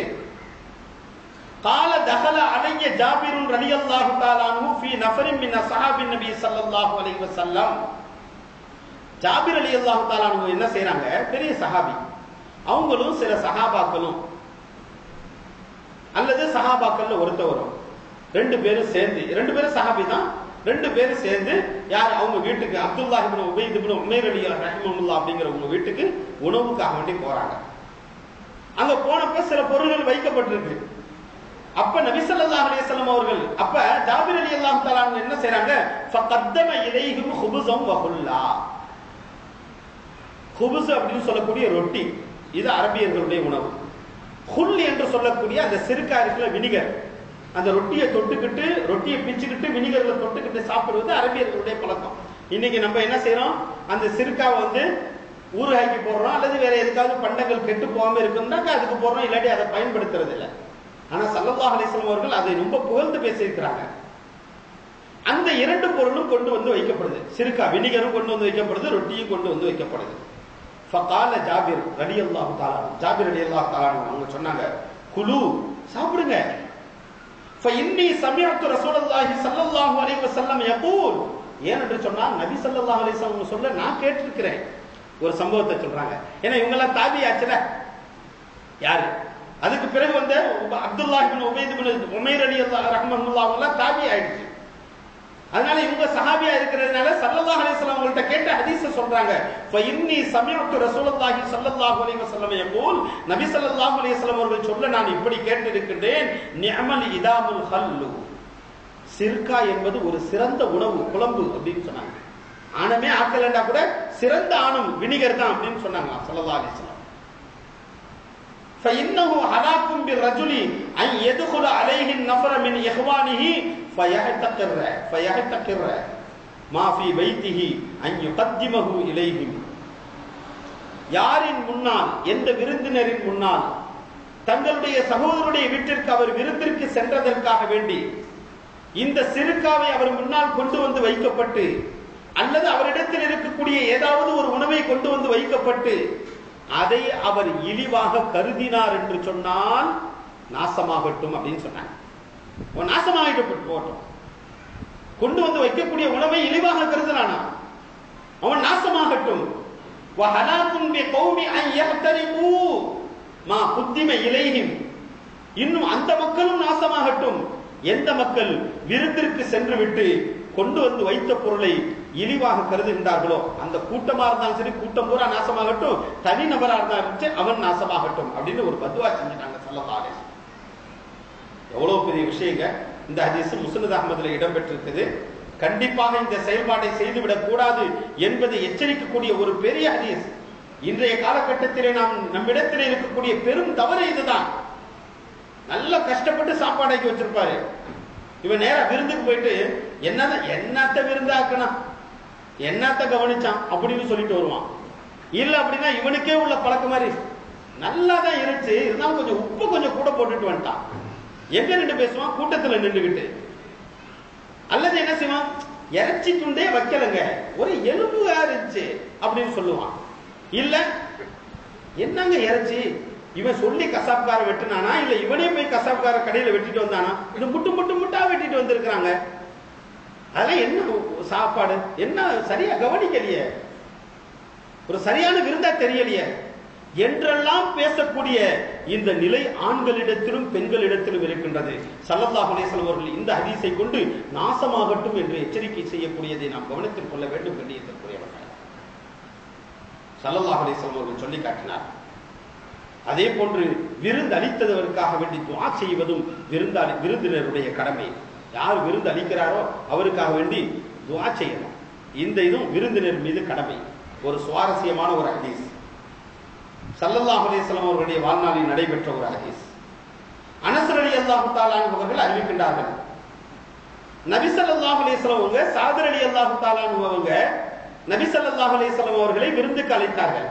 قال دخل علي جابر رضي الله تعالى عنه في نفر من اصحاب النبي صلى الله عليه وسلم. ஜாபிர் ரலியல்லாஹு தஆலா அன்ஹு என்ன செய்றாங்க, பெரிய சஹாபி, அவங்களும் சில சஹாபாக்களும் அல்லது சஹாபாக்கள்ல ஒருத்தவரும் ரெண்டு பேரும் சேர்ந்து, ரெண்டு பேரும் சஹாபி தான், ரெண்டு பேரும் சேர்ந்து யார் அவங்க வீட்டுக்கு அப்துல்லாஹ் இப்னு உபைத் இப்னு உமைர் ரஹிமஹுல்லாஹ் அப்படிங்கிறவங்க வீட்டுக்கு உணவுக்காக வேண்டி போறாங்க. அங்க போனப்ப சில பொருள்கள் வைக்கப்பட்டிருக்கு. அப்ப நபி ஸல்லல்லாஹு அலைஹி வஸல்லம் அவர்கள் அப்ப ஜாபிர் ரலியல்லாஹு தஆலா அன்ஹு என்ன செய்றாங்க, ஃபகத்தம இலைஹிம் ஹுபுஸம் வ ஹுல்லா. ஹுபுஸ் அப்படின்னு சொல்லக்கூடிய ரொட்டி, இது அரபியர்களுடைய உணவு. ஹுல் என்று சொல்லக்கூடிய அந்த சிறுகா இருக்குல, வினிகர், அந்த ரொட்டியை தொட்டுக்கிட்டு, ரொட்டியை பிச்சுக்கிட்டு வினிகர்ல தொட்டுக்கிட்டு சாப்பிடுவது அரபியர்களுடைய பழக்கம். இன்னைக்கு நம்ம என்ன செய்யறோம், அந்த சிறுக்காவை வந்து ஊறுகாய்க்கு போடுறோம், அல்லது வேற எதுக்காவது பண்டங்கள் கெட்டு போகாம இருக்கும்னாக்க அதுக்கு போடுறோம், இல்லாட்டி அதை பயன்படுத்துறது இல்லை. ஆனா ஸல்லல்லாஹு அலைஹி வஸல்லம் அவர்கள் அதை ரொம்ப புகழ்ந்து பேசியிருக்கிறாங்க. அந்த இரண்டு பொருளும் கொண்டு வந்து வைக்கப்படுது, சிறுகா வினிகரும் கொண்டு வந்து வைக்கப்படுது, ரொட்டியும் கொண்டு வந்து வைக்கப்படுது. ஃபகால ஜாபிர் ரலியல்லாஹு தஆலா, ஜாபிர் ரலியல்லாஹு தஆலா அவங்க சொன்னாங்க, குலு சாப்பிடுங்க. ஃபஇன்னி சமிஅத்து ரசூலுல்லாஹி ஸல்லல்லாஹு அலைஹி வஸல்லம் யகூல், ஏனென்று சொன்னால் நபி ஸல்லல்லாஹு அலைஹி வஸல்லம் சொல்ல நான் கேட்டிருக்கிறேன். ஒரு சம்பவத்தை சொல்றாங்க. ஏன்னா இவங்க எல்லாம் தாபி ஆச்சுல, யாரு அதுக்கு பிறகு வந்து அப்துல்லாஹ் இப்னு உபைத் இப்னு உமைர் ரஹிமஹுல்லாஹ் எல்லாம் தாபி ஆயிடுச்சு. அதனால இவங்க சஹாபியா இருக்கிறதுனால ஸல்லல்லாஹு அலைஹி வஸல்லம் அவங்கள்ட்ட கேட்ட ஹதீஸ சொல்றாங்க. ஃபஇன்னி சமிஅத்து ரசூலுல்லாஹி ஸல்லல்லாஹு அலைஹி வஸல்லம் யகூல், நபி ஸல்லல்லாஹு அலைஹி வஸல்லம் அவர்கள் சொல்ல நான் இப்படி கேட்டிருக்கின்றேன், நிஅமல் இதாமுல் ஹல்லு, சிர்கா என்பது ஒரு சிறந்த உணவு, குழம்பு அப்படின்னு சொன்னாங்க. ஆனமே ஆக்கலண்டா கூட சிறந்த ஆணம் வினிகர் தான் அப்படின்னு சொன்னாங்க ஸல்லல்லாஹு அலைஹி வஸல்லம். فإنه هلاك بالرجل أن يدخل عليه النفر من إخوانه فيحتقر ما في بيته أن يقدمه إليهم. யாரின் முன்னால், எந்த விருந்தினரின் முன்னால் தங்களுடைய சகோதரருடைய வீட்டிற்கு அவர் விருந்திற்கு சென்றதற்காக வேண்டி இந்த சிறுகாவை அவர் முன்னால் கொண்டு வந்து வைக்கப்பட்டு, அல்லது அவரிடத்தில் இருக்கக்கூடிய ஏதாவது ஒரு உணவை கொண்டு வந்து வைக்கப்பட்டு அதை அவர் இழிவாக கருதினார் என்று சொன்னால் நாசமாகட்டும் அப்படின்னு சொன்னாங்க. நாசமாகிட்டு போட்டோம். கொண்டு வந்து வைக்கக்கூடிய உணவை இழிவாக கருதினானா அவன் நாசமாகட்டும். இன்னும் அந்த மக்களும் நாசமாகட்டும். எந்த மக்கள் விருந்திற்கு சென்று விட்டு கொண்டு வந்து வைத்த பொருளை இழிவாக கருதுகின்றார்களோ அந்த கூட்டமா இருந்தாலும் சரி, கூட்டம் பூரா நாசமாகட்டும், தனி நபரா இருந்தாலும் அவன் நாசமாகட்டும் அப்படின்னு ஒரு பத்வா செஞ்சுட்டாங்க ஸல்லல்லாஹு அலைஹி வஸல்லம். எவ்வளவு பெரிய விஷயங்க. இந்த ஹதீஸ் முஸ்னத் அஹ்மதுல இடம்பெற்றிருக்குது. கண்டிப்பாக இந்த செயல்பாட்டை செய்துவிடக் கூடாது என்பதை எச்சரிக்கக்கூடிய ஒரு பெரிய ஹதீஸ். இன்றைய காலகட்டத்திலே நம்மிடத்திலே இருக்கக்கூடிய பெரும் தவறு இதுதான். நல்ல கஷ்டப்பட்டு சாப்பாடாக்கி வச்சிருப்பாரு, இவன் நேரா விருந்துக்கு போயிட்டு என்னத்த விருந்தாக்கணும், என்னத்த கவனிச்சான் அப்படின்னு சொல்லிட்டு வருவான். இல்ல அப்படின்னா இவனுக்கே உள்ள பழக்கம் மாதிரி நல்லா தான் இருந்துச்சு, இருந்தாலும் கொஞ்சம் உப்பு கொஞ்சம் கூட போட்டுட்டு வந்துட்டான். எங்க நின்று பேசுவான்? கூட்டத்துல நின்றுகிட்டு. அல்லது என்ன செய்வான்? இறைச்சி துண்டே வைக்கலங்க, ஒரு எலும்புகா இருந்துச்சு அப்படின்னு சொல்லுவான். இல்ல என்னங்க இறைச்சி, இவன் சொல்லி கசாப்கார வெட்டினானா இல்ல இவனே போய் கசாப்கார கடையில வெட்டிட்டு வந்தானா? இது முட்டு முட்டு முட்டா வெட்டிட்டு வந்திருக்கிறாங்க. அதெல்லாம் என்ன சாப்பாடு, என்ன சரியா கவனிக்கலையே, ஒரு சரியான விருந்தா தெரியலையே என்றெல்லாம் பேசக்கூடிய இந்த நிலை ஆண்களிடத்திலும் பெண்களிடத்திலும் இருக்கின்றது. ஸல்லல்லாஹு அலைஹி வஸல்லம் அவர்கள் இந்த ஹதீஸை கொண்டு நாசமாகட்டும் என்று எச்சரிக்கை செய்யக்கூடியதை நாம் கவனத்தில் கொள்ள வேண்டும். கண்ணியத்திற்குரியவர்கள், ஸல்லல்லாஹு அலைஹி வஸல்லம் அவர்கள் சொல்லி காட்டினார். அதே போன்று விருந்து அளித்ததற்காக வேண்டி துஆ செய்வதும் விருந்தினருடைய கடமை. யார் விருந்து அளிக்கிறாரோ அவருக்காக வேண்டி துஆ செய்யணும். இந்த இதுவும் விருந்தினர் மீது கடமை. ஒரு சுவாரஸ்யமான ஒரு ஹதீஸ், ஸல்லல்லாஹு அலைஹி வஸல்லம் அவர்களுடைய வாழ்நாளில் நடைபெற்ற ஒரு ஹதீஸ். அனஸ் ரலியல்லாஹு தஆலா அன்ஹு அவர்கள் அறிவிக்கின்றார்கள், நபி ஸல்லல்லாஹு அலைஹி வஸல்லம் அவங்க சாத் ரலியல்லாஹு தஆலா அன்ஹு அவங்க நபி ஸல்லல்லாஹு அலைஹி வஸல்லம் அவர்களை விருந்துக்கு அழைத்தார்கள்.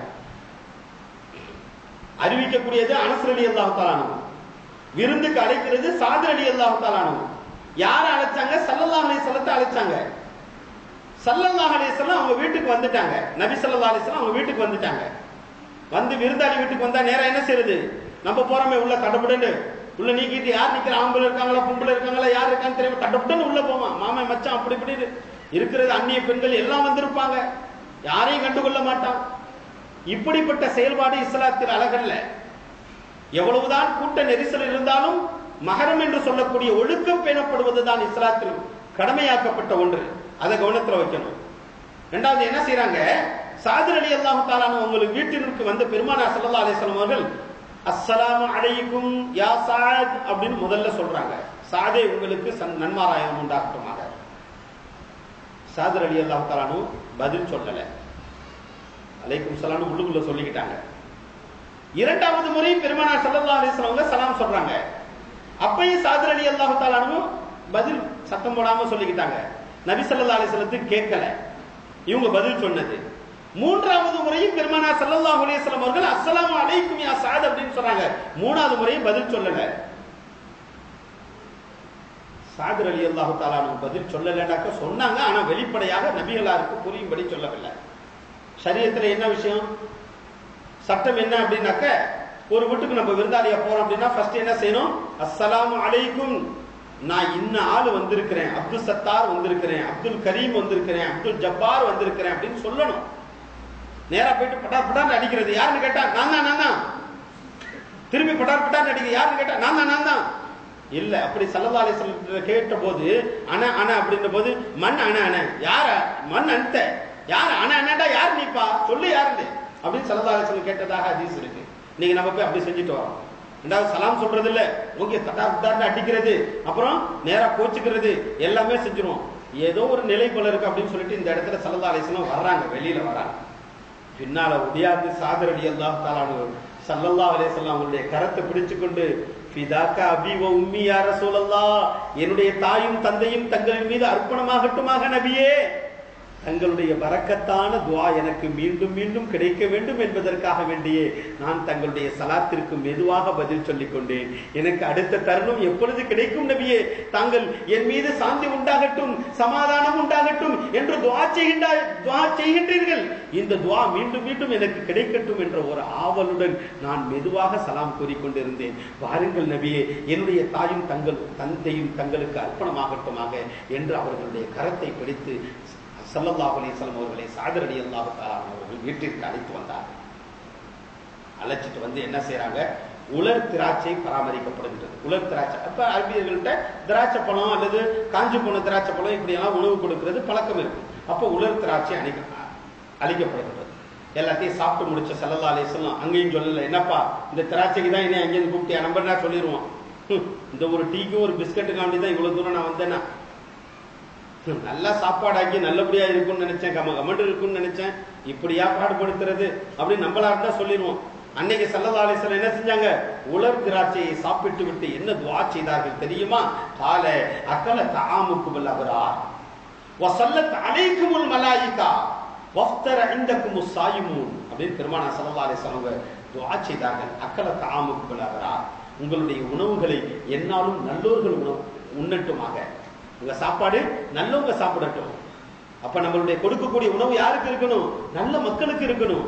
அறிவிக்கக்கூடியது அனஸ் ரலியல்லாஹு தஆலா அன்ஹு, விருந்துக்கு அழைக்கிறது சாத் ரலியல்லாஹு தஆலா அன்ஹு. யார அழைச்சாங்க? ஸல்லல்லாஹு அலைஹி வஸல்லத்தை அழைச்சாங்க. ஸல்லல்லாஹு அலைஹி வஸல்லம் அவங்க வீட்டுக்கு வந்துட்டாங்க. நபி ஸல்லல்லாஹு அலைஹி வஸல்லம் அவங்க வீட்டுக்கு வந்துட்டாங்க. வந்து விருந்தாளி வீட்டுக்கு வந்தா நேரம் என்ன செய்யுது? நம்ம போறோமே உள்ள தடபுடன்னு உள்ள நீக்கிட்டு, யார் நிக்கிற, ஆம்பளை இருக்காங்களா பொம்பளை இருக்காங்களா யார் இருக்கான்னு தெரியும், தடபுடன்னு உள்ள போவான். மாமன் மச்சான் அப்படி இப்படி இருக்கிறது, அந்நிய பெண்கள் எல்லாம் வந்திருப்பாங்க, யாரையும் கண்டுகொள்ள மாட்டான். இப்படிப்பட்ட செயல்பாடு இஸ்லாத்தில் அழகல்ல. எவ்வளவுதான் கூட்ட நெரிசல் இருந்தாலும் மஹரம் என்று சொல்லக்கூடிய ஒழுக்கம் பேணப்படுவதுதான் இஸ்லாத்தில் கடமையாக்கப்பட்ட ஒன்று. அதை கவனத்தில் வைக்கணும். இரண்டாவது என்ன செய்யறாங்க? சாத் ரலியல்லாஹு தஆலா உங்களுக்கு வீட்டிற்கு வந்து பெருமானார் ஸல்லல்லாஹு அலைஹி வஸல்லம் அவர்கள் அஸ்ஸலாமு அலைக்கும் யா சாத் அப்படின்னு முதல்ல சொல்றாங்க. சாதே உங்களுக்கு நன்மாராயம் உண்டாகட்டுமாக. சாத் ரலியல்லாஹு தஆலா பதில் சொல்லல, அலைக்கும் சலாம் உள்ளுக்குள்ள சொல்லிக்கிட்டாங்க. இரண்டாவது முறை பெருமானார் ஸல்லல்லாஹு அலைஹி வஸல்லம் அவங்க சலாம் சொல்றாங்க. அப்பயும் சாத் ரலியல்லாஹு தஆலா பதில் சத்தம் போடாம சொல்லிக்கிட்டாங்க. நபி ஸல்லல்லாஹு அலைஹி வஸல்லத்துக்கு கேட்கல இவங்க பதில் சொன்னது. மூன்றாவது முறையும் பெருமானார் ஸல்லல்லாஹு அலைஹி வஸல்லம் அவர்கள் அஸ்ஸலாமு அலைக்கும் யா சாத் அப்படின்னு சொன்னாங்க. மூணாவது முறையும் பதில் சொல்லல. சாத் ரலியல்லாஹு தஆலா பதில் சொல்லலடாக்க சொன்னாங்க, ஆனா வெளிப்படையாக நபிகளாருக்கு புரியும்படி சொல்லவில்லை. ஷரியத்துல என்ன விஷயம், சட்டம் என்ன அப்படின்னாக்க, ஒரு வீட்டுக்கு நம்ம விருந்தாளியா போறோம் அப்படின்னா ஃபர்ஸ்ட் என்ன செய்யணும்? அஸ்ஸலாமு அலைக்கும், நான் இன்ன ஆளு வந்திருக்கிறேன், அப்துல் சத்தார் வந்திருக்கிறேன், அப்துல் கரீம் வந்திருக்கிறேன், அப்துல் ஜப்பார் வந்திருக்கிறேன் அப்படின்னு சொல்லணும். நேரா போயிட்டு பட்டார் பட்டார் அடிக்கிறது. யாருன்னு கேட்டா நான் தான். திரும்பி பட்டார் பட்டார் அடிக்க யாருன்னு கேட்டா நான் தான். இல்ல, அப்படி ஸல்லல்லாஹு அலைஹி வஸல்லம் கேட்ட போது அன அன அப்படின்ற போது மண் அன அன யார மண் அந்த யார் அன அனடா யார் நீப்பா சொல்லு யாருன்னு அப்படின்னு ஸல்லல்லாஹு அலைஹி வஸல்லம் கேட்டதாக ஹதீஸ் இருக்கு. நீங்க நம்ம போய் அப்படி செஞ்சுட்டு வரோம். ரெண்டாவது சலாம் சொல்றது இல்ல, ஓகே தட்டார் பட்டார்னு அடிக்கிறது, அப்புறம் நேரா கோச்சுக்கிறது, எல்லாமே செஞ்சிருவோம். ஏதோ ஒரு நிலை போல இருக்கு அப்படின்னு சொல்லிட்டு இந்த இடத்துல ஸல்லல்லாஹு அலைஹி வஸல்லம் வர்றாங்க, வெளியில வர்றாங்க. பின்னால ஒடியாது சாத் ரலியல்லாஹு தஆலா ஸல்லல்லாஹு அலைஹி வஸல்லம் அவங்களுடைய கரத்தை பிடிச்சு கொண்டு ஃபிதாக்க அபி வ உம்மி யா ரசூலல்லாஹ், என்னுடைய தாயும் தந்தையும் தங்களின் மீது அர்ப்பணமாகட்டுமாக நபியே, தங்களுடைய பரக்கத்தான துஆ எனக்கு மீண்டும் மீண்டும் கிடைக்க வேண்டும் என்பதற்காக வேண்டியே நான் தங்களுடைய சலாத்திற்கு மெதுவாக பதில் சொல்லிக் கொண்டேன். எனக்கு அடுத்த தருணம் எப்பொழுது கிடைக்கும் நபியே, தாங்கள் என் மீது சாந்தி உண்டாகட்டும், சமாதானம் உண்டாகட்டும் என்று துஆ செய்கின்றீர்கள். இந்த துஆ மீண்டும் மீண்டும் எனக்கு கிடைக்கட்டும் என்ற ஒரு ஆவலுடன் நான் மெதுவாக சலாம் கூறிக்கொண்டிருந்தேன். வாருங்கள் நபியே, என்னுடைய தாயும் தந்தையும் தங்களுக்கு அர்ப்பணமாகட்டுமாக என்று அவர்களுடைய கரத்தை பிடித்து ஸல்லல்லாஹு அலைஹி வஸல்லம் அவர்களை சாத் ரலியல்லாஹு தஆலா அவர்கள் வீட்டிற்கு அழைத்து வந்தார். அழைச்சிட்டு வந்து என்ன செய்யறாங்க? உலர் திராட்சை பராமரிக்கப்படுகின்றது. உலர் திராட்சை, அப்ப அரபியர்கள்ட்ட திராட்சை பழம் அல்லது காஞ்சி போன திராட்சை பழம் இப்படி எல்லாம் உணவு கொடுக்கிறது பழக்கம் இருக்கு. அப்ப உலர் திராட்சை அளிக்கப்படுகின்றது. எல்லாத்தையும் சாப்பிட்டு முடிச்ச ஸல்லல்லாஹு அலைஹி வஸல்லம் அங்கேயும் சொல்லல, என்னப்பா இந்த திராட்சைக்கு தான் என்ன அங்கேயிருந்து கூப்பிட்டியா, நம்பர்னா சொல்லிடுவோம், இந்த ஒரு டீக்கும் ஒரு பிஸ்கட்டுக்காண்டி தான் இவ்வளவு தூரம் நான் வந்தேன்னா, நல்லா சாப்பாடாக்கி நல்லபடியா இருக்கும்னு நினைச்சேன், கமெண்ட் இருக்கும்னு நினைச்சேன், இப்படியா பாடுபடுத்துறது அப்படின்னு நம்மளா இருந்தா சொல்லிடுவோம். அன்னைக்கு ஸல்லல்லாஹு அலைஹி வஸல்லம் என்ன செஞ்சாங்க? உலர் திராட்சையை சாப்பிட்டு விட்டு என்ன துஆ செய்தார்கள் தெரியுமா? கால அக்கல தஆமுக்கு பல் அபரார், வஸல்லத் அலைக்குமுல் மலாயிகா வஃப்தர இந்தக்குமுஸ் ஸாயிமூன் அப்படின்னு பெருமானார் ஸல்லல்லாஹு அலைஹி வஸல்லம் துஆ செய்தார்கள். அக்கல தஆமுக்குல் அபரார், உங்களுடைய உணவுகளை என்னாலும் நல்லோர்கள் உண்ணட்டுமாக, உங்க சாப்பாடு நல்லவங்க சாப்பிடட்டும். அப்ப நம்மளுடைய கொடுக்கக்கூடிய உணவு யாருக்கு இருக்கணும்? நல்ல மக்களுக்கு இருக்கணும்.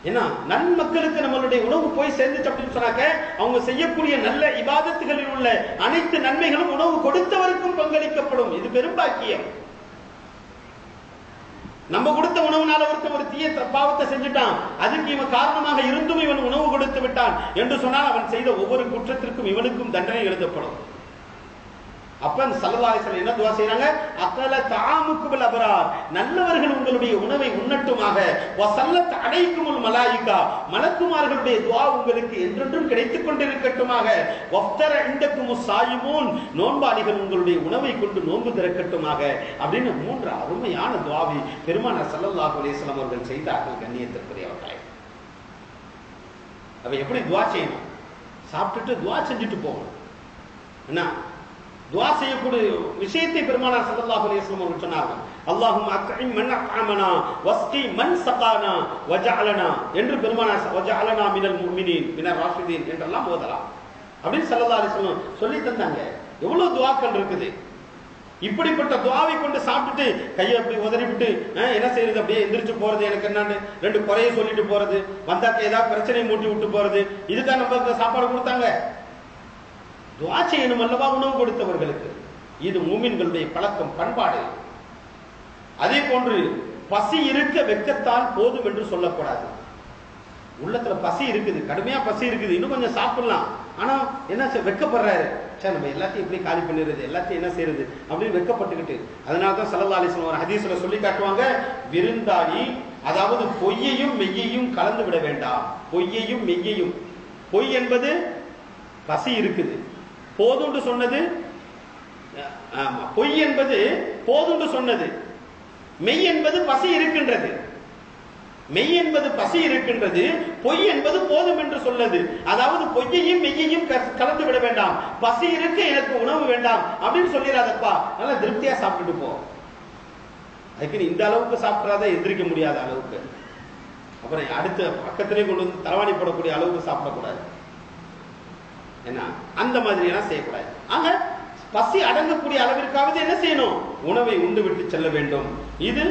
ஏன்னா நன்மக்களுக்கு நம்மளுடைய உணவு போய் சேர்ந்துச்சு அப்படின்னு சொன்னாக்க அவங்க செய்யக்கூடிய நல்ல இபாதத்துகளில் உள்ள அனைத்து நன்மைகளும் உணவு கொடுத்தவருக்கும் பங்களிக்கப்படும். இது பெரும் பாக்கியம். நம்ம கொடுத்த உணவுனால ஒருத்தன் ஒரு தீய பாவத்தை செஞ்சுட்டான், அதுக்கு இவன் காரணமாக இருந்தும் இவன் உணவு கொடுத்து விட்டான் என்று சொன்னால் அவன் செய்த ஒவ்வொரு குற்றத்திற்கும் இவனுக்கும் தண்டனை எழுதப்படும். அப்ப ஸல்லல்லாஹு அலைஹி வஸல்லம் என்ன துஆ செய்றாங்க? அகல தஆமுக்குல் அபரார், நல்லவர்கள் உங்களுடைய உணவை உண்ணட்டுமாக. வஸல்லத் அலைக்குமுல் மலாயிகா, மலக்குமார்களுடைய துஆ உங்களுக்கு என்றென்றும் கிடைத்துக் கொண்டிருக்கட்டுமாக. வஃப்தர இந்தக்குமுஸ் ஸாயிமூன், நோன்பாளிகள் உங்களுடைய உணவை கொண்டு நோன்பு திறக்கட்டுமாக அப்படின்னு 3 அருமையான துஆவை பெருமானார் ஸல்லல்லாஹு அலைஹி வஸல்லம் அவர்கள் செய்தார்கள். கண்ணியத்திற்குரியவர்களே, அவ எப்படி துஆ செய்யணும்? சாப்பிட்டுட்டு துஆ செஞ்சுட்டு போகணும். என்ன துஆ செய்யக்கூடிய விஷயத்தை பெருமானார் ஸல்லல்லாஹு அலைஹி வஸல்லம் அவர்கள் சொன்னார்கள். அல்லாஹும்ம அத்இம் மன் அத்அமனா வஸ்கி மன் ஸகானா வஜஅலனா என்று பெருமானார் வஜஅலனா மினல் முஃமினீன் மினர் ராஷிதீன் என்றெல்லாம் ஓதலாம் அப்படின்னு ஸல்லல்லாஹு அலைஹி வஸல்லம் சொல்லி தந்தாங்க. எவ்வளவு துஆக்கள் இருக்குது. இப்படிப்பட்ட துஆவை கொண்டு சாப்பிட்டுட்டு கையை அப்படி உதறிவிட்டு என்ன செய்யறது, அப்படியே எந்திரிச்சு போறது, எனக்கு என்னன்னு 2 குறைய சொல்லிட்டு போறது, வந்தாக்க ஏதாவது பிரச்சனை மூட்டி விட்டு போறது, இதுக்காக நமக்கு சாப்பாடு கொடுத்தாங்க? துஆ செய்யணும் அல்லவா உணவு கொடுத்தவர்களுக்கு. இது மூமின்களுடைய பழக்கம், பண்பாடு. அதே போன்று பசி இருக்க வெட்கத்தால் போதும் என்று சொல்லக்கூடாது. உள்ளத்துல பசி இருக்குது, கடுமையா பசி இருக்குது, இன்னும் கொஞ்சம் சாப்பிடலாம், ஆனா என்ன வெட்கப்படுறாரு, சரி நம்ம எல்லாத்தையும் எப்படி காலி பண்ணிடுறது, எல்லாத்தையும் என்ன செய்யறது அப்படின்னு வெட்கப்பட்டுக்கிட்டு. அதனாலதான் ஸல்லல்லாஹு அலைஹி வஸல்லம் ஒரு ஹதீஸ்ல சொல்லி காட்டுவாங்க, விருந்தாளி அதாவது பொய்யையும் மெய்யையும் கலந்து விட வேண்டாம். பொய்யையும் மெய்யையும், பொய் என்பது பசி இருக்குது, போதுண்டு சொன்னது, பொய் என்பது போதுண்டு சொன்னது, மெய் என்பது பசி இருக்கின்றது. மெய் என்பது பசி இருக்கின்றது, பொய் என்பது போதும் என்று சொல்லது. அதாவது பொய்யையும் மெய்யையும் கலந்து விட வேண்டாம். பசி இருக்க எனக்கு உணவு வேண்டாம் அப்படின்னு சொல்லிடாதப்பா, நல்லா திருப்தியா சாப்பிட்டுட்டு போ. அதுக்கு இந்த அளவுக்கு சாப்பிடாத எதிர்க்க முடியாத அளவுக்கு, அப்புறம் அடுத்த பக்கத்திலே கொண்டு வந்து தலவாணி போடக்கூடிய அளவுக்கு சாப்பிடக்கூடாது. என்ன அந்த மாதிரி எல்லாம் செய்யக்கூடாது. ஆக பசி அடங்கக்கூடிய அளவிற்காவது என்ன செய்யணும்? உணவை உண்டு விட்டு செல்ல வேண்டும். இது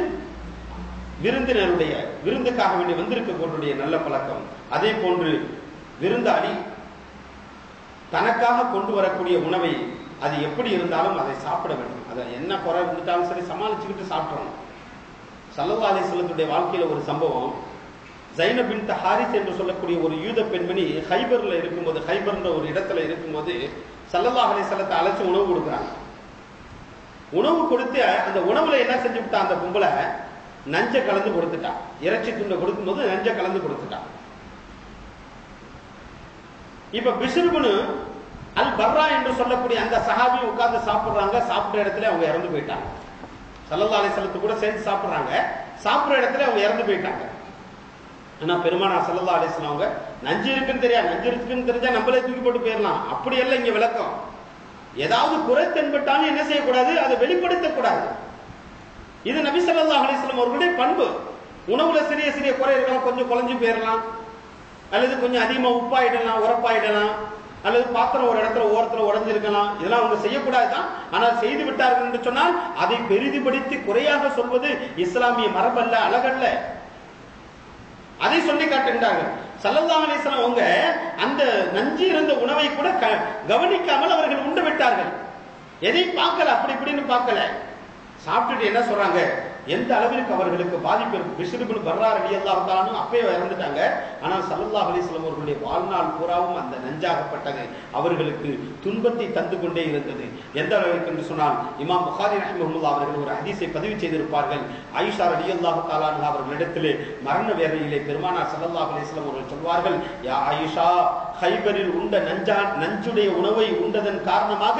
விருந்தினருடைய விருந்துக்காக வேண்டி வந்திருக்கக்கூடிய நல்ல பழக்கம். அதே போன்று விருந்தாளி தனக்காக கொண்டு வரக்கூடிய உணவை அது எப்படி இருந்தாலும் அதை சாப்பிட வேண்டும். அதை என்ன குறை இருந்துட்டாலும் சரி சமாளிச்சுக்கிட்டு சாப்பிடணும். ஸல்லல்லாஹு அலைஹி வஸல்லம் வாழ்க்கையில ஒரு சம்பவம், ஜைனப் பின்த் ஹாரிஸ் என்று சொல்லக்கூடிய ஒரு யூத பெண்மணி ஹைபர்ல இருக்கும்போது, ஹைபர்ன்ற ஒரு இடத்துல இருக்கும்போது ஸல்லல்லாஹு அலைஹி வஸல்லத்தை அழைச்சு உணவு கொடுக்குறாங்க. உணவு கொடுத்து அந்த உணவுல என்ன செஞ்சு விட்டா, அந்த பொம்பளை நஞ்ச கலந்து கொடுத்துட்டா. இறைச்சி துண்டை கொடுக்கும் போது நஞ்ச கலந்து கொடுத்துட்டா. இப்ப பிஷ்ருபுனு அல் பர்ரா என்று சொல்லக்கூடிய அந்த சஹாபி உட்கார்ந்து சாப்பிடுறாங்க. சாப்பிடுற இடத்துல அவங்க இறந்து போயிட்டாங்க. ஸல்லல்லாஹு அலைஹி வஸல்லத்து கூட சேர்ந்து சாப்பிடுறாங்க. சாப்பிடுற இடத்துல அவங்க இறந்து போயிட்டாங்க. ஆனா பெருமானார் ஸல்லல்லாஹு அலைஹி வஸல்லம் அவங்க நஞ்சு இருக்குன்னு தெரியா, நஞ்சு இருக்குன்னு தெரிஞ்சா நம்மளே தூக்கி போட்டு போயிடலாம், அப்படி எல்லாம் இங்க விளக்கம். ஏதாவது குறை தென்பட்டாலும் என்ன செய்யக்கூடாது, அதை வெளிப்படுத்தக்கூடாது. இது நபி ஸல்லல்லாஹு அலைஹி வஸல்லம் அவர்களுடைய பண்பு. உணவுல சிறிய சிறிய குறை இருக்கலாம், கொஞ்சம் குழஞ்சு போயிடலாம், அல்லது கொஞ்சம் அதிகமா உப்பாயிடலாம், உரப்பாயிடலாம், அல்லது பாத்திரம் ஒரு இடத்துல ஓரத்துல உடஞ்சிருக்கலாம், இதெல்லாம் அவங்க செய்யக்கூடாதுதான். ஆனால் செய்து விட்டார்கள் என்று சொன்னால் அதை பெரிதுபடுத்தி குறையாக சொல்வது இஸ்லாமிய மரபல்ல, அழகல்ல. அதை சொல்லி காட்டுகின்றார்கள். ஸல்லல்லாஹு அலைஹி வஸல்லம் அவங்க அந்த நஞ்சு இருந்த உணவை கூட கவனிக்காமல் அவர்கள் உண்டு விட்டார்கள். எதை பார்க்கல, அப்படி இப்படின்னு பார்க்கல. சாப்பிட்டுட்டு என்ன சொல்றாங்க, எந்த அளவிற்கு அவர்களுக்கு பாதிப்பு இருக்கு. பிஷ்ர் இப்னு பர்ரா ரலியல்லாஹு தஆலா அன்ஹு அப்பவே இறந்துட்டாங்க. ஆனால் ஸல்லல்லாஹு அலைஹி வஸல்லம் அவர்களுடைய வாழ்நாள் பூராவும் அந்த நஞ்சாகப்பட்டது அவர்களுக்கு துன்பத்தை தந்து கொண்டே இருந்தது. எந்த அளவிற்கு என்று சொன்னால் இமாம் புகாரி ரஹிமஹுல்லாஹ் அவர்கள் ஒரு ஹதீஸை பதிவு செய்திருப்பார்கள். ஆயிஷா ரலியல்லாஹு தஆலா அன்ஹா அவர்களிடத்திலே மரண வேளையிலே பெருமானார் ஸல்லல்லாஹு அலைஹி வஸல்லம் அவர்கள் சொல்வார்கள், யா ஆயிஷா, ஹைபரில் உண்ட நஞ்சுடைய உணவை உண்டதன் காரணமாக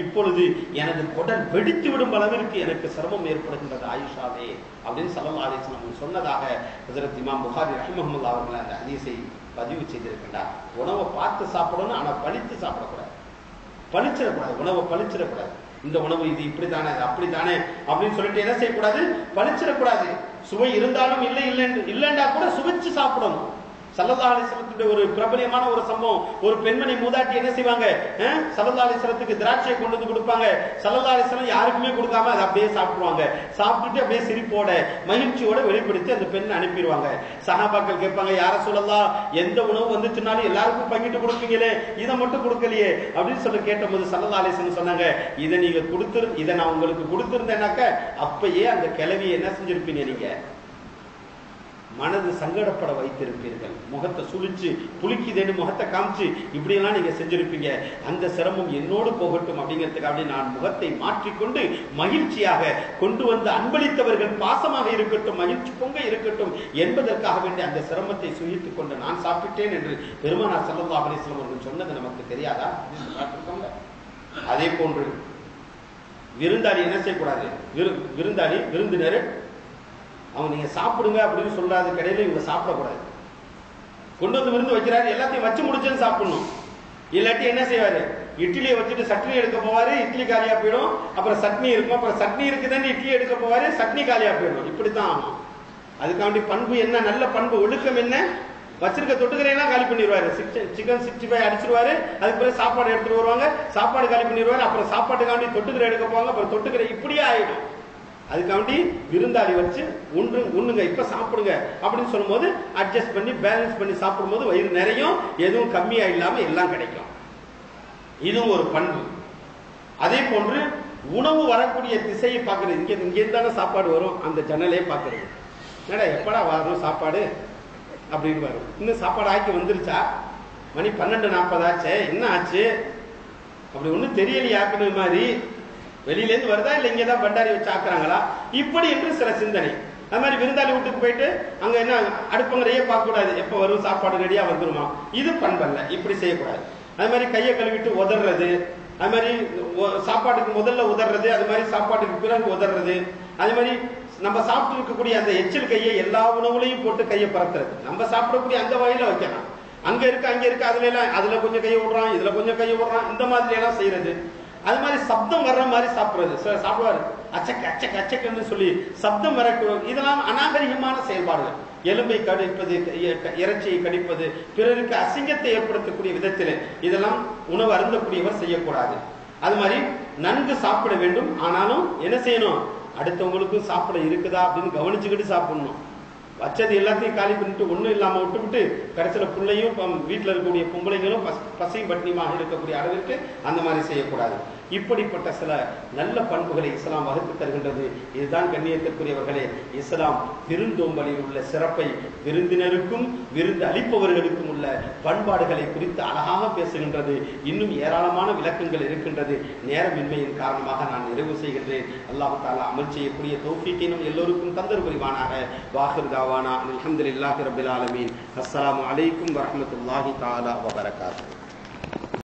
இப்பொழுது எனது குடல் வெடித்து விடும் அளவிற்கு எனக்கு சிரமம் ஏற்படுகின்றது ஆயிஷாவே அப்படின்னு ஸல்லல்லாஹு அலைஹி வஸல்லம் சொன்னதாக ஹஜ்ரத் இமாம் புகாரி ரஹிமஹுல்லாஹ் அவர்கள் அந்த ஹதீஸை பதிவு செய்திருக்கின்றார். உணவை பார்த்து சாப்பிடணும், ஆனா பழித்து சாப்பிடக்கூடாது, பழிச்சிடக்கூடாது, உணவை பழிச்சிடக்கூடாது. இந்த உணவு இது இப்படித்தானே அப்படித்தானே அப்படின்னு சொல்லிட்டு என்ன செய்யக்கூடாது, பழிச்சிடக்கூடாது. சுவை இருந்தாலும் இல்லை இல்லைண்டா கூட சுவைச்சு சாப்பிடணும். ஸல்லல்லாஹு அலைஹி வஸல்லத்துடைய ஒரு பிரபலியமான ஒரு சம்பவம், ஒரு பெண்மணி மூதாட்டி என்ன செய்வாங்க, ஸல்லல்லாஹு அலைஹி வஸல்லத்துக்கு திராட்சையை கொண்டு வந்து கொடுப்பாங்க. ஸல்லல்லாஹு அலைஹி வஸல்லம் யாருக்குமே கொடுக்காம அதை அப்படியே சாப்பிடுவாங்க. சாப்பிட்டுட்டு அப்படியே சிரிப்போட மகிழ்ச்சியோட வெளிப்படுத்தி அந்த பெண்ணை அனுப்பிடுவாங்க. சஹாபாக்கள் கேட்பாங்க, யா ரசூலல்லாஹ், எந்த உணவு வந்துச்சுனாலும் எல்லாருக்கும் பங்கிட்டு கொடுப்பீங்களே, இதை மட்டும் கொடுக்கலையே அப்படின்னு சொல்லி கேட்டபோது ஸல்லல்லாஹு அலைஹி வஸல்லம் சொன்னாங்க, இதை நான் உங்களுக்கு கொடுத்திருந்தேனாக்க அப்பயே அந்த கிழவியை என்ன செஞ்சிருப்பீங்க, நீங்க மனது சங்கடப்பட வைத்திருப்பீர்கள். முகத்தை சுழிச்சு புளிக்குதேன்னு முகத்தை காமிச்சு இப்படியெல்லாம் நீங்க செஞ்சிருப்பீங்க. அந்த சிரமம் என்னோடு போகட்டும் அப்படிங்கிறதுக்காக நான் முகத்தை மாற்றிக்கொண்டு மகிழ்ச்சியாக கொண்டு வந்து அன்பளித்தவர்கள் பாசமாக இருக்கட்டும், மகிழ்ச்சி பொங்க இருக்கட்டும் என்பதற்காக வேண்டிய அந்த சிரமத்தை சுகித்துக் கொண்டு நான் சாப்பிட்டேன் என்று பெருமானார் ஸல்லல்லாஹு அலைஹி வஸல்லம் அவர்கள் சொன்னது நமக்கு தெரியாதா? அதே போன்று விருந்தாளி என்ன செய்யக்கூடாது, விருந்தாளி விருந்தினர் அவங்க நீங்க சாப்பிடுங்க அப்படின்னு சொல்றாது கடையில இவங்க சாப்பிடக்கூடாது. கொண்டு வந்து விருந்து வைக்கிறாரு, எல்லாத்தையும் வச்சு முடிச்சுன்னு சாப்பிடணும். இல்லாட்டி என்ன செய்வாரு, இட்லியை வச்சுட்டு சட்னி எடுக்க போவாரு, இட்லி காலியா போயிடும். அப்புறம் சட்னி இருக்கும், அப்புறம் சட்னி இருக்குதுன்னு இட்லி எடுக்க போவாரு, சட்னி காலியா போயிடும். இப்படித்தான் ஆகும். அதுக்காண்டி பண்பு என்ன, நல்ல பண்பு ஒழுக்கம் என்ன, வச்சிருக்க தொட்டுக்கரையெல்லாம் காலி பண்ணிடுவாரு. சிக்கன் 65 அடிச்சிருவாரு, அதுக்கு பிறகு சாப்பாடு எடுத்துட்டு வருவாங்க, சாப்பாடு காலி பண்ணிடுவாரு, அப்புறம் சாப்பாட்டுக்காண்டி தொட்டுக்கரை எடுக்க போவாங்க, அப்புறம் தொட்டுக்கரை இப்படியே ஆயிடும். அதுக்காண்டி விருந்தாளி வச்சு உண்ணுங்க, இப்ப சாப்பிடுங்க அப்படின்னு சொல்லும் போது அட்ஜஸ்ட் பண்ணி பேலன்ஸ் பண்ணி சாப்பிடும் போது வயிறு நிறையும், எதுவும் கம்மியா இல்லாம எல்லாம் கிடைக்கும். இதுவும் ஒரு பண்பு. அதே போன்று உணவு வரக்கூடிய திசையை பார்க்கறது, இங்க இருந்தானே சாப்பாடு வரும், அந்த ஜன்னலே பார்க்கறது. என்னடா எப்படா வரும் சாப்பாடு அப்படின்னு வரும். இன்னும் சாப்பாடு ஆக்கி வந்துருச்சா, மணி 12:40 ஆச்சு, என்ன ஆச்சு அப்படி ஒன்றும் தெரியலையாக்குன மாதிரி, வெளியிலேருந்து வருதா இல்ல இங்கதான் பண்டாரி வச்சு ஆக்குறாங்களா, இப்படி என்று சில சிந்தனை. அது மாதிரி விருந்தாளி வீட்டுக்கு போயிட்டு அங்க என்ன அடுப்பங்கரையே பார்க்க கூடாது, எப்ப வரும் சாப்பாடு ரெடியா வந்துருமா, இது பண்பல்ல, இப்படி செய்யக்கூடாது. அது மாதிரி கையை கழுவிட்டு உதறது, அது மாதிரி சாப்பாட்டுக்கு முதல்ல உதறது, அது மாதிரி சாப்பாட்டுக்கு பிறகு உதறது, அது மாதிரி நம்ம சாப்பிட்டு இருக்கக்கூடிய அந்த எச்சில் கையை எல்லா உணவுலையும் போட்டு கையை பறத்துறது. நம்ம சாப்பிடக்கூடிய அந்த வகையில வைக்கலாம். அங்க இருக்கு அதுல எல்லாம் அதுல கொஞ்சம் கையை விடுறான், இதுல கொஞ்சம் கையை விடுறான், இந்த மாதிரி எல்லாம் செய்யறது. அது மாதிரி சப்தம் வர்ற மாதிரி சாப்பிடுறது, சாப்பிடுவாரு அச்சக்கு அச்சக்கு அச்சக்குன்னு சொல்லி சப்தம் வரக்கூடாது. இதெல்லாம் அநாகரிகமான செயல்பாடுகள். எலும்பை கடிப்பது, இறைச்சியை கடிப்பது, பிறருக்கு அசிங்கத்தை ஏற்படுத்தக்கூடிய விதத்தில் இதெல்லாம் உணவு அருந்தக்கூடியவர் செய்யக்கூடாது. அது மாதிரி நன்கு சாப்பிட வேண்டும். ஆனாலும் என்ன செய்யணும், அடுத்தவங்களுக்கும் சாப்பிட இருக்குதா அப்படின்னு கவனிச்சுக்கிட்டு சாப்பிடணும். வச்சது எல்லாத்தையும் காலி பண்ணிட்டு ஒன்றும் இல்லாம விட்டுவிட்டு கடைசியில பிள்ளையும் வீட்டில் இருக்கக்கூடிய பொம்பளைங்களும் பசியும் பட்டினியுமாக இருக்கக்கூடிய அளவிற்கு அந்த மாதிரி செய்யக்கூடாது. இப்படிப்பட்ட சில நல்ல பண்புகளை இஸ்லாம் வகுத்து தருகின்றது. இதுதான் கண்ணியத்திற்குரியவர்களே, இஸ்லாம் விருந்தோம்பலில் உள்ள சிறப்பை, விருந்தினருக்கும் விருந்து அளிப்பவர்களுக்கும் உள்ள பண்பாடுகளை குறித்து அழகாக பேசுகின்றது. இன்னும் ஏராளமான விளக்கங்கள் இருக்கின்றது. நேரமின்மையின் காரணமாக நான் நிறைவு செய்கின்றேன். அல்லாஹ் தஆலா அமல் செய்யக்கூடிய தௌஃபீக்கினும் எல்லோருக்கும் தந்தர் புரிவானாக. வாஹிர் தாவானா அல்ஹம்துலில்லாஹி ரப்பில் ஆலமீன். அஸ்ஸலாமு அலைக்கும் வரஹ்மத்துல்லாஹி தஆலா வபரகாத்துஹு.